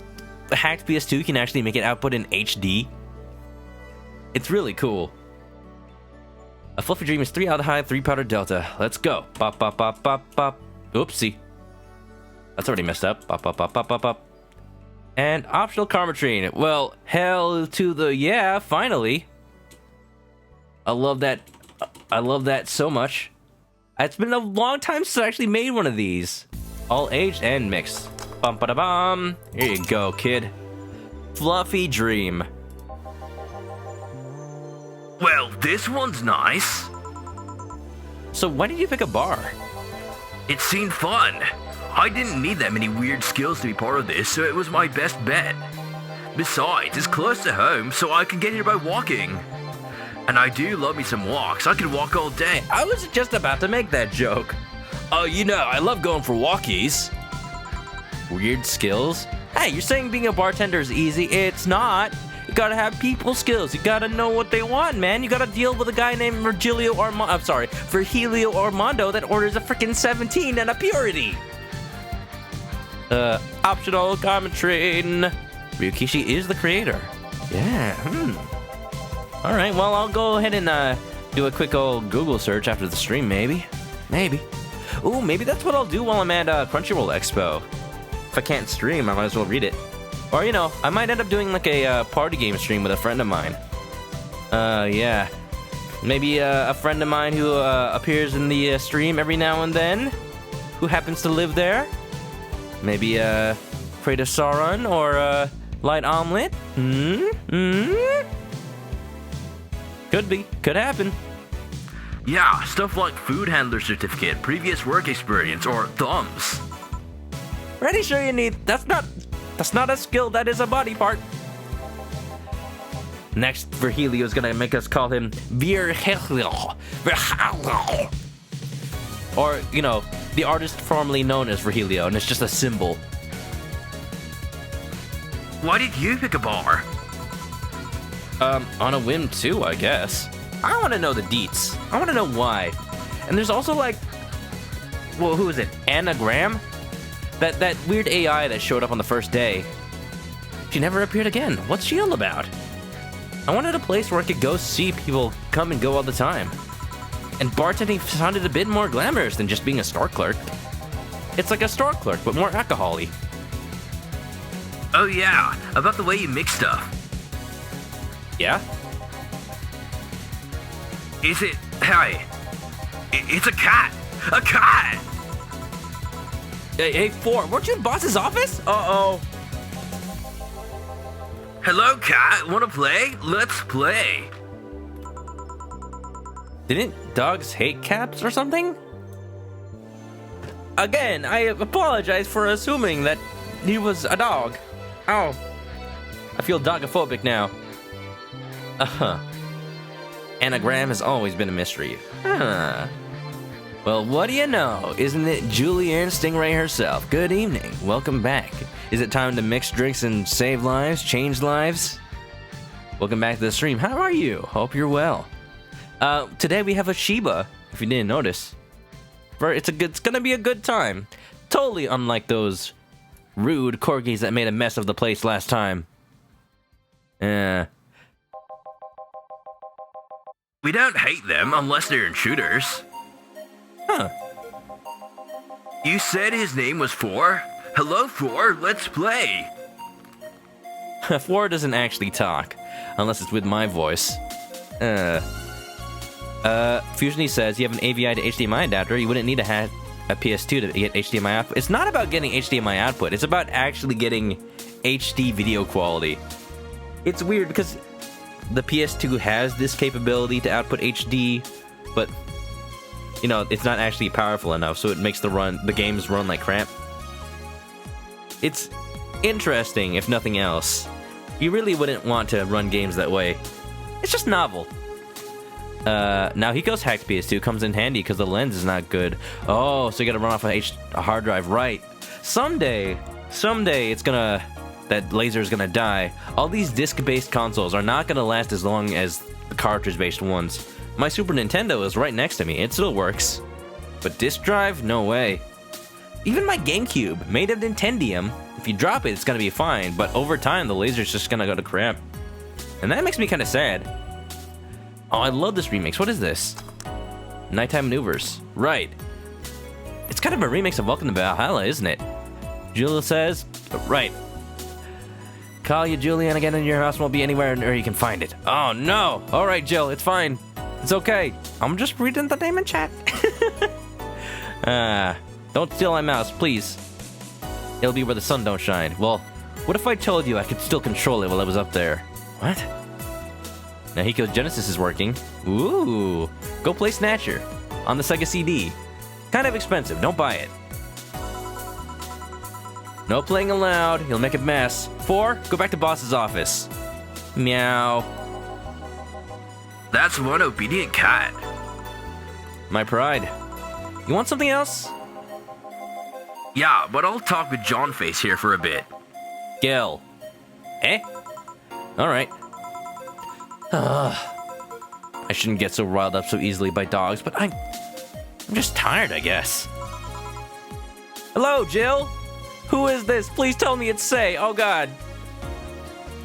A: a hacked PS2, you can actually make it output in HD. It's really cool. A fluffy dream is 3 out high, 3 powder delta. Let's go. Bop, bop, bop, bop, bop. Oopsie. That's already messed up. Bop, bop, bop, bop, bop, bop. And optional Karmatrine. Well, hell to the yeah, finally. I love that so much. It's been a long time since I actually made one of these. All aged and mixed. Bum ba da bum. Here you go, kid. Fluffy dream.
B: Well, this one's nice.
A: So why did you pick a bar?
B: It seemed fun. I didn't need that many weird skills to be part of this, so it was my best bet. Besides, it's close to home, so I can get here by walking. And I do love me some walks. I could walk all day.
A: I was just about to make that joke. Oh, you know, I love going for walkies. Weird skills? Hey, you're saying being a bartender is easy? It's not. You gotta have people skills. You gotta know what they want, man. You gotta deal with a guy named Virgilio Armando that orders a freaking 17 and a purity. Optional Karmatrine. Ryukishi is the creator. Yeah, Alright, well, I'll go ahead and do a quick old Google search after the stream, maybe. Ooh, maybe that's what I'll do while I'm at Crunchyroll Expo. If I can't stream, I might as well read it. Or, you know, I might end up doing like a party game stream with a friend of mine. Yeah. Maybe a friend of mine who appears in the stream every now and then, who happens to live there. Maybe Kratos Sauron or Light Omelet. Could happen.
B: Yeah, stuff like food handler certificate, previous work experience, or thumbs.
A: Pretty sure you need. That's not a skill. That is a body part. Next, Virgilio's gonna make us call him Virgilio. Or, you know, the artist formerly known as Virgilio, and it's just a symbol.
B: Why did you pick a bar?
A: On a whim too, I guess. I want to know the deets. I want to know why. And there's also like, well, who is it? Anagram? That weird AI that showed up on the first day. She never appeared again. What's she all about? I wanted a place where I could go see people come and go all the time. And bartending sounded a bit more glamorous than just being a store clerk. It's like a store clerk, but more alcohol-y.
B: Oh yeah, about the way you mix stuff.
A: Yeah?
B: Is it... Hey, it's a cat! A cat!
A: Hey, Four, weren't you in boss's office? Uh-oh.
B: Hello, cat. Wanna play? Let's play.
A: Didn't dogs hate cats or something? Again, I apologize for assuming that he was a dog. Ow. I feel dogophobic now. Uh-huh. Anagram has always been a mystery. Huh. Well, what do you know? Isn't it Julianne Stingray herself? Good evening. Welcome back. Is it time to mix drinks and save lives, change lives? Welcome back to the stream. How are you? Hope you're well. Today we have a Shiba, if you didn't notice. It's gonna be a good time. Totally unlike those rude corgis that made a mess of the place last time.
B: We don't hate them unless they're intruders.
A: Huh.
B: You said his name was Four? Hello, Four, let's play.
A: Four doesn't actually talk, unless it's with my voice. Fusiony says you have an AVI to HDMI adapter, you wouldn't need a PS2 to get HDMI output. It's not about getting HDMI output, it's about actually getting HD video quality. It's weird because the PS2 has this capability to output HD, but you know, it's not actually powerful enough, so it makes the games run like crap. It's interesting, if nothing else. You really wouldn't want to run games that way. It's just novel. Now Hiko's hacked PS2 comes in handy because the lens is not good. Oh, so you gotta run off a hard drive, right? Someday that laser is gonna die. All these disc-based consoles are not gonna last as long as the cartridge-based ones. My Super Nintendo is right next to me. It still works. But disc drive? No way. Even my GameCube, made of Nintendium, if you drop it, it's gonna be fine, but over time, the laser's just gonna go to crap. And that makes me kinda sad. Oh, I love this remix. What is this? Nighttime Maneuvers. Right. It's kind of a remix of Welcome to Valhalla, isn't it? Julia says, right. Call you Julian again and your house won't be anywhere where you can find it. Oh no! Alright, Jill, it's fine. It's okay. I'm just reading the name in chat. Don't steal my mouse, please. It'll be where the sun don't shine. Well, what if I told you I could still control it while I was up there? What? Now Hiko's Genesis is working. Ooh. Go play Snatcher on the Sega CD. Kind of expensive, don't buy it. No playing allowed, he'll make a mess. 4, go back to boss's office. Meow.
B: That's one obedient cat.
A: My pride. You want something else?
B: Yeah, but I'll talk with John Face here for a bit.
A: Gil. Eh? Alright. I shouldn't get so riled up so easily by dogs, but I'm just tired, I guess. Hello, Jill? Who is this? Please tell me it's Say. Oh, God.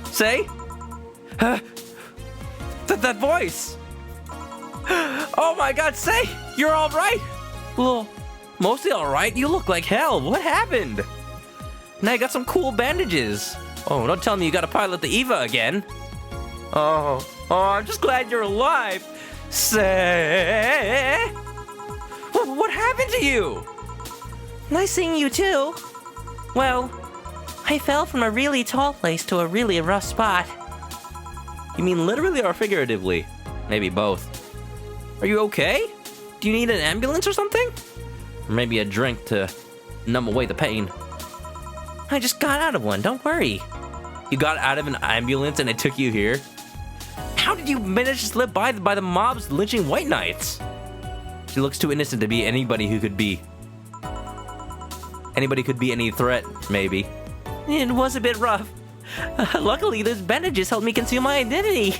A: Say? That voice. Oh, my God, Say, you're all right? Well, mostly all right. You look like hell. What happened? Now you got some cool bandages. Oh, don't tell me you got to pilot the Eva again. Oh, I'm just glad you're alive. Say? What happened to you?
E: Nice seeing you too. Well, I fell from a really tall place to a really rough spot.
A: You mean literally or figuratively? Maybe both. Are you okay? Do you need an ambulance or something? Or maybe a drink to numb away the pain?
E: I just got out of one, don't worry.
A: You got out of an ambulance and it took you here? How did you manage to slip by the mobs lynching white knights? She looks too innocent to be anybody who could be. Anybody could be any threat, maybe.
E: It was a bit rough. Luckily, those bandages helped me conceal my identity.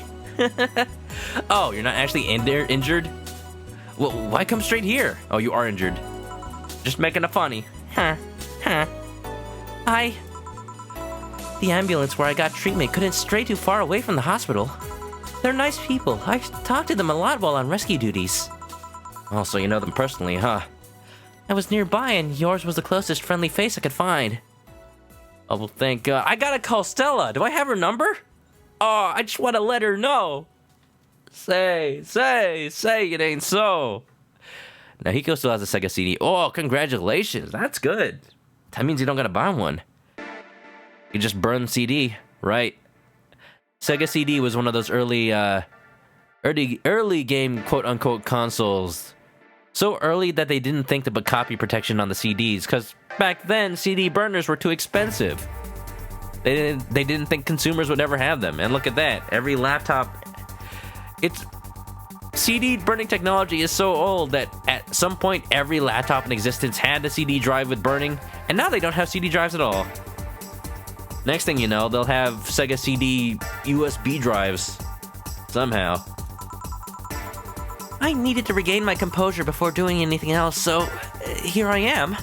A: Oh, you're not actually injured? Well, why come straight here? Oh, you are injured. Just making a funny.
E: The ambulance where I got treatment couldn't stray too far away from the hospital. They're nice people. I talked to them a lot while on rescue duties.
A: Oh, so you know them personally, huh?
E: I was nearby and yours was the closest friendly face I could find.
A: Oh, well, thank God. I gotta call Stella. Do I have her number? Oh, I just want to let her know. Say it ain't so. Now, Hiko still has a Sega CD. Oh, congratulations. That's good. That means you don't gotta buy one. You just burn the CD, right? Sega CD was one of those early game quote-unquote consoles. So early that they didn't think to put copy protection on the CDs, because back then, CD burners were too expensive. They didn't think consumers would ever have them, and look at that. Every laptop... CD burning technology is so old that at some point, every laptop in existence had a CD drive with burning, and now they don't have CD drives at all. Next thing you know, they'll have Sega CD USB drives. Somehow.
E: I needed to regain my composure before doing anything else, so here I am.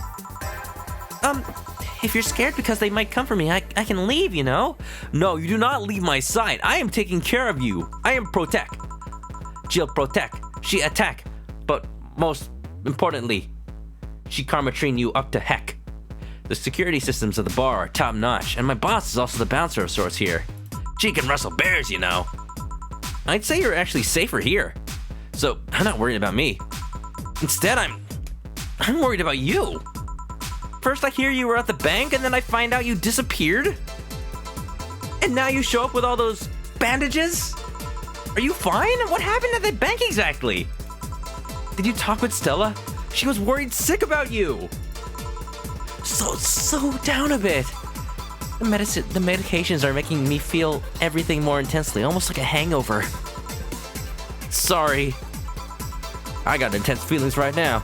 E: If you're scared because they might come for me, I can leave, you know?
A: No, you do not leave my side. I am taking care of you. I am protect. Jill protect. She attack. But most importantly, she karma train you up to heck. The security systems of the bar are top notch, and my boss is also the bouncer of sorts here. She can wrestle bears, you know. I'd say you're actually safer here. So, I'm not worried about me. Instead, I'm worried about you. First I hear you were at the bank, and then I find out you disappeared. And now you show up with all those bandages? Are you fine? What happened at the bank exactly? Did you talk with Stella? She was worried sick about you. So down a bit. The medications are making me feel everything more intensely, almost like a hangover. Sorry. I got intense feelings right now.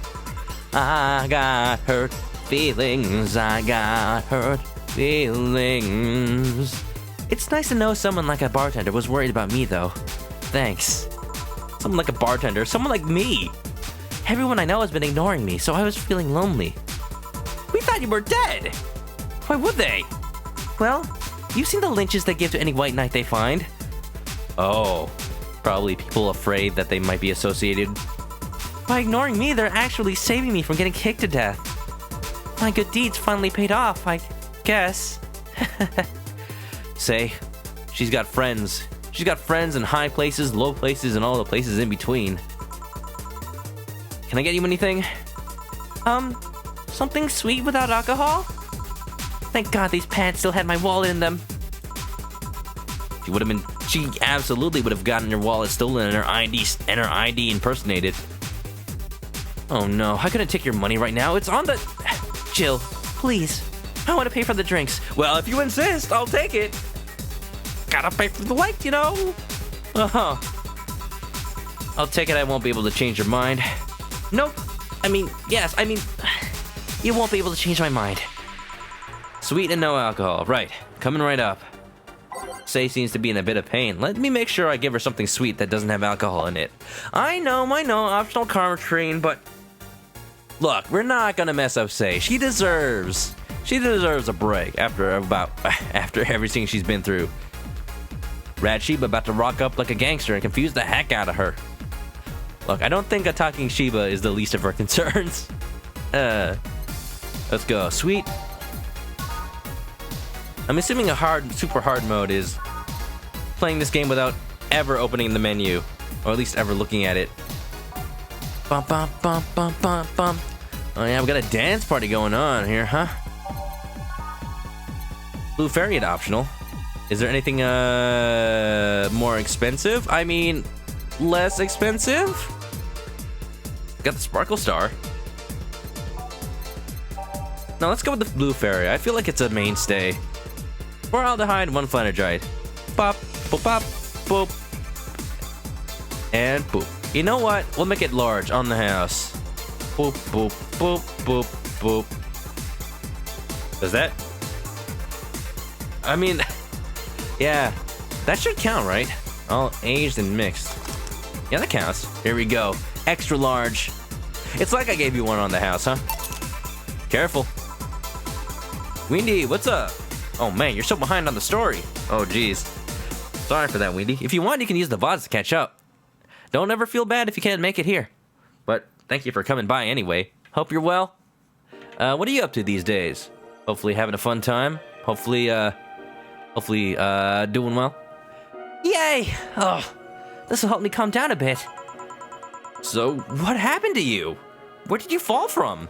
A: I got hurt feelings. I got hurt feelings. It's nice to know someone like a bartender was worried about me, though. Thanks. Someone like a bartender, someone like me. Everyone I know has been ignoring me, so I was feeling lonely. We thought you were dead. Why would they? Well, you've seen the lynches they give to any white knight they find. Oh, probably people afraid that they might be associated. By ignoring me, they're actually saving me from getting kicked to death. My good deeds finally paid off, I guess. Say, she's got friends. She's got friends in high places, low places, and all the places in between. Can I get you anything? Something sweet without alcohol? Thank God these pants still had my wallet in them. She absolutely would have gotten your wallet stolen and her ID impersonated. Oh no, I couldn't take your money right now. It's on the... Jill, please. I want to pay for the drinks. Well, if you insist, I'll take it. Gotta pay for the light, you know? Uh-huh. I'll take it I won't be able to change your mind. Nope. Yes, you won't be able to change my mind. Sweet and no alcohol. Right. Coming right up. Say seems to be in a bit of pain. Let me make sure I give her something sweet that doesn't have alcohol in it. I know, optional karma train, but... Look, we're not gonna mess up Say. She deserves a break after everything she's been through. Rad Shiba about to rock up like a gangster and confuse the heck out of her. Look, I don't think attacking Shiba is the least of her concerns. Let's go. Sweet. I'm assuming super hard mode is playing this game without ever opening the menu, or at least ever looking at it. Bum bum bum bum bum bum. Oh yeah, we got a dance party going on here, huh? Blue Fairy at optional. Is there anything more expensive? I mean, less expensive? Got the Sparkle Star. Now let's go with the Blue Fairy. I feel like it's a mainstay. 4 aldehyde, 1 flanagite. Pop, boop, pop, boop. And boop. You know what? We'll make it large on the house. Boop, boop, boop, boop, boop. Does that? I mean, yeah. That should count, right? All aged and mixed. Yeah, that counts. Here we go. Extra large. It's like I gave you one on the house, huh? Careful. Windy, what's up? Oh man, you're so behind on the story. Oh geez. Sorry for that, Windy. If you want, you can use the VODs to catch up. Don't ever feel bad if you can't make it here. But thank you for coming by anyway. Hope you're well. What are you up to these days? Hopefully having a fun time. Hopefully doing well. Yay! Oh, this will help me calm down a bit. So, what happened to you? Where did you fall from?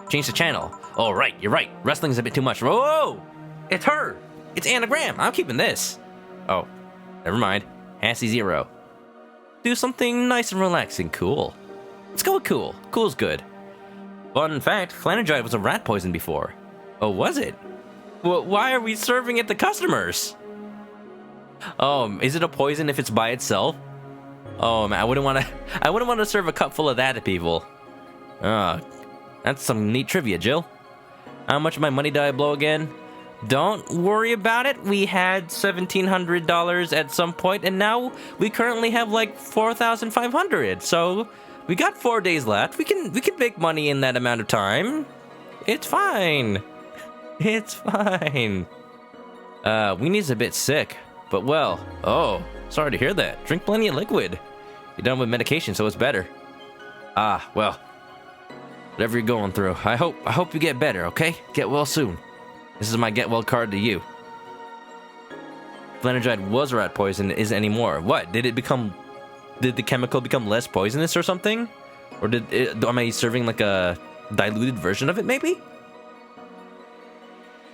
A: Change the channel. Oh, right, you're right. Wrestling's a bit too much. Whoa! It's her! It's Anagram. I'm keeping this. Oh, never mind. Hassie 0. Do something nice and relaxing. Cool. Let's go with cool. Cool's good. Fun fact, Flanagite was a rat poison before. Oh, was it? Well, why are we serving it to customers? Oh, is it a poison if it's by itself? Oh man, I wouldn't want to serve a cup full of that to people. That's some neat trivia, Jill. How much of my money did I blow again? Don't worry about it. We had $1,700 at some point, and now we currently have like $4,500. So we got 4 days left. We can make money in that amount of time. It's fine. It's fine. Weenie's a bit sick, but well. Oh, sorry to hear that. Drink plenty of liquid. You're done with medication, so it's better. Ah, well. Whatever you're going through, I hope you get better, okay? Get well soon. This is my get well card to you. Flanagite was rat poison, isn't anymore. What? Did the chemical become less poisonous or something? Or am I serving like a diluted version of it maybe?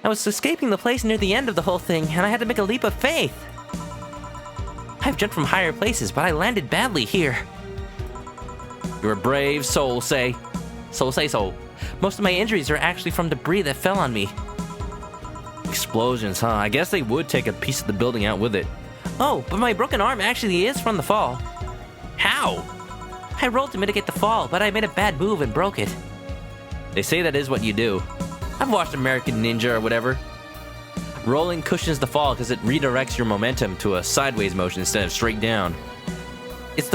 E: I was escaping the place near the end of the whole thing, and I had to make a leap of faith. I've jumped from higher places, but I landed badly here.
A: You're a brave soul, say. Soul say soul.
E: Most of my injuries are actually from debris that fell on me.
A: Explosions, huh? I guess they would take a piece of the building out with it.
E: Oh, but my broken arm actually is from the fall.
A: How?
E: I rolled to mitigate the fall, but I made a bad move and broke it.
A: They say that is what you do. I've watched American Ninja or whatever. Rolling cushions the fall because it redirects your momentum to a sideways motion instead of straight down. It's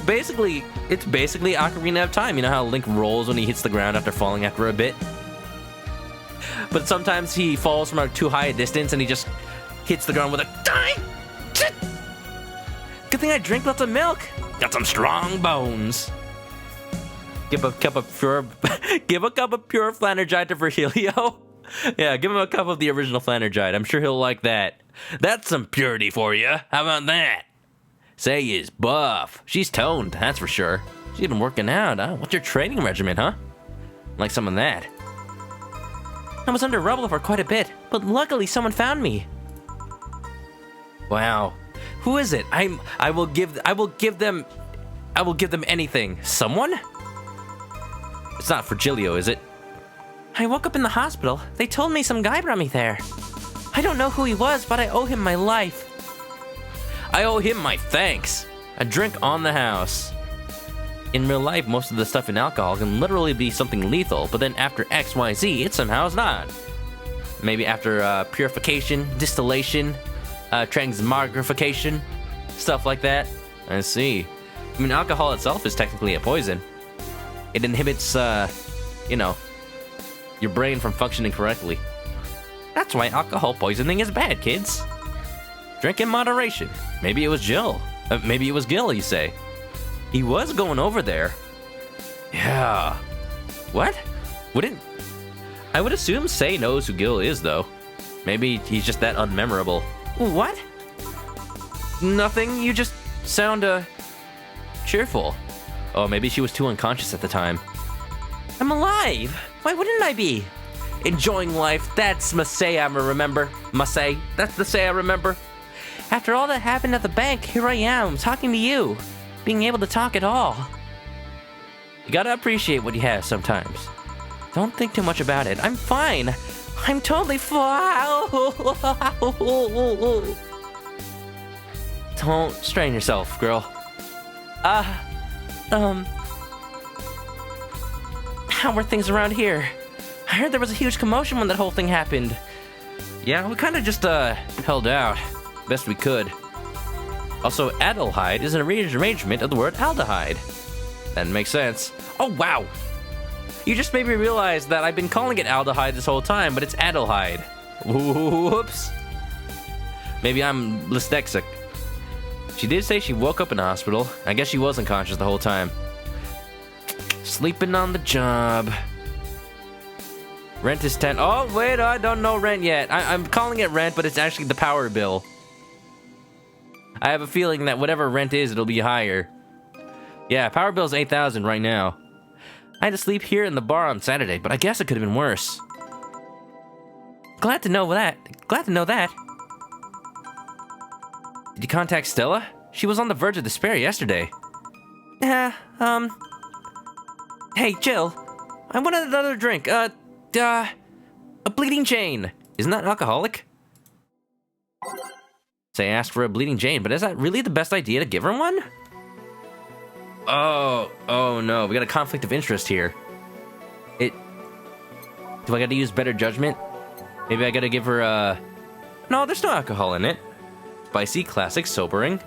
A: basically Ocarina of Time. You know how Link rolls when he hits the ground after falling after a bit? But sometimes he falls from too high a distance and he just hits the ground with a die. Good thing I drink lots of milk.
B: Got some strong bones.
A: Give a cup of pure Flanergide to Virgilio. Yeah, give him a cup of the original Flanergide. I'm sure he'll like that.
B: That's some purity for you. How about that?
A: Say is buff. She's toned, that's for sure. She's been working out, huh? What's your training regimen, huh? Like some of that.
E: I was under rubble for quite a bit, but luckily someone found me.
A: Wow. Who is it? I will give them anything. Someone? It's not Virgilio, is it?
E: I woke up in the hospital. They told me some guy brought me there. I don't know who he was, but I owe him my life.
A: I owe him my thanks. A drink on the house. In real life, most of the stuff in alcohol can literally be something lethal, but then after XYZ, it somehow is not. Maybe after purification, distillation, transmogrification, stuff like that. I see. I mean, alcohol itself is technically a poison. It inhibits, your brain from functioning correctly. That's why alcohol poisoning is bad, kids. Drink in moderation. Maybe it was Jill. Maybe it was Gil, you say. He was going over there. Yeah. What? I would assume Say knows who Gil is, though. Maybe he's just that unmemorable.
E: What?
A: Nothing. You just sound, cheerful. Oh, maybe she was too unconscious at the time.
E: I'm alive. Why wouldn't I be?
A: Enjoying life. That's Masay I remember. Masay. That's the Say I remember.
E: After all that happened at the bank, here I am, talking to you. Being able to talk at all.
A: You gotta appreciate what you have sometimes.
E: Don't think too much about it. I'm fine. I'm totally fine.
A: Don't strain yourself, girl.
E: How were things around here? I heard there was a huge commotion when that whole thing happened.
A: Yeah, we kind of just, held out. Best we could. Also, adelhyde is an rearrangement of the word aldehyde. That makes sense. Oh, wow! You just made me realize that I've been calling it aldehyde this whole time, but it's adelhyde. Whoops. Maybe I'm dyslexic. She did say she woke up in the hospital. I guess she was unconscious the whole time. Sleeping on the job. Rent is 10. Oh, wait, I don't know rent yet. I'm calling it rent, but it's actually the power bill. I have a feeling that whatever rent is, it'll be higher. Yeah, power bill's 8,000 right now. I had to sleep here in the bar on Saturday, but I guess it could have been worse.
E: Glad to know that.
A: Did you contact Stella? She was on the verge of despair yesterday.
E: Hey, Jill.
A: I wanted another drink. A bleeding Jane. Isn't that alcoholic? Say asked for a bleeding Jane, but is that really the best idea to give her one? Oh no, we got a conflict of interest here. Do I gotta use better judgment? Maybe I gotta give her a... No, there's no alcohol in it. Spicy, classic, sobering.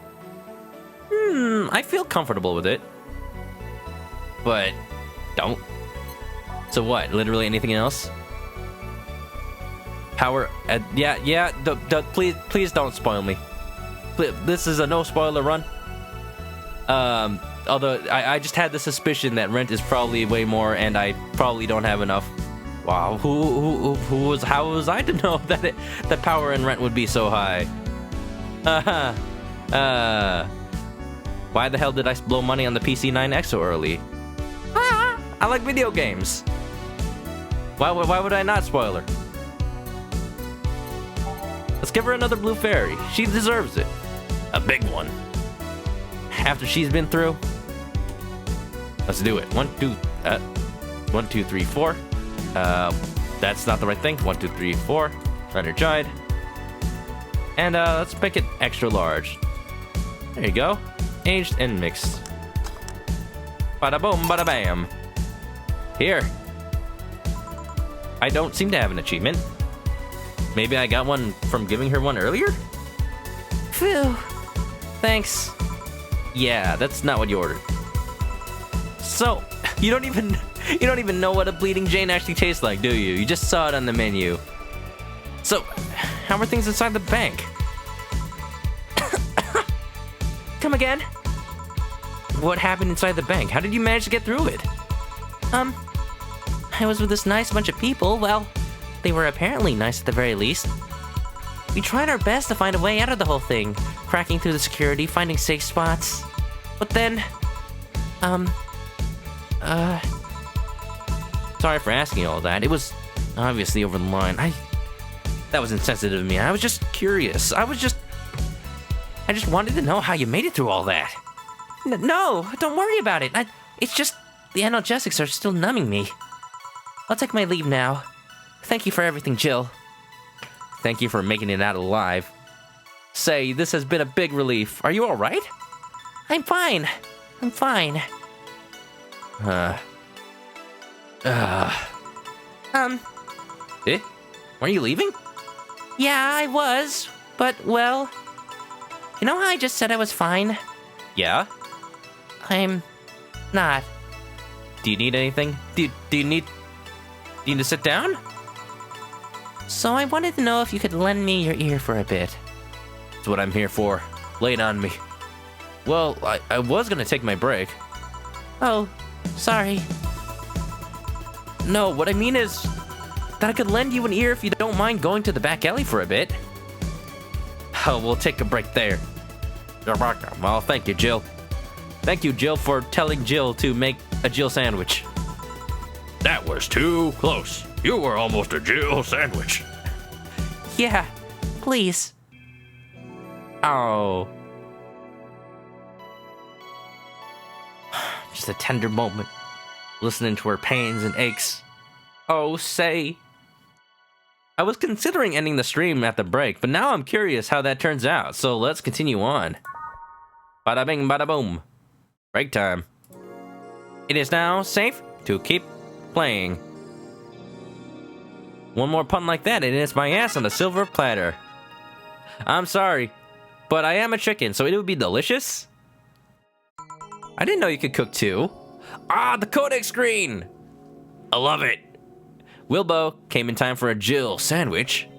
A: I feel comfortable with it. But, don't. So what, literally anything else? Power, please don't spoil me. This is a no spoiler run. Although I just had the suspicion that rent is probably way more, and I probably don't have enough. Wow, how was I to know that power and rent would be so high? Why the hell did I blow money on the PC9X so early? I like video games. Why would I not spoil her? Let's give her another blue fairy. She deserves it.
B: A big one.
A: After she's been through. Let's do it. 1, 2, 3, 4. That's not the right thing. 1, 2, 3, 4. Energized. And let's make it extra large. There you go. Aged and mixed. Bada boom, bada bam. Here. I don't seem to have an achievement. Maybe I got one from giving her one earlier?
E: Phew.
A: Thanks. Yeah, that's not what you ordered. So, you don't even know what a bleeding Jane actually tastes like, do you? You just saw it on the menu. So, how are things inside the bank?
E: Come again?
A: What happened inside the bank? How did you manage to get through it?
E: I was with this nice bunch of people. Well, they were apparently nice at the very least. We tried our best to find a way out of the whole thing, cracking through the security, finding safe spots. But then,
A: Sorry for asking all that. It was obviously over the line. That was insensitive of me. I was just curious. I just wanted to know how you made it through all that.
E: no, don't worry about it. It's just the analgesics are still numbing me. I'll take my leave now. Thank you for everything, Jill.
A: Thank you for making it out alive. Say, this has been a big relief. Are you all right?
E: I'm fine. I'm fine.
A: Eh? Weren't you leaving?
E: Yeah, I was. But, well, you know how I just said I was fine?
A: Yeah?
E: I'm not.
A: Do you need anything? Do you need to sit down?
E: So I wanted to know if you could lend me your ear for a bit.
A: That's what I'm here for. Lay it on me. Well, I was gonna take my break.
E: Oh, sorry.
A: No, what I mean is that I could lend you an ear if you don't mind going to the back alley for a bit. Oh, we'll take a break there. Well, thank you, Jill. Thank you, Jill, for telling Jill to make a Jill sandwich.
B: That was too close. You were almost a Jill sandwich.
E: Yeah, please.
A: Oh. Just a tender moment. Listening to her pains and aches. Oh, say. I was considering ending the stream at the break, but now I'm curious how that turns out, so let's continue on. Bada bing, bada boom. Break time. It is now safe to keep playing. One more pun like that, and it's my ass on a silver platter. I'm sorry, but I am a chicken, so it would be delicious. I didn't know you could cook too. Ah, the codec screen!
B: I love it.
A: Wilbo came in time for a Jill sandwich.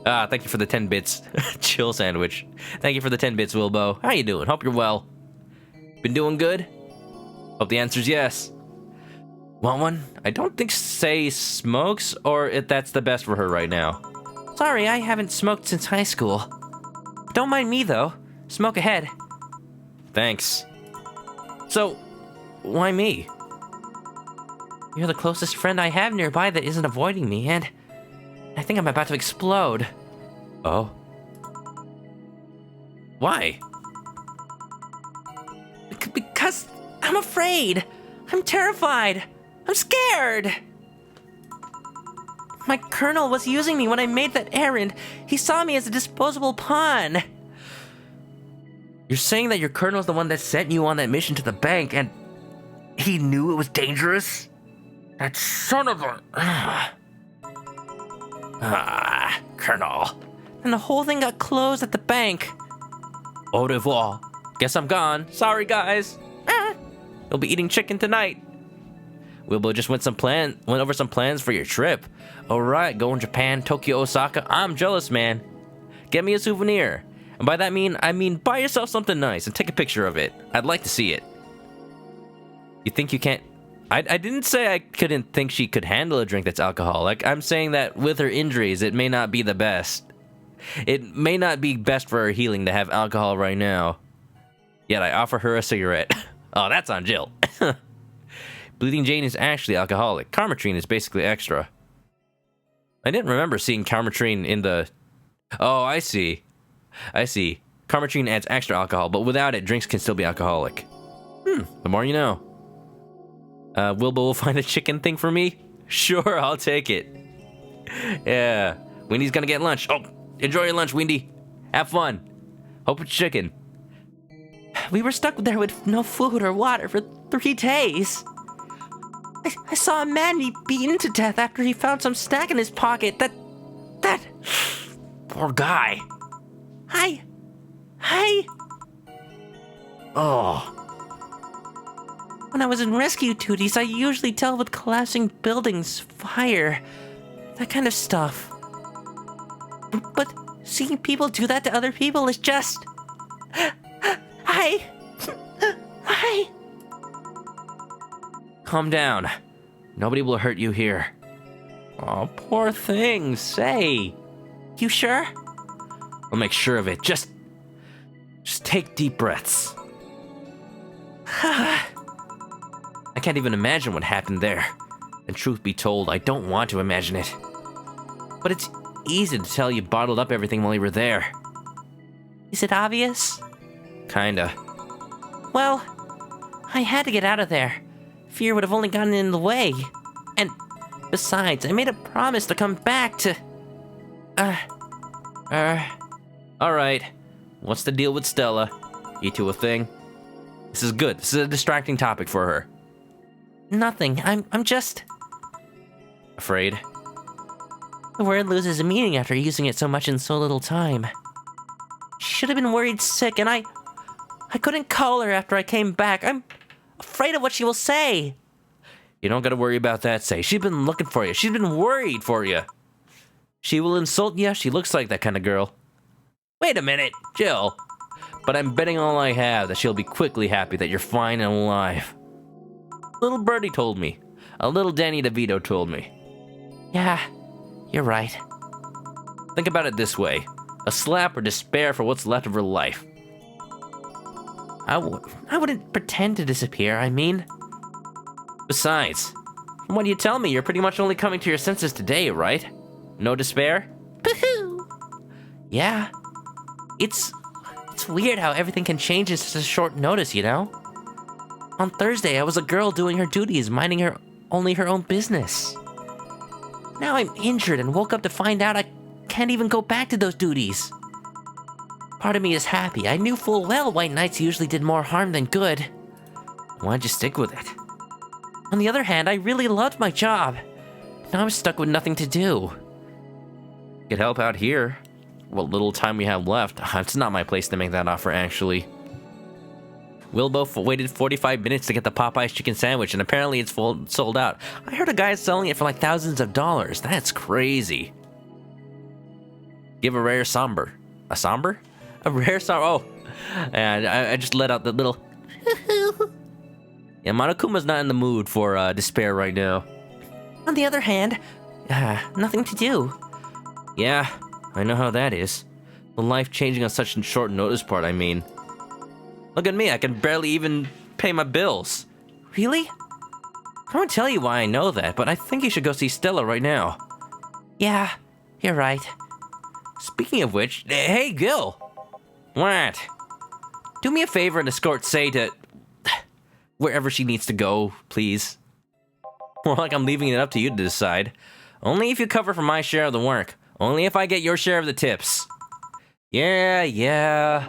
A: Ah, thank you for the 10 bits. Jill sandwich. Thank you for the 10 bits, Wilbo. How you doing? Hope you're well. Been doing good? Hope the answer's yes. Want one? I don't think Say smokes, or if that's the best for her right now.
E: Sorry, I haven't smoked since high school. Don't mind me, though. Smoke ahead.
A: Thanks. So, why me?
E: You're the closest friend I have nearby that isn't avoiding me, and I think I'm about to explode.
A: Oh. Why?
E: Because I'm afraid. I'm terrified. I'm scared. My colonel was using me when I made that errand. He saw me as a disposable pawn.
A: You're saying that your colonel's the one that sent you on that mission to the bank, and he knew it was dangerous? That son of a... Colonel.
E: And the whole thing got closed at the bank.
A: Au revoir. Guess I'm gone. Sorry, guys. You'll be eating chicken tonight. Wilbo just went over some plans for your trip. Alright, going Japan, Tokyo, Osaka. I'm jealous, man. Get me a souvenir. And by that I mean buy yourself something nice and take a picture of it. I'd like to see it. You think you can't... I didn't say I couldn't think she could handle a drink that's alcoholic. I'm saying that with her injuries, it may not be the best. It may not be best for her healing to have alcohol right now. Yet I offer her a cigarette. Oh, that's on Jill. Bleeding Jane is actually alcoholic. Carmetrine is basically extra. I didn't remember seeing Carmetrine in the Oh, I see. I see. Carmitrine adds extra alcohol, but without it, drinks can still be alcoholic. The more you know. Wilbo will find a chicken thing for me? Sure, I'll take it. Yeah. Windy's gonna get lunch. Oh, enjoy your lunch, Windy. Have fun. Hope it's chicken.
E: We were stuck there with no food or water for 3 days. I saw a man be beaten to death after he found some snack in his pocket. That...
A: Poor guy.
E: Hi.
A: Oh.
E: When I was in rescue duties, I usually dealt with collapsing buildings, fire, that kind of stuff. But seeing people do that to other people is just... Hi.
A: Calm down. Nobody will hurt you here. Oh, poor thing. Say.
E: You sure?
A: I'll make sure of it. Just take deep breaths. I can't even imagine what happened there. And truth be told, I don't want to imagine it. But it's easy to tell you bottled up everything while you were there.
E: Is it obvious?
A: Kinda.
E: Well, I had to get out of there. Fear would have only gotten in the way. And besides, I made a promise to come back to...
A: Alright. What's the deal with Stella? You two a thing? This is good. This is a distracting topic for her.
E: Nothing. I'm just...
A: Afraid?
E: The word loses a meaning after using it so much in so little time. She should have been worried sick, and I couldn't call her after I came back. I'm afraid of what she will say.
A: You don't gotta worry about that, Say. She's been looking for you. She's been worried for you. She will insult you. She looks like that kind of girl. Wait a minute, Jill. But I'm betting all I have that she'll be quickly happy that you're fine and alive. Little Birdie told me. A little Danny DeVito told me.
E: Yeah, you're right.
A: Think about it this way. A slap or despair for what's left of her life.
E: I wouldn't pretend to disappear, I mean.
A: Besides, from what you tell me, you're pretty much only coming to your senses today, right? No despair?
E: Pooh! Yeah. It's weird how everything can change in such a short notice, you know? On Thursday, I was a girl doing her duties, minding only her own business. Now I'm injured and woke up to find out I can't even go back to those duties. Part of me is happy. I knew full well white knights usually did more harm than good.
A: Why'd you stick with it?
E: On the other hand, I really loved my job. Now I'm stuck with nothing to do.
A: Could help out here. What little time we have left. It's not my place to make that offer, actually. Wilbo waited 45 minutes to get the Popeye's chicken sandwich, and apparently it's sold out. I heard a guy selling it for like thousands of dollars. That's crazy. Give a rare somber. A somber? A rare somber. Oh, and I just let out the little... Yeah, Monokuma's not in the mood for despair right now.
E: On the other hand, nothing to do.
A: Yeah, I know how that is. The life changing on such short notice part, I mean. Look at me, I can barely even pay my bills.
E: Really?
A: I won't tell you why I know that, but I think you should go see Stella right now.
E: Yeah, you're right.
A: Speaking of which, hey, Gil. What? Do me a favor and escort Say to... wherever she needs to go, please. More like I'm leaving it up to you to decide. Only if you cover for my share of the work. Only if I get your share of the tips. Yeah.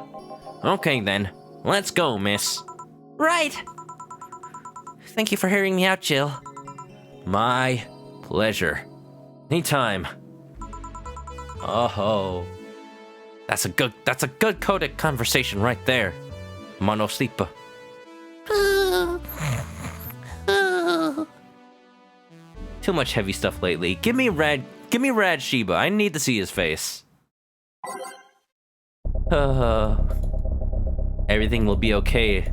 A: Okay then. Let's go, miss.
E: Right. Thank you for hearing me out, Jill.
A: My pleasure. Anytime. Oh. That's a good codec conversation right there. Mono sleeper. Too much heavy stuff lately. Give me Rad Shiba. I need to see his face. Everything will be okay.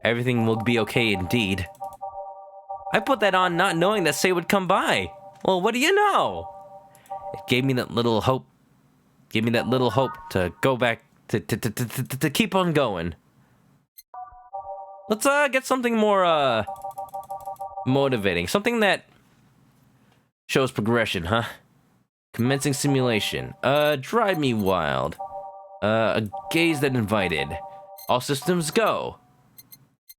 A: Everything will be okay indeed. I put that on not knowing that Say would come by. Well, what do you know? It gave me that little hope. Give me that little hope to go back to keep on going. Let's get something more motivating. Something that shows progression, huh? Commencing simulation. Drive me wild. A gaze that invited. All systems go.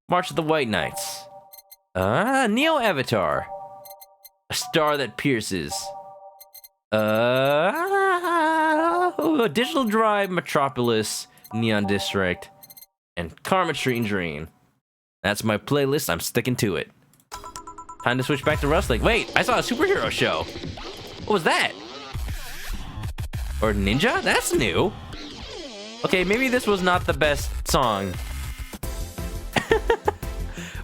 A: March of the White Knights. Neo Avatar. A star that pierces. Digital Drive, Metropolis, Neon District, and Karma Tree Dream. That's my playlist. I'm sticking to it. Time to switch back to wrestling. Wait, I saw a superhero show. What was that? Or Ninja? That's new. Okay, maybe this was not the best song.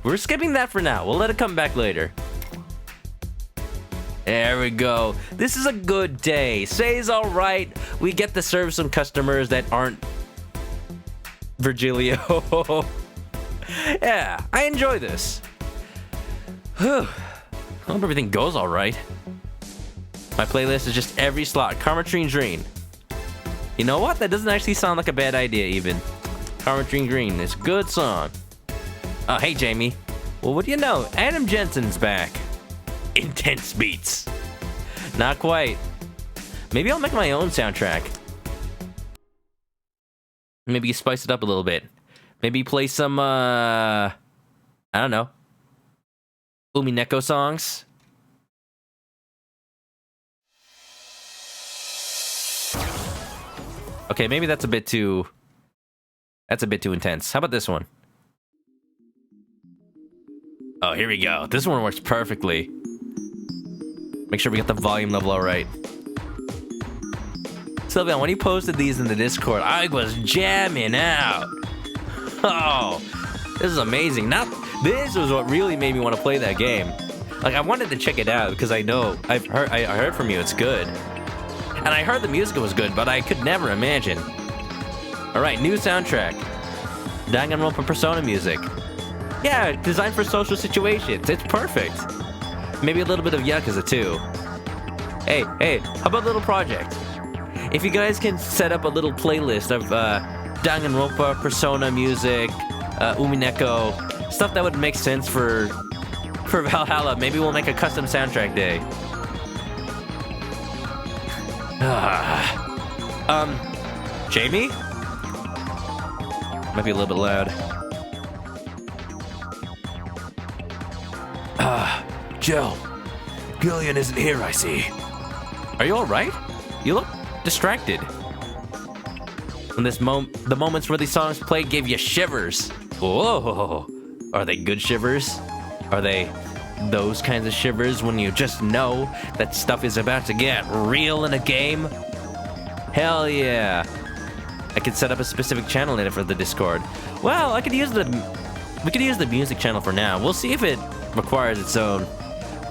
A: We're skipping that for now. We'll let it come back later. There we go. This is a good day. Say's all right. We get to serve some customers that aren't Virgilio. Yeah, I enjoy this. Whew. I hope everything goes all right. My playlist is just every slot. Karma Tree Green. You know what? That doesn't actually sound like a bad idea even. Karma Tree Green is a good song. Oh, hey, Jamie. Well, what do you know? Adam Jensen's back. Intense beats. Not quite. Maybe I'll make my own soundtrack. Maybe spice it up a little bit. Maybe play some, I don't know. Umineko songs. Okay, maybe that's a bit too intense. How about this one? Oh, here we go. This one works perfectly. Make sure we get the volume level all right. Sylvian, when you posted these in the Discord, I was jamming out. Oh, this is amazing. Now, this was what really made me want to play that game. Like, I wanted to check it out because I know I heard from you it's good. And I heard the music was good, but I could never imagine. All right, new soundtrack. Danganronpa Persona music. Yeah, designed for social situations. It's perfect. Maybe a little bit of Yakuza too. Hey, how about a little project? If you guys can set up a little playlist of Danganronpa Persona music, Umineko, stuff that would make sense for Valhalla, maybe we'll make a custom soundtrack day. Jamie? Might be a little bit loud. Jill. Gillian isn't here, I see. Are you alright? You look distracted. When the moments where these songs played gave you shivers. Whoa. Are they good shivers? Are they those kinds of shivers when you just know that stuff is about to get real in a game? Hell yeah. I could set up a specific channel in it for the Discord. Well, we could use the music channel for now. We'll see if it requires its own.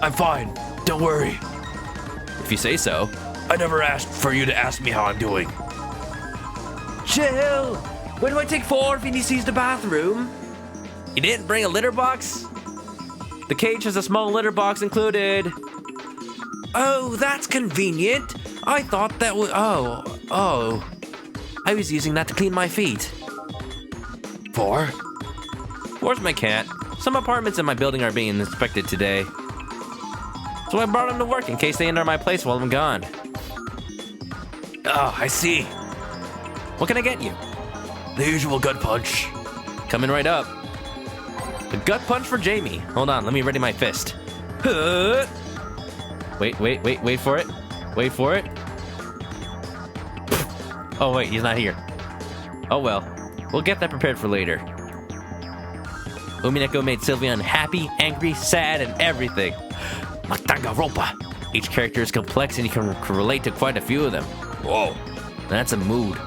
A: I'm fine. Don't worry. If you say so. I never asked for you to ask me how I'm doing. Chill. Where do I take 4 if he needs to use the bathroom? You didn't bring a litter box? The cage has a small litter box included. Oh, that's convenient. I thought that was... Oh. I was using that to clean my feet. 4? Where's my cat? Some apartments in my building are being inspected today. So I brought him to work in case they enter my place while I'm gone. Oh, I see. What can I get you? The usual gut punch. Coming right up. The gut punch for Jamie. Hold on, let me ready my fist. Wait for it. Wait for it. Oh wait, he's not here. Oh well, we'll get that prepared for later. Umineko made Sylvian happy, angry, sad, and everything. Danganronpa. Each character is complex and you can relate to quite a few of them. Whoa, that's a mood.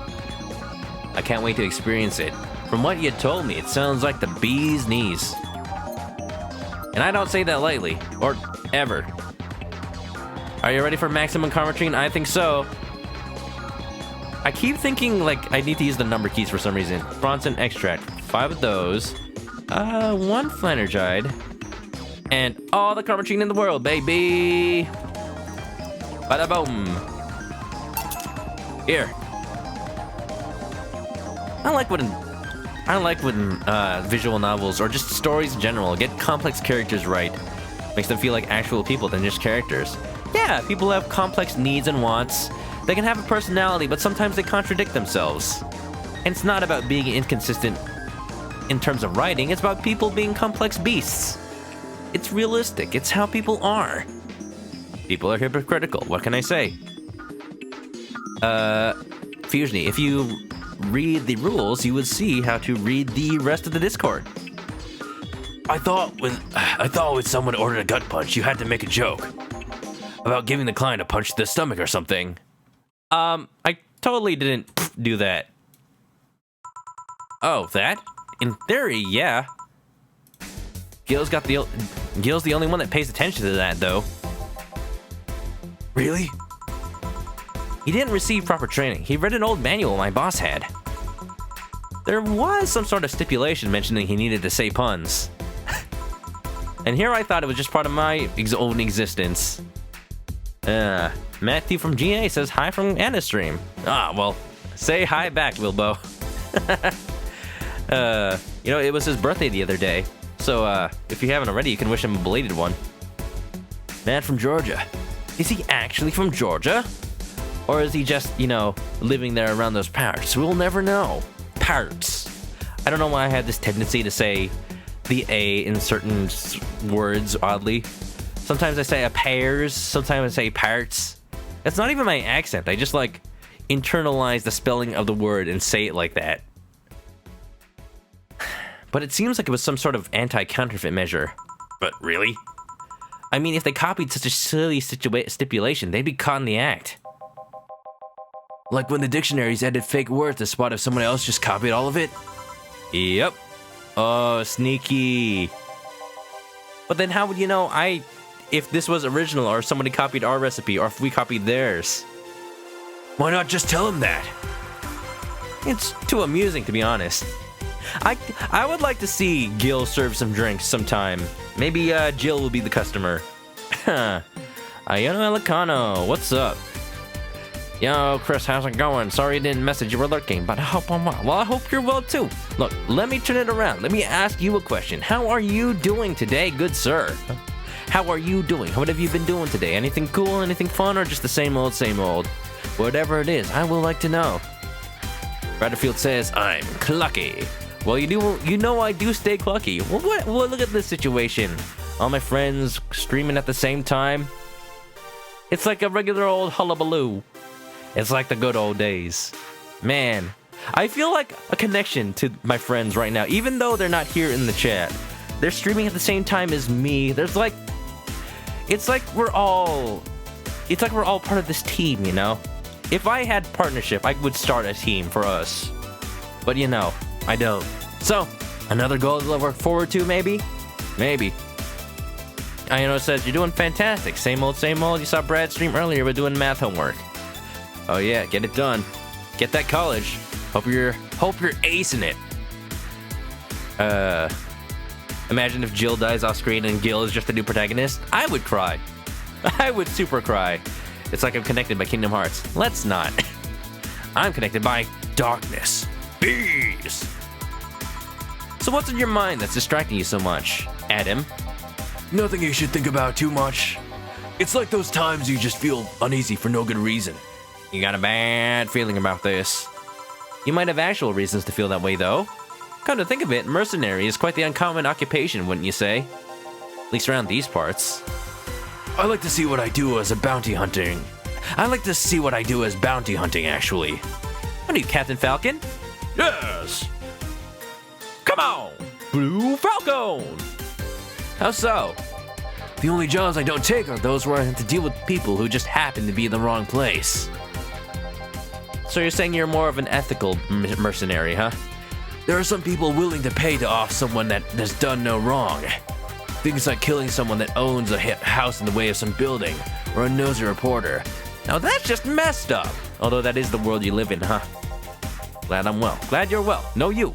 A: I can't wait to experience it. From what you told me, it sounds like the bee's knees. And I don't say that lightly, or ever. Are you ready for Maximum Karma Tree? I think so. I keep thinking like I need to use the number keys for some reason. Bronson extract, 5 of those. 1 Flanergide. And all the Karma Tree in the world, baby. Bada boom. Here. I like when visual novels or just stories in general get complex characters right. Makes them feel like actual people than just characters. Yeah, people have complex needs and wants. They can have a personality, but sometimes they contradict themselves. And it's not about being inconsistent in terms of writing, it's about people being complex beasts. It's realistic, it's how people are. People are hypocritical, what can I say? Fusiony, if you read the rules, you would see how to read the rest of the Discord.
B: I thought when someone ordered a gut punch, you had to make a joke about giving the client a punch to the stomach or something.
A: I totally didn't do that. Oh, that? In theory, yeah. Gil's the only one that pays attention to that, though.
B: Really?
A: He didn't receive proper training. He read an old manual my boss had. There was some sort of stipulation mentioning he needed to say puns. And here I thought it was just part of my own existence. Matthew from GA says hi from Anastream. Ah, well, say hi back, Wilbo. It was his birthday the other day. So, if you haven't already, you can wish him a belated one. Man from Georgia. Is he actually from Georgia? Or is he just, living there around those parts? We'll never know. Parts. I don't know why I had this tendency to say the A in certain words, oddly. Sometimes I say a pairs, sometimes I say parts. It's not even my accent. I just, internalize the spelling of the word and say it like that. But it seems like it was some sort of anti-counterfeit measure.
B: But really?
A: I mean, if they copied such a silly stipulation, they'd be caught in the act.
B: Like when the dictionaries added fake words to spot if someone else just copied all of it?
A: Yep. Oh, sneaky. But then how would you know if this was original or if somebody copied our recipe or if we copied theirs?
B: Why not just tell them that?
A: It's too amusing, to be honest. I would like to see Gil serve some drinks sometime. Maybe Jill will be the customer. Ayano Elicano, what's up? Yo, Chris, how's it going? Sorry I didn't message you were lurking, but I hope I'm well. Well, I hope you're well too. Look, let me turn it around. Let me ask you a question. How are you doing today, good sir? How are you doing? What have you been doing today? Anything cool, anything fun, or just the same old, same old? Whatever it is, I would like to know. Bradfield says, I'm clucky. Well, I do stay clucky. Well, look at this situation. All my friends streaming at the same time. It's like a regular old hullabaloo. It's like the good old days. Man, I feel like a connection to my friends right now, even though they're not here in the chat. They're streaming at the same time as me. It's like we're all part of this team, If I had partnership, I would start a team for us. But I don't. So, another goal to look forward to, maybe? Maybe. Ayano says, you're doing fantastic. Same old, same old. You saw Brad stream earlier, we're doing math homework. Oh yeah, get it done. Get that college. Hope you're acing it. Imagine if Jill dies off screen and Gil is just a new protagonist. I would cry. I would super cry. It's like I'm connected by Kingdom Hearts. Let's not. I'm connected by darkness. Bees. So what's in your mind that's distracting you so much, Adam?
B: Nothing you should think about too much. It's like those times you just feel uneasy for no good reason.
A: You got a bad feeling about this. You might have actual reasons to feel that way, though. Come to think of it, mercenary is quite the uncommon occupation, wouldn't you say? At least around these parts.
B: I like to see what I do as bounty hunting, actually.
A: What are you, Captain Falcon?
B: Yes!
A: Come on! Blue Falcon! How so?
B: The only jobs I don't take are those where I have to deal with people who just happen to be in the wrong place.
A: So you're saying you're more of an ethical mercenary, huh?
B: There are some people willing to pay to off someone that has done no wrong. Things like killing someone that owns a house in the way of some building, or a nosy reporter.
A: Now that's just messed up. Although that is the world you live in, huh? Glad I'm well. Glad you're well. No, you.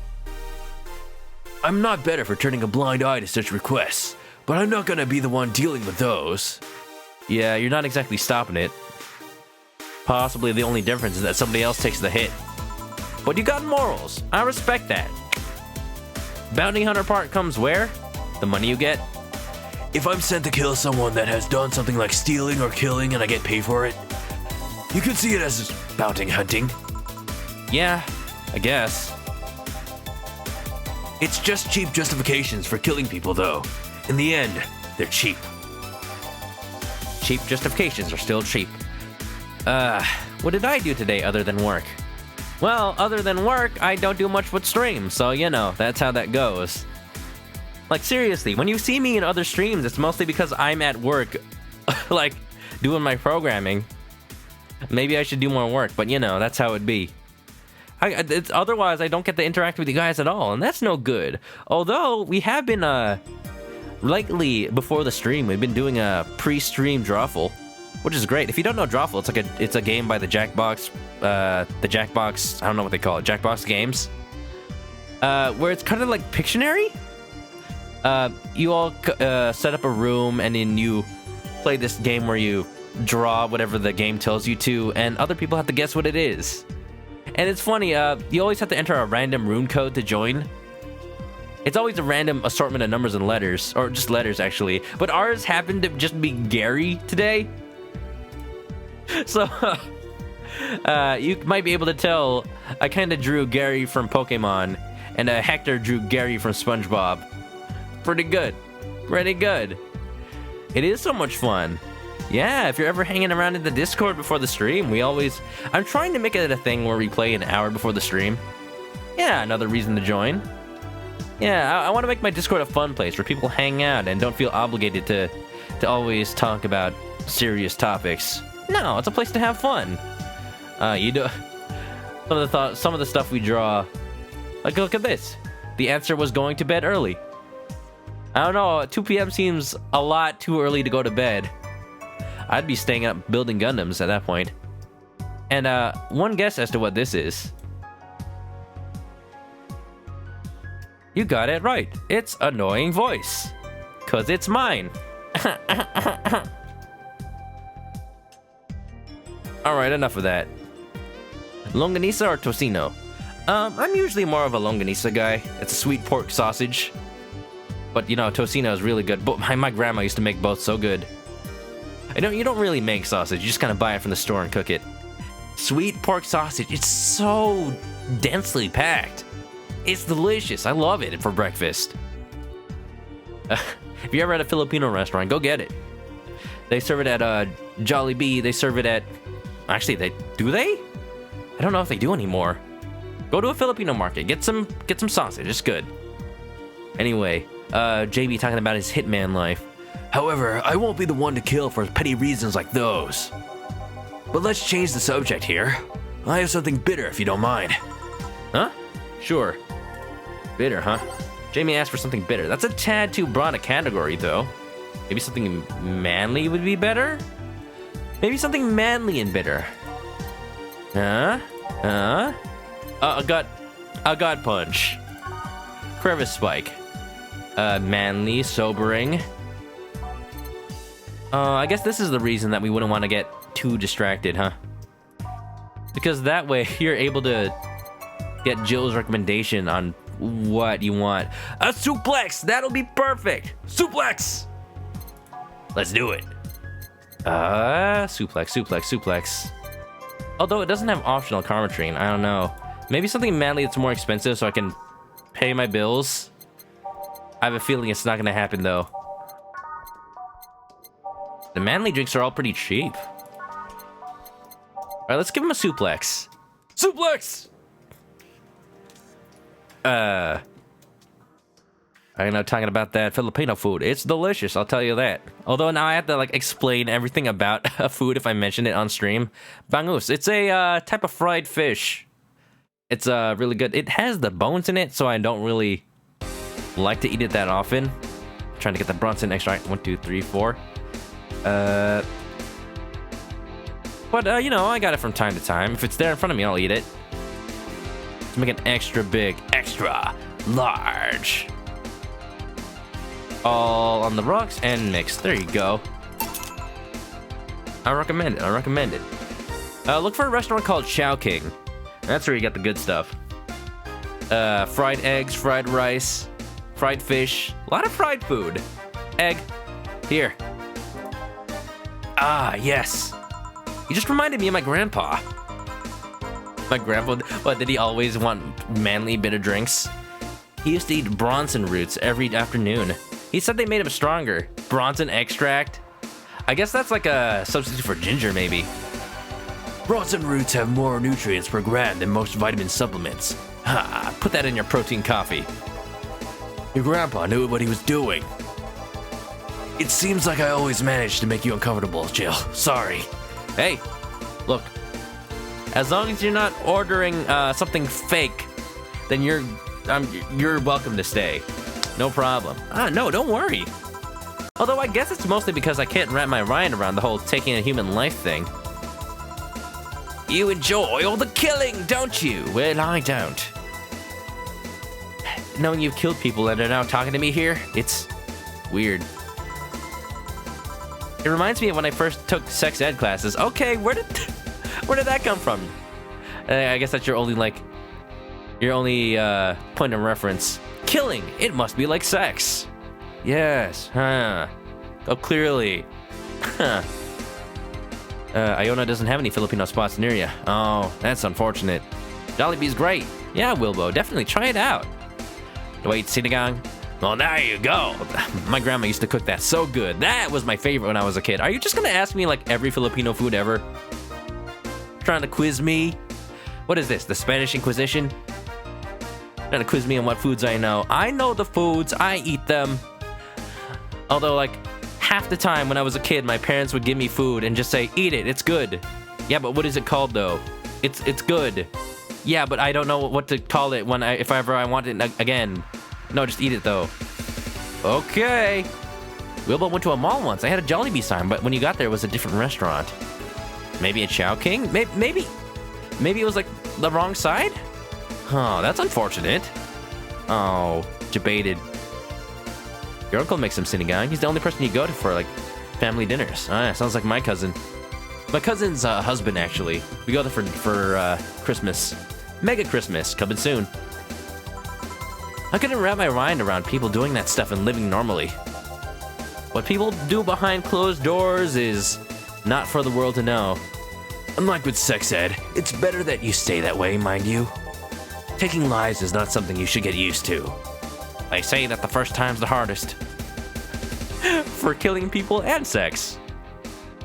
B: I'm not better for turning a blind eye to such requests, but I'm not gonna be the one dealing with those.
A: Yeah, you're not exactly stopping it. Possibly the only difference is that somebody else takes the hit. But you got morals. I respect that. Bounty hunter part comes where? The money you get?
D: if I'm sent to kill someone that has done something like stealing or killing and I get paid for it, you could see it as bounty hunting.
A: Yeah, I guess.
D: It's just cheap justifications for killing people, though. In the end, they're cheap.
A: Cheap justifications are still cheap. What did I do today other than work? Well, other than work, I don't do much with streams, so you know, that's how that goes. Like, seriously, when you see me in other streams, it's mostly because I'm at work, like, doing my programming. Maybe I should do more work, but you know, that's how it be. Otherwise, I don't get to interact with you guys at all, and that's no good. Although, we have been, lately, before the stream, we've been doing a pre-stream drawful, which is great. If you don't know drawful, it's a game by the Jackbox, I don't know what they call it, Jackbox Games, where it's kind of like Pictionary. You all set up a room, and then you play this game where you draw whatever the game tells you to, and other people have to guess what it is. And it's funny, you always have to enter a random rune code to join. It's always a random assortment of numbers and letters, or just letters actually, but ours happened to just be Gary today. So, you might be able to tell, I kind of drew Gary from Pokemon, and Hector drew Gary from SpongeBob. Pretty good. Pretty good. It is so much fun. Yeah, if you're ever hanging around in the Discord before the stream, I'm trying to make it a thing where we play an hour before the stream. Yeah, another reason to join. Yeah, I want to make my Discord a fun place where people hang out and don't feel obligated to always talk about serious topics. No, it's a place to have fun. You do some of the stuff we draw. Like, look at this. The answer was going to bed early. I don't know, 2 p.m. seems a lot too early to go to bed. I'd be staying up building Gundams at that point. And one guess as to what this is. You got it right. It's Annoying Voice. 'Cause it's mine. Alright, enough of that. Longanisa or tocino? I'm usually more of a longanisa guy. It's a sweet pork sausage. But you know, tocino is really good. But my grandma used to make both so good. You don't really make sausage, you just kind of buy it from the store and cook it. Sweet pork sausage, it's so densely packed. It's delicious, I love it for breakfast. If you're ever at a Filipino restaurant, go get it. They serve it at Jollibee, they serve it at... Actually, do they? I don't know if they do anymore. Go to a Filipino market, get some sausage, it's good. Anyway, JB talking about his hitman life.
D: However, I won't be the one to kill for petty reasons like those. But let's change the subject here. I have something bitter if you don't mind.
A: Huh? Sure. Bitter, huh? Jamie asked for something bitter. That's a tad too broad a category, though. Maybe something manly would be better? Maybe something manly and bitter. Huh? A gut punch. Crevice spike. Manly, sobering. I guess this is the reason that we wouldn't want to get too distracted, huh? Because that way you're able to get Jill's recommendation on what you want. A suplex! That'll be perfect! Suplex! Let's do it. Suplex. Although it doesn't have optional karma train, I don't know. Maybe something manly that's more expensive so I can pay my bills. I have a feeling it's not gonna happen though. The manly drinks are all pretty cheap. Alright, let's give him a suplex. Suplex! I know, talking about that Filipino food. It's delicious, I'll tell you that. Although now I have to like explain everything about a food if I mention it on stream. Bangus, it's a type of fried fish. It's really good. It has the bones in it, so I don't really like to eat it that often. I'm trying to get the Bronson extract. 1, 2, 3, 4. But you know, I got it from time to time. If it's there in front of me, I'll eat it. Let's make it extra big, extra large. All on the rocks and mixed. There you go. I recommend it. Look for a restaurant called Chow King. That's where you get the good stuff. Fried eggs, fried rice, fried fish, a lot of fried food. Egg,
D: Here. Ah, yes. You just reminded me of my grandpa. My grandpa, what, did he always want manly bitter drinks? He used to eat Bronson roots every afternoon. He said they made him stronger. Bronson extract? I guess that's like a substitute for ginger, maybe. Bronson roots have more nutrients per gram than most vitamin supplements. Ha, put that in your protein coffee. Your grandpa knew what he was doing. It seems like I always manage to make you uncomfortable, Jill. Sorry. Hey, look. As long as you're not ordering something fake, then you're welcome to stay. No problem. No, don't worry. Although I guess it's mostly because I can't wrap my mind around the whole taking a human life thing. You enjoy all the killing, don't you? Well, I don't. Knowing you've killed people and are now talking to me here, it's weird. It reminds me of when I first took sex ed classes. Okay, where did that come from? I guess that's your only point of reference. Killing, it must be like sex. Yes, huh. Oh, clearly. Huh. Iona doesn't have any Filipino spots near you. Oh, that's unfortunate. Jollibee's great. Yeah, Wilbo, definitely try it out. Wait, sinigang? Well, there you go. My grandma used to cook that so good. That was my favorite when I was a kid. Are you just gonna ask me like every Filipino food ever? Trying to quiz me? What is this, the Spanish Inquisition? Trying to quiz me on what foods I know. I know the foods, I eat them. Although like half the time when I was a kid, my parents would give me food and just say, eat it, it's good. Yeah, but what is it called though? It's good. Yeah, but I don't know what to call it if ever I want it again. No, just eat it though. Okay. Wilbo went to a mall once. I had a Jollibee sign, but when you got there, it was a different restaurant. Maybe a Chowking? Maybe it was like the wrong side? Oh, that's unfortunate. Oh, debated. Your uncle makes some sinigang. He's the only person you go to for like family dinners. Ah, sounds like my cousin. My cousin's husband, actually. We go there for Christmas. Mega Christmas, coming soon. I couldn't wrap my mind around people doing that stuff and living normally. What people do behind closed doors is not for the world to know. Unlike with sex ed, it's better that you stay that way, mind you. Taking lives is not something you should get used to. They say that the first time's the hardest. For killing people and sex.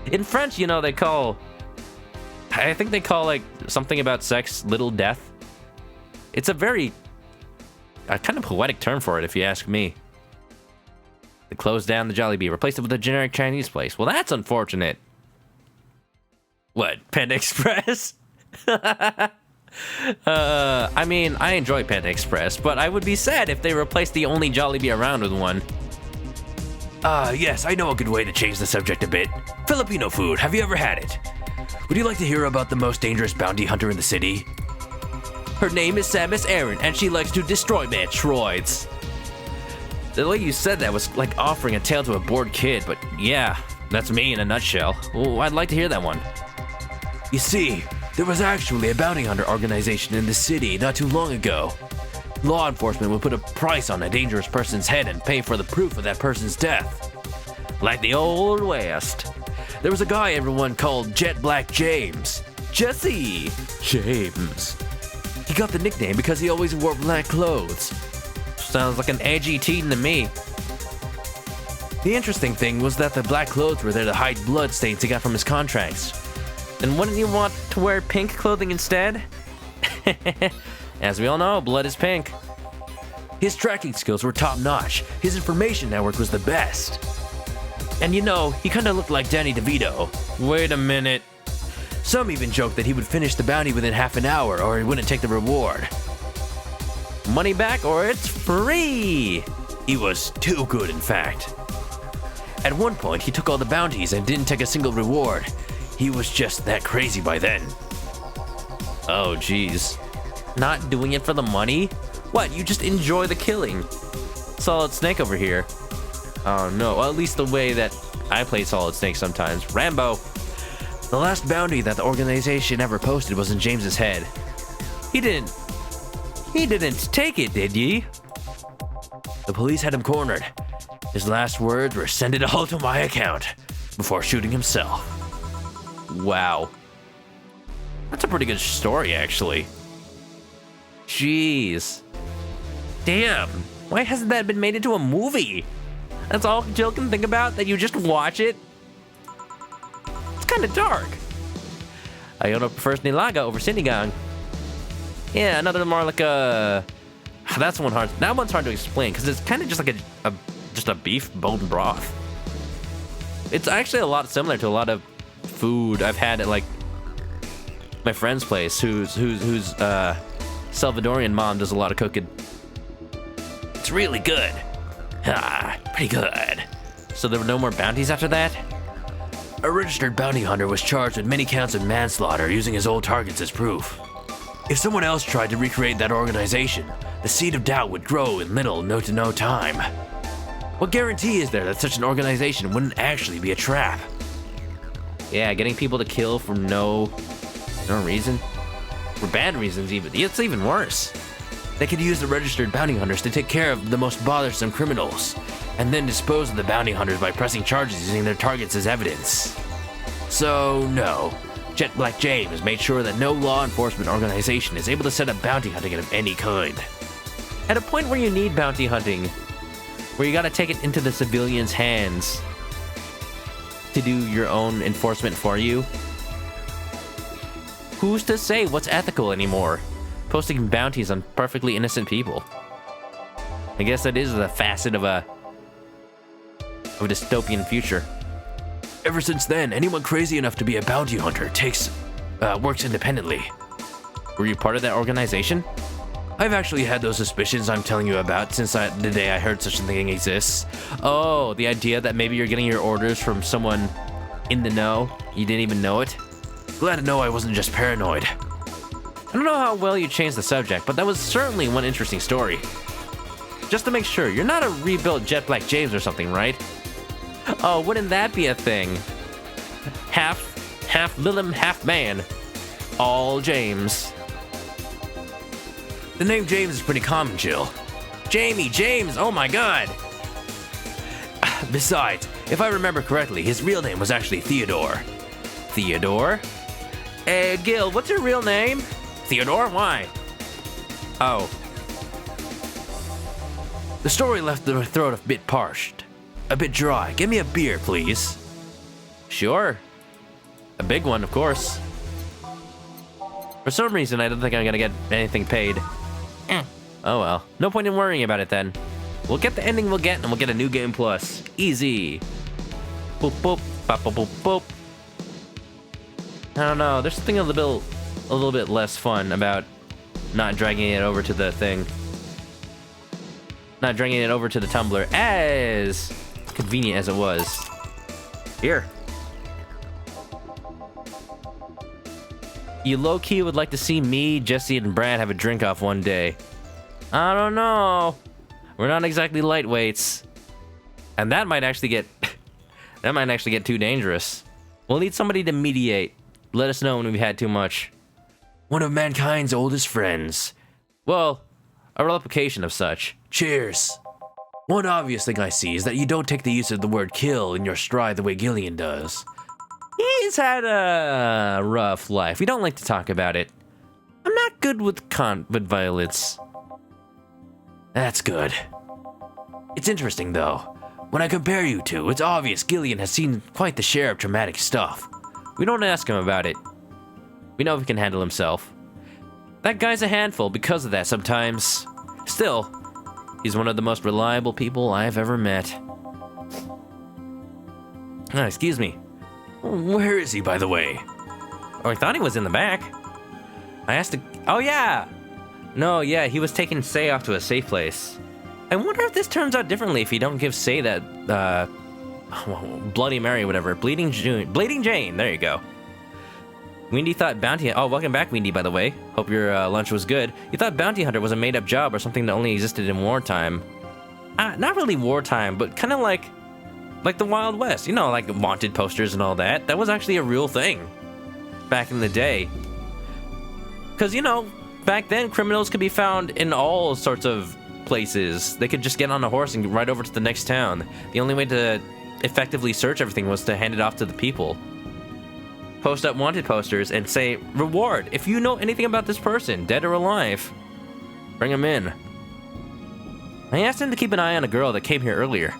D: In French, you know, I think they call like something about sex little death. It's a very kind of poetic term for it, if you ask me. They closed down the Jollibee, replaced it with a generic Chinese place. Well, that's unfortunate. What, Panda Express? I mean, I enjoy Panda Express, but I would be sad if they replaced the only Jollibee around with one. Yes, I know a good way to change the subject a bit. Filipino food, have you ever had it? Would you like to hear about the most dangerous bounty hunter in the city? Her name is Samus Aran, and she likes to destroy Metroids. The way you said that was like offering a tale to a bored kid, but yeah, that's me in a nutshell. Oh, I'd like to hear that one. You see, there was actually a bounty hunter organization in the city not too long ago. Law enforcement would put a price on a dangerous person's head and pay for the proof of that person's death. Like the old West. There was a guy everyone called Jet Black James. Jesse James. He got the nickname because he always wore black clothes. Sounds like an edgy teen to me. The interesting thing was that the black clothes were there to hide blood stains he got from his contracts. Then wouldn't you want to wear pink clothing instead? As we all know, blood is pink. His tracking skills were top-notch. His information network was the best. And you know, he kinda looked like Danny DeVito. Wait a minute. Some even joked that he would finish the bounty within half an hour or he wouldn't take the reward. Money back or it's free! He was too good, in fact. At one point, he took all the bounties and didn't take a single reward. He was just that crazy by then. Oh, geez. Not doing it for the money? What, you just enjoy the killing? Solid Snake over here. Oh no, well, at least the way that I play Solid Snake sometimes. Rambo! The last bounty that the organization ever posted was in James's head. He didn't take it, did ye? The police had him cornered. His last words were, "Send it all to my account," before shooting himself. Wow. That's a pretty good story, actually. Jeez. Damn. Why hasn't that been made into a movie? That's all Jill can think about, that you just watch it? It's kind of dark. Iona prefers Nilaga over Sinigang. Yeah, another more like a... That's one hard. That one's hard to explain because it's kind of just like just a beef bone broth. It's actually a lot similar to a lot of food I've had at like my friend's place, whose Salvadorian mom does a lot of cooking. It's really good. Pretty good. So there were no more bounties after that? A registered bounty hunter was charged with many counts of manslaughter using his old targets as proof. If someone else tried to recreate that organization, the seed of doubt would grow in little to no time. What guarantee is there that such an organization wouldn't actually be a trap? Yeah, getting people to kill for no reason. For bad reasons even. It's even worse. They could use the registered bounty hunters to take care of the most bothersome criminals, and then dispose of the bounty hunters by pressing charges using their targets as evidence. So, no. Jet Black James made sure that no law enforcement organization is able to set up bounty hunting of any kind. At a point where you need bounty hunting, where you gotta take it into the civilians' hands to do your own enforcement for you, who's to say what's ethical anymore? Posting bounties on perfectly innocent people. I guess that is the facet of a dystopian future. Ever since then, anyone crazy enough to be a bounty hunter works independently. Were you part of that organization? I've actually had those suspicions I'm telling you about since the day I heard such a thing exists. Oh, the idea that maybe you're getting your orders from someone in the know, you didn't even know it? Glad to know I wasn't just paranoid. I don't know how well you changed the subject, but that was certainly one interesting story. Just to make sure, you're not a rebuilt Jet Black James or something, right? Oh, wouldn't that be a thing? Half Willem, half man. All James. The name James is pretty common, Jill. Jamie, James, oh my god. Besides, if I remember correctly, his real name was actually Theodore. Theodore? Gil, what's your real name? Theodore? Why? Oh. The story left the throat a bit parched. A bit dry. Give me a beer, please. Sure. A big one, of course. For some reason, I don't think I'm gonna get anything paid. Oh well. No point in worrying about it then. We'll get the ending we'll get, and we'll get a new game plus. Easy. Boop boop, bop boop boop boop. I don't know. There's something a little bit less fun about not dragging it over to the thing. Not dragging it over to the tumbler, as convenient as it was. Here. You low-key would like to see me, Jesse, and Brad have a drink-off one day. I don't know. We're not exactly lightweights. And that might actually get... that might actually get too dangerous. We'll need somebody to mediate. Let us know when we've had too much. One of mankind's oldest friends. Well, a replication of such. Cheers. One obvious thing I see is that you don't take the use of the word kill in your stride the way Gillian does. He's had a rough life. We don't like to talk about it. I'm not good with violence. That's good. It's interesting, though. When I compare you two, it's obvious Gillian has seen quite the share of traumatic stuff. We don't ask him about it. We know he can handle himself. That guy's a handful because of that sometimes. Still, he's one of the most reliable people I've ever met. Excuse me. Where is he, by the way? Oh, I thought he was in the back. I asked to... Oh, yeah! No, yeah, he was taking Say off to a safe place. I wonder if this turns out differently if you don't give Say that, Bloody Mary, whatever. Bleeding Jane, there you go. Weedy thought Bounty... Oh, welcome back, Weedy, by the way. Hope your lunch was good. You thought Bounty Hunter was a made-up job or something that only existed in wartime. Not really wartime, but kind of like the Wild West. You know, like wanted posters and all that. That was actually a real thing back in the day. Because, you know, back then, criminals could be found in all sorts of places. They could just get on a horse and ride over to the next town. The only way to effectively search everything was to hand it off to the people. Post up wanted posters and say, reward, if you know anything about this person, dead or alive. Bring him in. I asked him to keep an eye on a girl that came here earlier.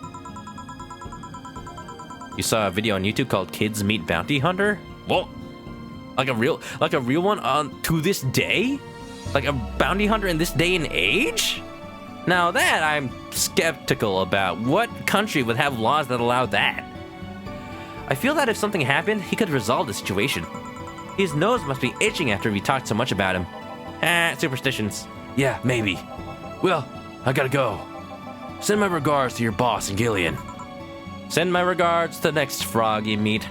D: You saw a video on YouTube called Kids Meet Bounty Hunter? Whoa. Like a real one on to this day? Like a bounty hunter in this day and age? Now that I'm skeptical about. What country would have laws that allow that? I feel that if something happened, he could resolve the situation. His nose must be itching after we talked so much about him. Superstitions.
B: Yeah, maybe. Well, I gotta go. Send my regards to your boss and Gillian.
D: Send my regards to the next frog you meet.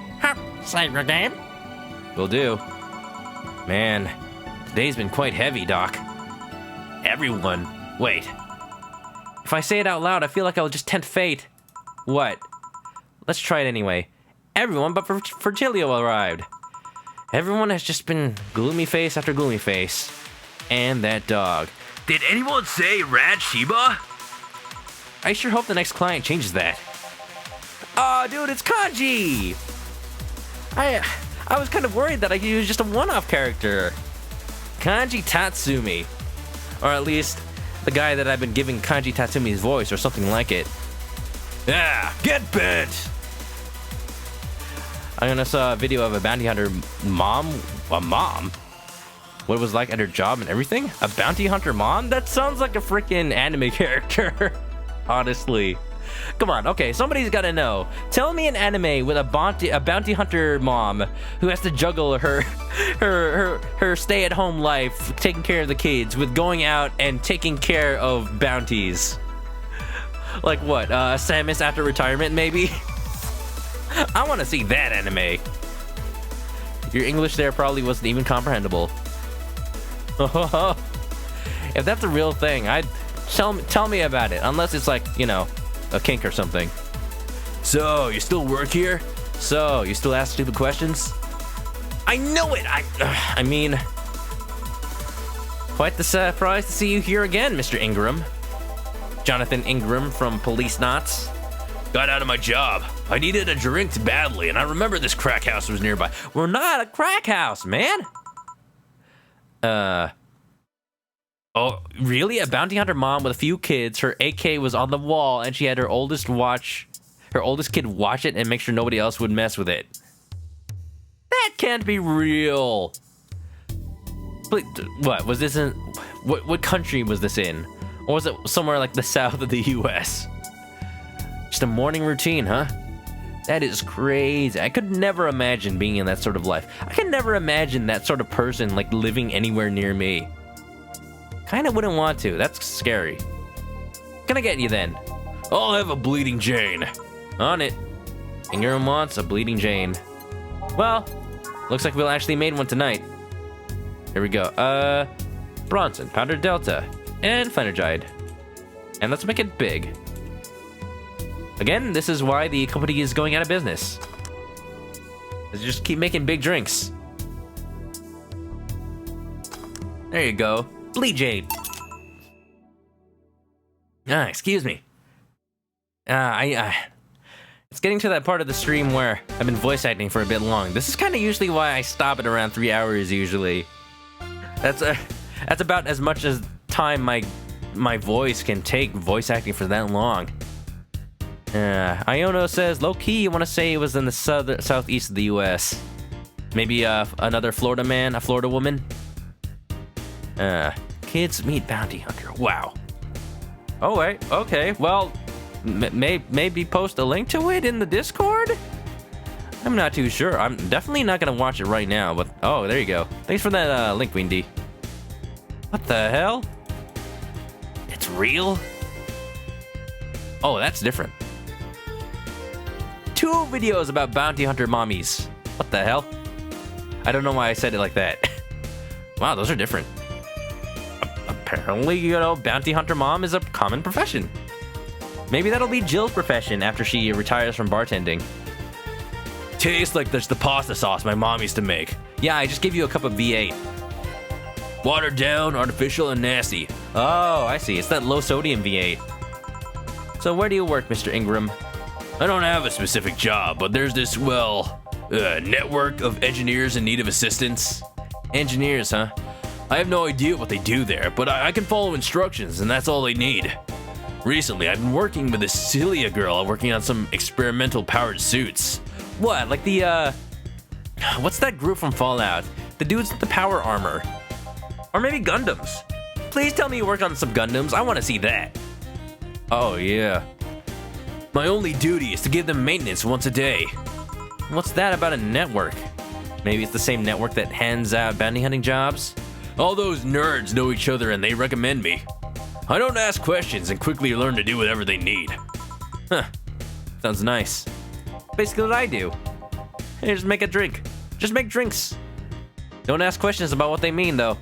E: Say your name?
D: Will do. Man, today's been quite heavy, Doc.
B: Everyone. Wait.
D: If I say it out loud, I feel like I'll just tempt fate. What? Let's try it anyway. Everyone but Virgilio arrived. Everyone has just been gloomy face after gloomy face. And that dog.
B: Did anyone say Rad Shiba?
D: I sure hope the next client changes that. Oh, dude, it's Kanji! I was kind of worried that he was just a one-off character. Kanji Tatsumi. Or at least, the guy that I've been giving Kanji Tatsumi's voice or something like it.
B: Yeah, get bent!
D: I gonna saw a video of a bounty hunter mom. A mom? What it was like at her job and everything? A bounty hunter mom? That sounds like a freaking anime character. Honestly. Come on, okay, somebody's gotta know. Tell me an anime with a bounty hunter mom who has to juggle her stay-at-home life, taking care of the kids, with going out and taking care of bounties. Like what? Samus after retirement, maybe? I want to see that anime. Your English there probably wasn't even comprehensible. If that's a real thing, I'd tell me about it. Unless it's like, you know, a kink or something.
B: So, you still work here?
D: So, you still ask stupid questions?
B: I know it!
D: I mean, quite the surprise to see you here again, Mr. Ingram. Jonathan Ingram from Police Knots.
B: Got out of my job. I needed a drink badly, and I remember this crack house was nearby.
D: We're not a crack house, man. Oh, really? A bounty hunter mom with a few kids. Her AK was on the wall, and she had her oldest kid watch it and make sure nobody else would mess with it. That can't be real. But what was this in? What country was this in? Or was it somewhere like the south of the U.S.? Just a morning routine, huh? That is crazy. I could never imagine being in that sort of life. I could never imagine that sort of person like living anywhere near me. Kinda wouldn't want to. That's scary. Gonna get you then.
B: I'll have a bleeding Jane.
D: On it. Ingram wants a bleeding Jane. Well, looks like we'll actually made one tonight. Here we go. Bronson, Powder Delta, and Phenergide. And let's make it big. Again, this is why the company is going out of business. Let's just keep making big drinks. There you go. Bleed Jade. Excuse me. It's getting to that part of the stream where I've been voice acting for a bit long. This is kind of usually why I stop at around 3 hours usually. That's about as much as time my voice can take voice acting for that long. Iono says, low-key, you want to say it was in the southeast of the U.S. Maybe another Florida man, a Florida woman? Kids meet bounty hunter. Wow. Oh, wait. Okay. Well, maybe post a link to it in the Discord? I'm not too sure. I'm definitely not going to watch it right now, but... Oh, there you go. Thanks for that link, Windy. What the hell? It's real? Oh, that's different. 2 videos about bounty hunter mommies. What the hell? I don't know why I said it like that. Wow, those are different. Apparently, you know, bounty hunter mom is a common profession. Maybe that'll be Jill's profession after she retires from bartending.
B: Tastes like there's the pasta sauce my mom used to make.
D: Yeah, I just gave you a cup of V8.
B: Watered down, artificial, and nasty.
D: Oh, I see. It's that low sodium V8. So where do you work, Mr. Ingram?
B: I don't have a specific job, but there's this, network of engineers in need of assistance.
D: Engineers, huh?
B: I have no idea what they do there, but I can follow instructions, and that's all they need. Recently, I've been working with this Celia girl working on some experimental powered suits.
D: What, like the, what's that group from Fallout? The dudes with the power armor. Or maybe Gundams. Please tell me you work on some Gundams. I want to see that.
B: Oh, yeah. My only duty is to give them maintenance once a day.
D: What's that about a network? Maybe it's the same network that hands out bounty hunting jobs?
B: All those nerds know each other and they recommend me. I don't ask questions and quickly learn to do whatever they need.
D: Huh. Sounds nice. Basically what I do. Hey, just make a drink. Just make drinks. Don't ask questions about what they mean, though.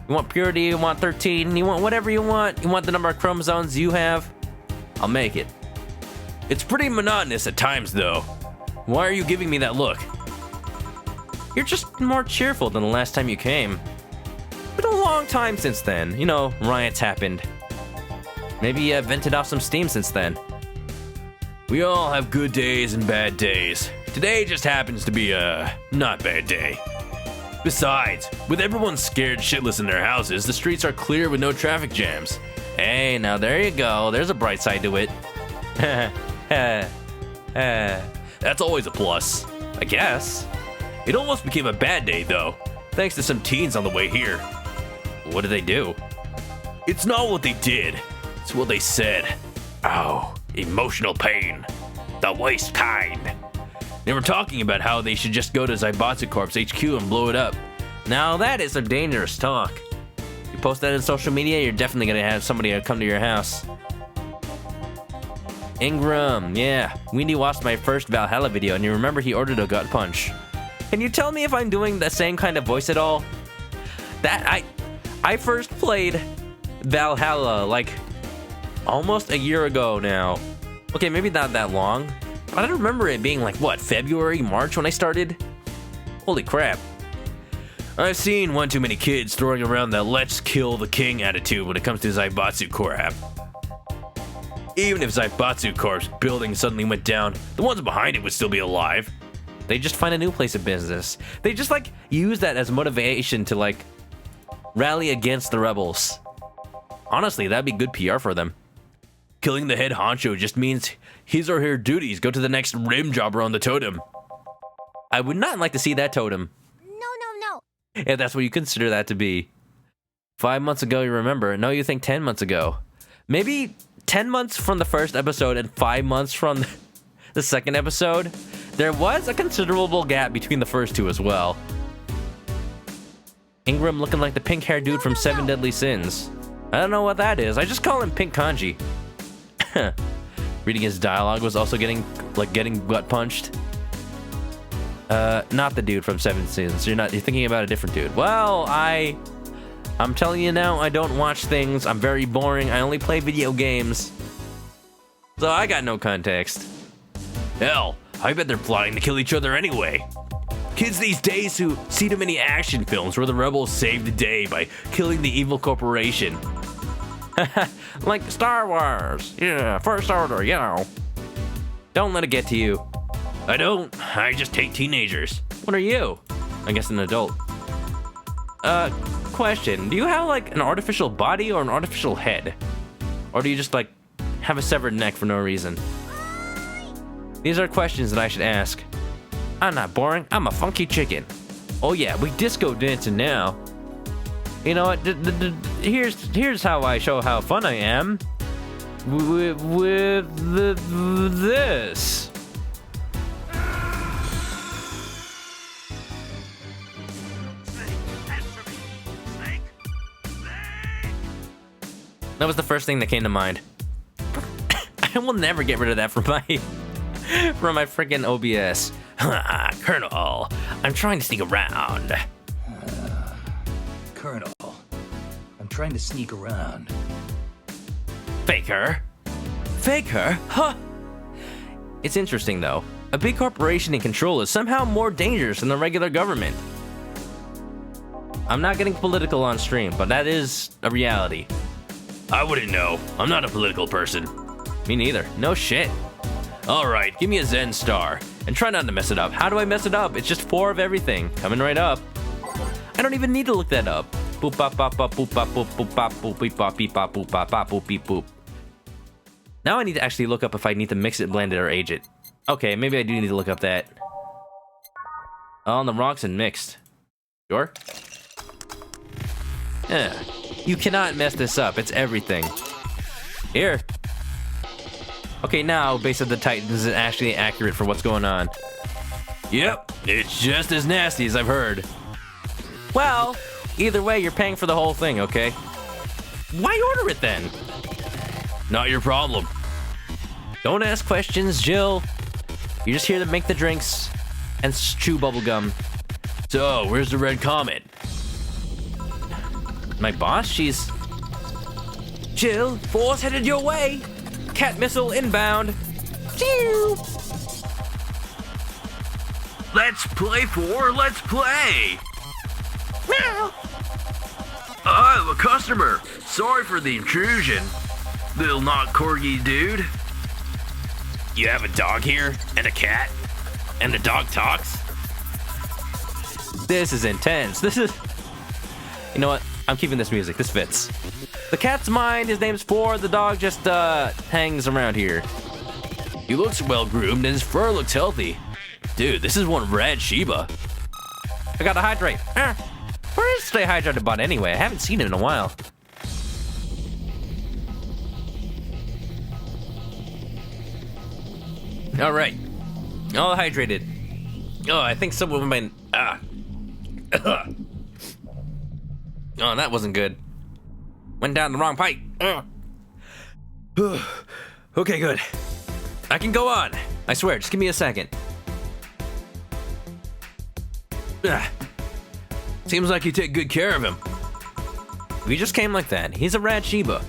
D: You want purity, you want 13, you want whatever you want the number of chromosomes you have, I'll make it.
B: It's pretty monotonous at times, though. Why are you giving me that look?
D: You're just more cheerful than the last time you came. Been a long time since then. You know, riots happened. Maybe you vented off some steam since then.
B: We all have good days and bad days. Today just happens to be a not bad day. Besides, with everyone scared shitless in their houses, the streets are clear with no traffic jams.
D: Hey, now there you go. There's a bright side to it.
B: That's always a plus.
D: I guess.
B: It almost became a bad day, though, thanks to some teens on the way here.
D: What did they do?
B: It's not what they did, it's what they said. Oh, emotional pain. The worst kind. They were talking about how they should just go to Zaibatsu Corp's HQ and blow it up.
D: Now that is some dangerous talk. You post that in social media, you're definitely gonna have somebody come to your house. Ingram, yeah. Weenie watched my first Valhalla video and you remember he ordered a gut punch. Can you tell me if I'm doing the same kind of voice at all? I first played Valhalla like almost a year ago now. Okay, maybe not that long. But I don't remember it being like, what, February, March when I started? Holy crap.
B: I've seen one too many kids throwing around the let's kill the king attitude when it comes to Zaibatsu Corp. Even if Zaibatsu Corp's building suddenly went down, the ones behind it would still be alive.
D: They just find a new place of business. They just like use that as motivation to like rally against the rebels. Honestly, that'd be good PR for them.
B: Killing the head honcho just means his or her duties go to the next rim jobber on the totem.
D: I would not like to see that totem.
F: No.
D: If that's what you consider that to be. 5 months ago, you remember. No, you think 10 months ago. Maybe 10 months from the first episode and 5 months from the second episode. There was a considerable gap between the first two as well. Ingram looking like the pink-haired dude from Seven Deadly Sins. I don't know what that is. I just call him Pink Kanji. Reading his dialogue was also getting gut punched. Not the dude from Seven Sins. You're thinking about a different dude. Well, I'm telling you now, I don't watch things. I'm very boring. I only play video games. So I got no context.
B: Hell, I bet they're plotting to kill each other anyway. Kids these days who see too many action films where the rebels save the day by killing the evil corporation.
D: Like Star Wars. Yeah, First Order, you know. Don't let it get to you.
B: I don't. I just hate teenagers.
D: What are you? I guess an adult. Question. Do you have like an artificial body or an artificial head? Or do you just like have a severed neck for no reason? These are questions that I should ask. I'm not boring. I'm a funky chicken. Oh yeah, we disco dancing now. You know what? Here's how I show how fun I am. With this. That was the first thing that came to mind. I will never get rid of that from my freaking OBS.
B: Colonel, I'm trying to sneak around.
G: Colonel, I'm trying to sneak around.
B: Faker?
D: Faker? Huh? It's interesting though. A big corporation in control is somehow more dangerous than the regular government. I'm not getting political on stream, but that is a reality.
B: I wouldn't know. I'm not a political person.
D: Me neither. No shit.
B: All right, give me a Zen star.
D: And try not to mess it up. How do I mess it up? It's just 4 of everything. Coming right up. I don't even need to look that up. Boop bop bop bop boop bop boop boop bop boop beep bop beep bop boop bop bop boop beep boop. Now I need to actually look up if I need to mix it, blend it, or age it. Okay, maybe I do need to look up that. On the rocks and mixed. Sure? Yeah. You cannot mess this up. It's everything. Here. Okay, now Base of the Titans is actually accurate for what's going on.
B: Yep, it's just as nasty as I've heard.
D: Well, either way, you're paying for the whole thing, okay? Why order it then?
B: Not your problem.
D: Don't ask questions, Jill. You're just here to make the drinks and chew bubblegum.
B: So, where's the red comet?
D: My boss, she's... Jill, force headed your way. Cat missile inbound. Chew.
B: Let's play let's play!
D: Meow.
B: I'm a customer. Sorry for the intrusion. Little not corgi dude. You have a dog here? And a cat? And the dog talks?
D: This is intense. This is... You know what? I'm keeping this music. This fits. The cat's mine. His name's Ford. The dog just, hangs around here.
B: He looks well groomed and his fur looks healthy. Dude, this is one rad Shiba.
D: I gotta hydrate. Where is Stay Hydrated Bot anyway? I haven't seen it in a while. All right. All hydrated. Oh, I think some of my... Oh, that wasn't good. Went down the wrong pipe. Okay, good. I can go on. I swear, just give me a second.
B: Seems like you take good care of him.
D: We just came like that. He's a rad Shiba.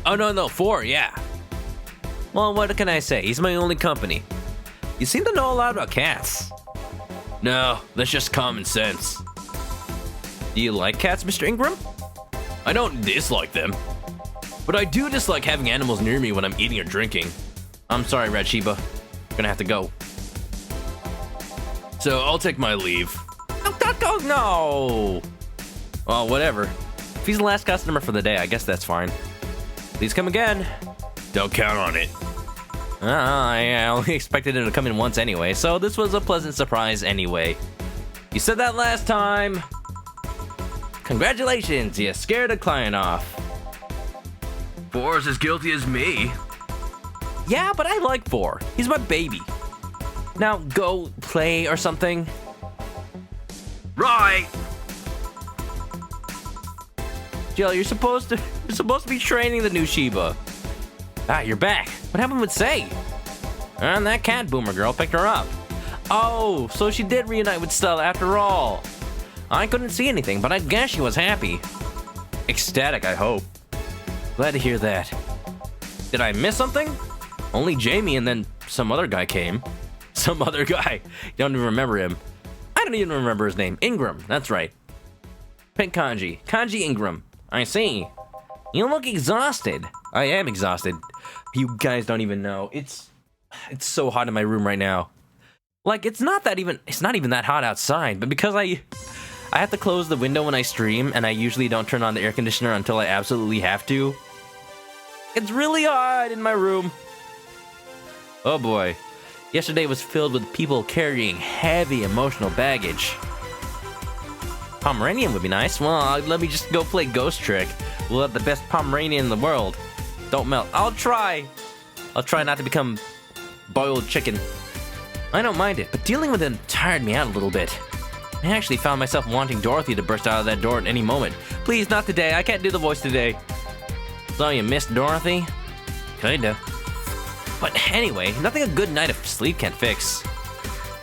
D: Oh, no, 4, yeah. Well, what can I say? He's my only company. You seem to know a lot about cats.
B: No, that's just common sense.
D: Do you like cats, Mr. Ingram?
B: I don't dislike them. But I do dislike having animals near me when I'm eating or drinking.
D: I'm sorry, Red Shiba. Gonna have to go.
B: So I'll take my leave.
D: No! Well, whatever. If he's the last customer for the day, I guess that's fine. Please come again.
B: Don't count on it.
D: I only expected it to come in once anyway, so this was a pleasant surprise anyway. You said that last time. Congratulations, you scared a client off.
B: 4's as guilty as me.
D: Yeah, but I like 4. He's my baby. Now go play or something.
B: Right.
D: Jill, you're supposed to be training the new Shiba. Ah, you're back. What happened with Say? And that cat boomer girl picked her up. Oh, so she did reunite with Stella after all. I couldn't see anything, but I guess she was happy. Ecstatic, I hope. Glad to hear that. Did I miss something? Only Jamie and then some other guy came. Some other guy. You don't even remember him. I don't even remember his name. Ingram, that's right. Pink Kanji. Kanji Ingram. I see. You look exhausted. I am exhausted. You guys don't even know. It's so hot in my room right now. Like, it's not even that hot outside, but because I have to close the window when I stream, and I usually don't turn on the air conditioner until I absolutely have to. It's really hot in my room. Oh boy. Yesterday was filled with people carrying heavy emotional baggage. Pomeranian would be nice. Well, let me just go play Ghost Trick. We'll have the best Pomeranian in the world. Don't melt. I'll try not to become boiled chicken. I don't mind it, but dealing with him tired me out a little bit. I actually found myself wanting Dorothy to burst out of that door at any moment. Please, not today. I can't do the voice today. So you missed Dorothy? Kinda. But anyway, nothing a good night of sleep can't fix.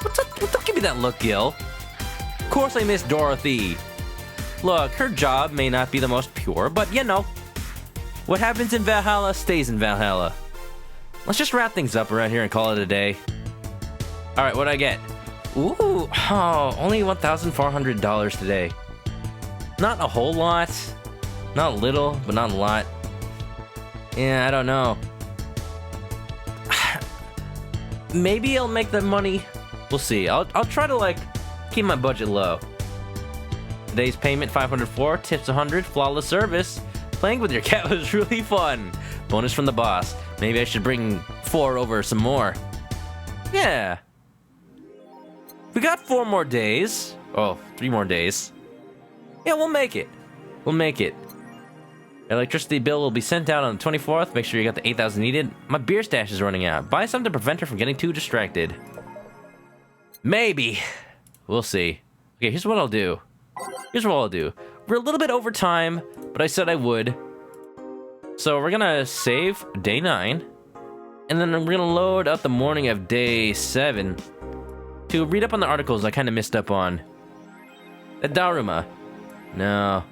D: Don't give me that look, Gil. Of course I miss Dorothy. Look, her job may not be the most pure, but you know. What happens in Valhalla stays in Valhalla. Let's just wrap things up around here and call it a day. Alright, what'd I get? Ooh, only $1,400 today. Not a whole lot. Not a little, but not a lot. Yeah, I don't know. Maybe I'll make that money. We'll see. I'll try to like keep my budget low. Today's payment 504, tips 100, flawless service. Playing with your cat was really fun. Bonus from the boss. Maybe I should bring 4 over some more. Yeah. We got 4 more days. Oh, 3 more days. Yeah, we'll make it. We'll make it. Electricity bill will be sent out on the 24th. Make sure you got the 8,000 needed. My beer stash is running out. Buy some to prevent her from getting too distracted. Maybe. We'll see. Okay, here's what I'll do. We're a little bit over time, but I said I would. So we're gonna save day 9. And then we're gonna load up the morning of day 7 to read up on the articles I kind of missed up on. The Daruma. No.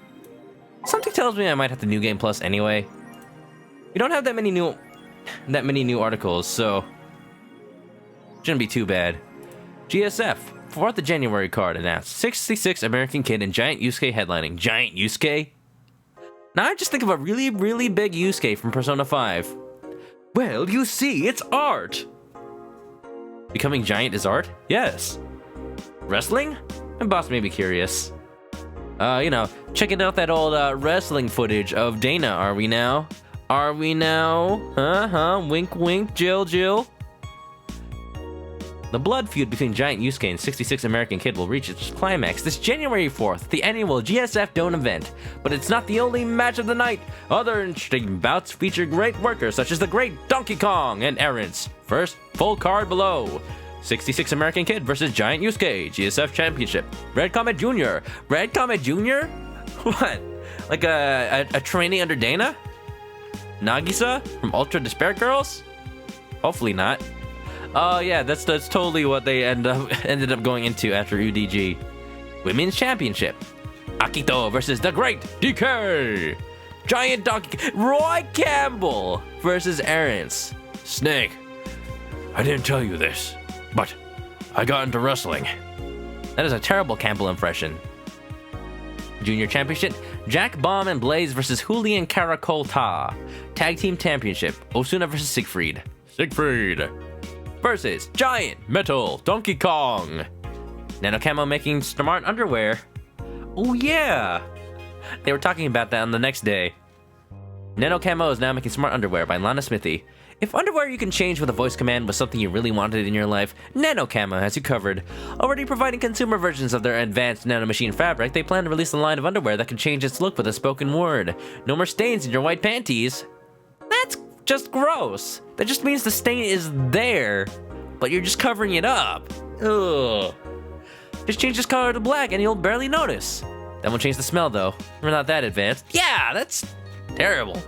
D: Something tells me I might have to New Game Plus anyway. We don't have that many new articles, so shouldn't be too bad. GSF 4th of January card announced. 66 American Kid and Giant Yusuke headlining. Giant Yusuke? Now I just think of a really, really big Yusuke from Persona 5. Well, you see, it's art. Becoming giant is art? Yes. Wrestling? My boss may be curious. You know, checking out that old wrestling footage of Dana, are we now? Are we now? Wink wink, Jill. The blood feud between Giant Yusuke and 66 American Kid will reach its climax this January 4th, the annual GSF Dome event. But it's not the only match of the night. Other interesting bouts feature great workers such as the great Donkey Kong and Errands. First, full card below. 66 American Kid versus Giant Yusuke, GSF Championship. Red Comet Jr. Red Comet Jr.? What? Like a trainee under Dana? Nagisa from Ultra Despair Girls? Hopefully not. Oh yeah, that's totally what they ended up going into after UDG. Women's Championship. Akito versus the Great DK. Giant Donkey. Roy Campbell versus Errands. Snake. I didn't tell you this, but I got into wrestling. That is a terrible Campbell impression. Junior Championship. Jack Bomb and Blaze versus Julian Caracolta. Tag Team Championship. Osuna versus Siegfried. Siegfried. Versus Giant Metal Donkey Kong. NanoCamo making smart underwear. Oh yeah! They were talking about that on the next day. NanoCamo is now making smart underwear by Lana Smithy. If underwear you can change with a voice command was something you really wanted in your life, NanoCamo has you covered. Already providing consumer versions of their advanced nanomachine fabric, they plan to release a line of underwear that can change its look with a spoken word. No more stains in your white panties. That's just gross. That just means the stain is there, but you're just covering it up. Ugh. Just change this color to black and you'll barely notice. That won't change the smell though. We're not that advanced. Yeah, that's terrible.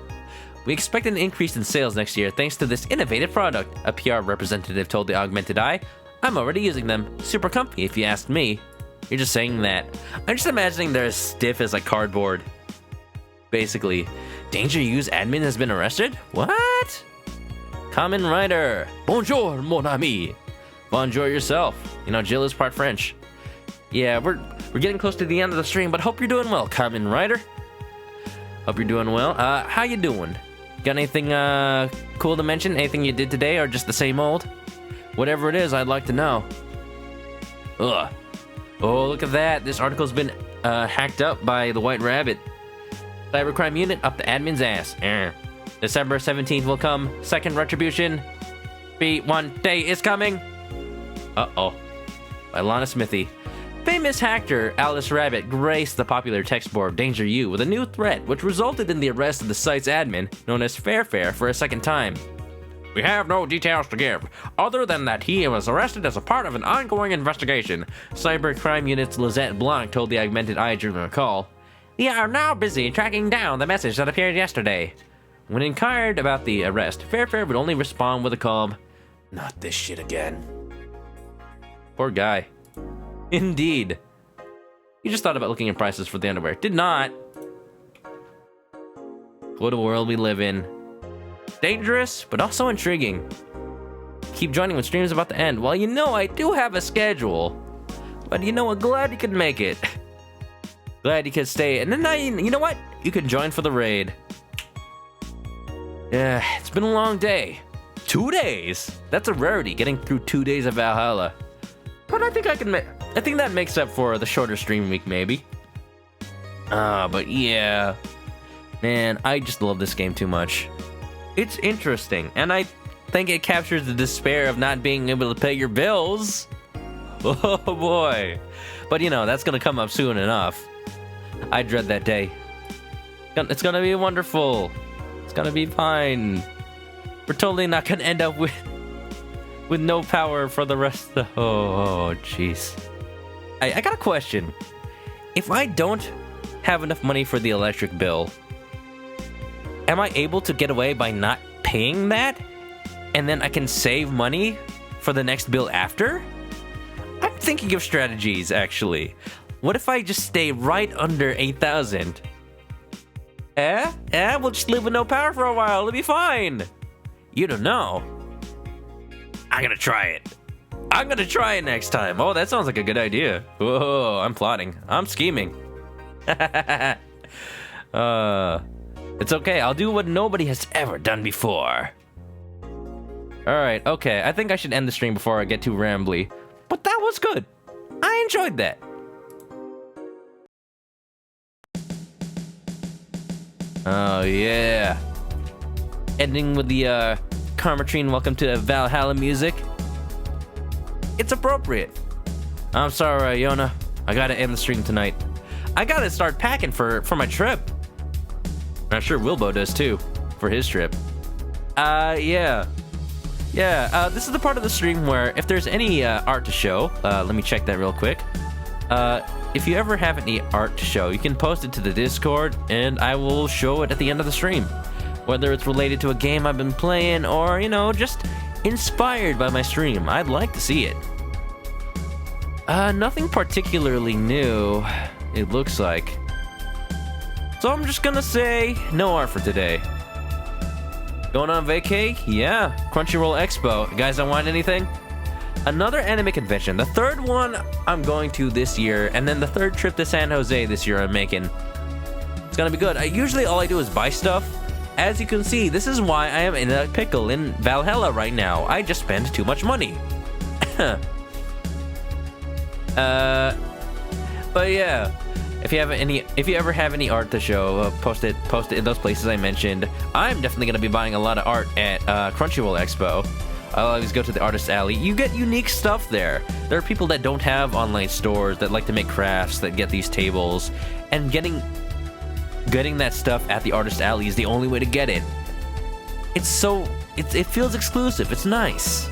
D: We expect an increase in sales next year thanks to this innovative product, a PR representative told the Augmented Eye. I'm already using them. Super comfy if you ask me. You're just saying that. I'm just imagining they're as stiff as like cardboard. Basically. Danger Use admin has been arrested? What? Kamen Rider. Bonjour, mon ami. Bonjour yourself. You know, Jill is part French. Yeah, we're getting close to the end of the stream, but hope you're doing well, Kamen Rider. Hope you're doing well. How you doing? Got anything cool to mention? Anything you did today or just the same old? Whatever it is, I'd like to know. Ugh. Oh, look at that. This article's been hacked up by the White Rabbit. Cybercrime unit up the admin's ass. December 17th will come. Second retribution. B1 day is coming. Uh-oh. By Lana Smithy. Famous hacker Alice Rabbit graced the popular text board Danger U with a new threat, which resulted in the arrest of the site's admin, known as Fairfair, for a second time. We have no details to give, other than that he was arrested as a part of an ongoing investigation, Cybercrime Unit's Lizette Blanc told the Augmented Eye during a call. We are now busy tracking down the message that appeared yesterday. When inquired about the arrest, Fairfair would only respond with a calm, "Not this shit again." Poor guy. Indeed. He just thought about looking at prices for the underwear. Did not. What a world we live in. Dangerous, but also intriguing. Keep joining when streams about to end. Well, you know I do have a schedule. But you know what? Glad you could make it. Glad you could stay. And then you know what? You can join for the raid. Yeah, it's been a long day. 2 days. That's a rarity, getting through 2 days of Valhalla. But I think I think that makes up for the shorter stream week, maybe. But yeah. Man, I just love this game too much. It's interesting, and I think it captures the despair of not being able to pay your bills. Oh boy. But you know, that's gonna come up soon enough. I dread that day. It's gonna be wonderful. It's gonna be fine. We're totally not gonna end up with no power for the rest of the... Oh, jeez. I got a question. If I don't have enough money for the electric bill, am I able to get away by not paying that? And then I can save money for the next bill after? I'm thinking of strategies, actually. What if I just stay right under 8,000? We'll just live with no power for a while. It'll be fine. You don't know.
B: I'm gonna try it.
D: I'm gonna try it next time. Oh, that sounds like a good idea. Whoa, I'm plotting. I'm scheming. It's okay. I'll do what nobody has ever done before. Alright, okay. I think I should end the stream before I get too rambly. But that was good. I enjoyed that. Oh, yeah. Ending with the Karmatrine Welcome to Valhalla music. It's appropriate. I'm sorry, Iona. I gotta end the stream tonight. I gotta start packing for my trip. I'm sure Wilbo does too, for his trip. Yeah, this is the part of the stream where if there's any art to show, let me check that real quick. If you ever have any art to show, you can post it to the Discord, and I will show it at the end of the stream. Whether it's related to a game I've been playing, or, you know, just inspired by my stream. I'd like to see it. Nothing particularly new, it looks like. So I'm just gonna say, no art for today. Going on vacay? Yeah, Crunchyroll Expo. You guys don't want anything? Another anime convention. The third one I'm going to this year, and then the third trip to San Jose this year I'm making. It's gonna be good. Usually all I do is buy stuff. As you can see, this is why I am in a pickle in Valhalla right now. I just spent too much money. But yeah. If you ever have any art to show, post it in those places I mentioned. I'm definitely gonna be buying a lot of art at Crunchyroll Expo. I'll always go to the Artist Alley. You get unique stuff there. There are people that don't have online stores that like to make crafts that get these tables, and getting that stuff at the Artist Alley is the only way to get it. It feels exclusive. It's nice.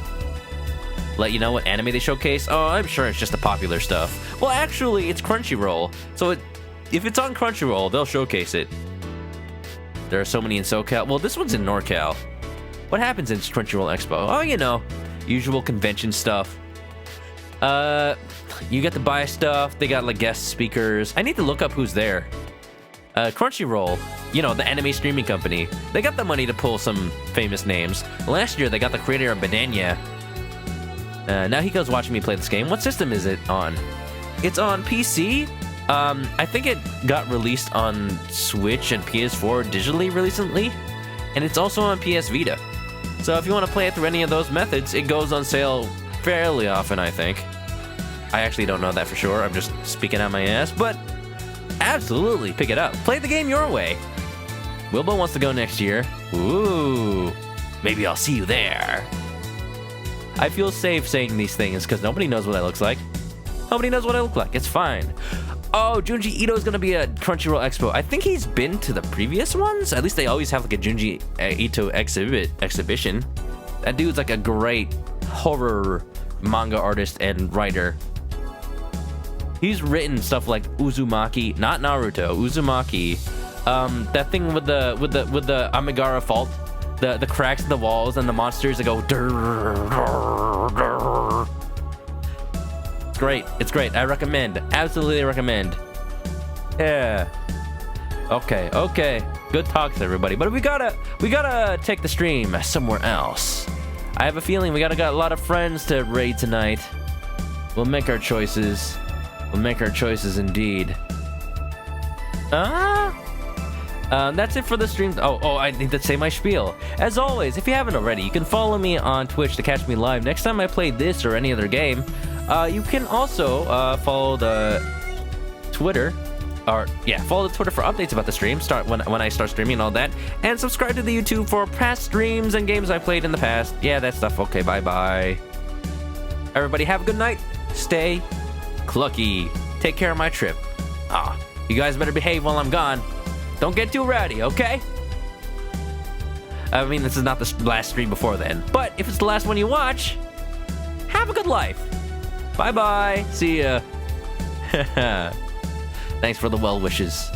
D: Let you know what anime they showcase? Oh, I'm sure it's just the popular stuff. Well, actually, it's Crunchyroll, so if it's on Crunchyroll, they'll showcase it. There are so many in SoCal. Well, this one's in NorCal. What happens in Crunchyroll Expo? Oh, you know, usual convention stuff. You get to buy stuff. They got like guest speakers. I need to look up who's there. Crunchyroll, you know, the anime streaming company. They got the money to pull some famous names. Last year, they got the creator of Banania. Now he goes watching me play this game. What system is it on? It's on PC. I think it got released on Switch and PS4 digitally recently. And it's also on PS Vita. So if you want to play it through any of those methods, it goes on sale fairly often, I think. I actually don't know that for sure. I'm just speaking out my ass. But absolutely, pick it up. Play the game your way. Wilbo wants to go next year. Ooh. Maybe I'll see you there. I feel safe saying these things because nobody knows what I look like. Nobody knows what I look like. It's fine. Oh, Junji Ito is going to be at Crunchyroll Expo. I think he's been to the previous ones. At least they always have like a Junji Ito exhibition. That dude's like a great horror manga artist and writer. He's written stuff like Uzumaki, not Naruto, Uzumaki. That thing with the Amigara fault. The cracks in the walls and the monsters that go It's great. It's great. I recommend. Absolutely recommend. Yeah. Okay. Good talks, everybody. But we gotta take the stream somewhere else. I have a feeling we got a lot of friends to raid tonight. We'll make our choices. We'll make our choices indeed. That's it for the stream. Oh, I need to say my spiel. As always, if you haven't already, you can follow me on Twitch to catch me live next time I play this or any other game. You can also follow the Twitter, follow the Twitter for updates about the stream. Start when I start streaming and all that, and subscribe to the YouTube for past streams and games I played in the past. Yeah, that stuff. Okay, bye. Everybody, have a good night. Stay clucky. Take care of my trip. You guys better behave while I'm gone. Don't get too rowdy, okay? I mean, this is not the last stream before then, but if it's the last one you watch, have a good life. Bye-bye. See ya. Thanks for the well wishes.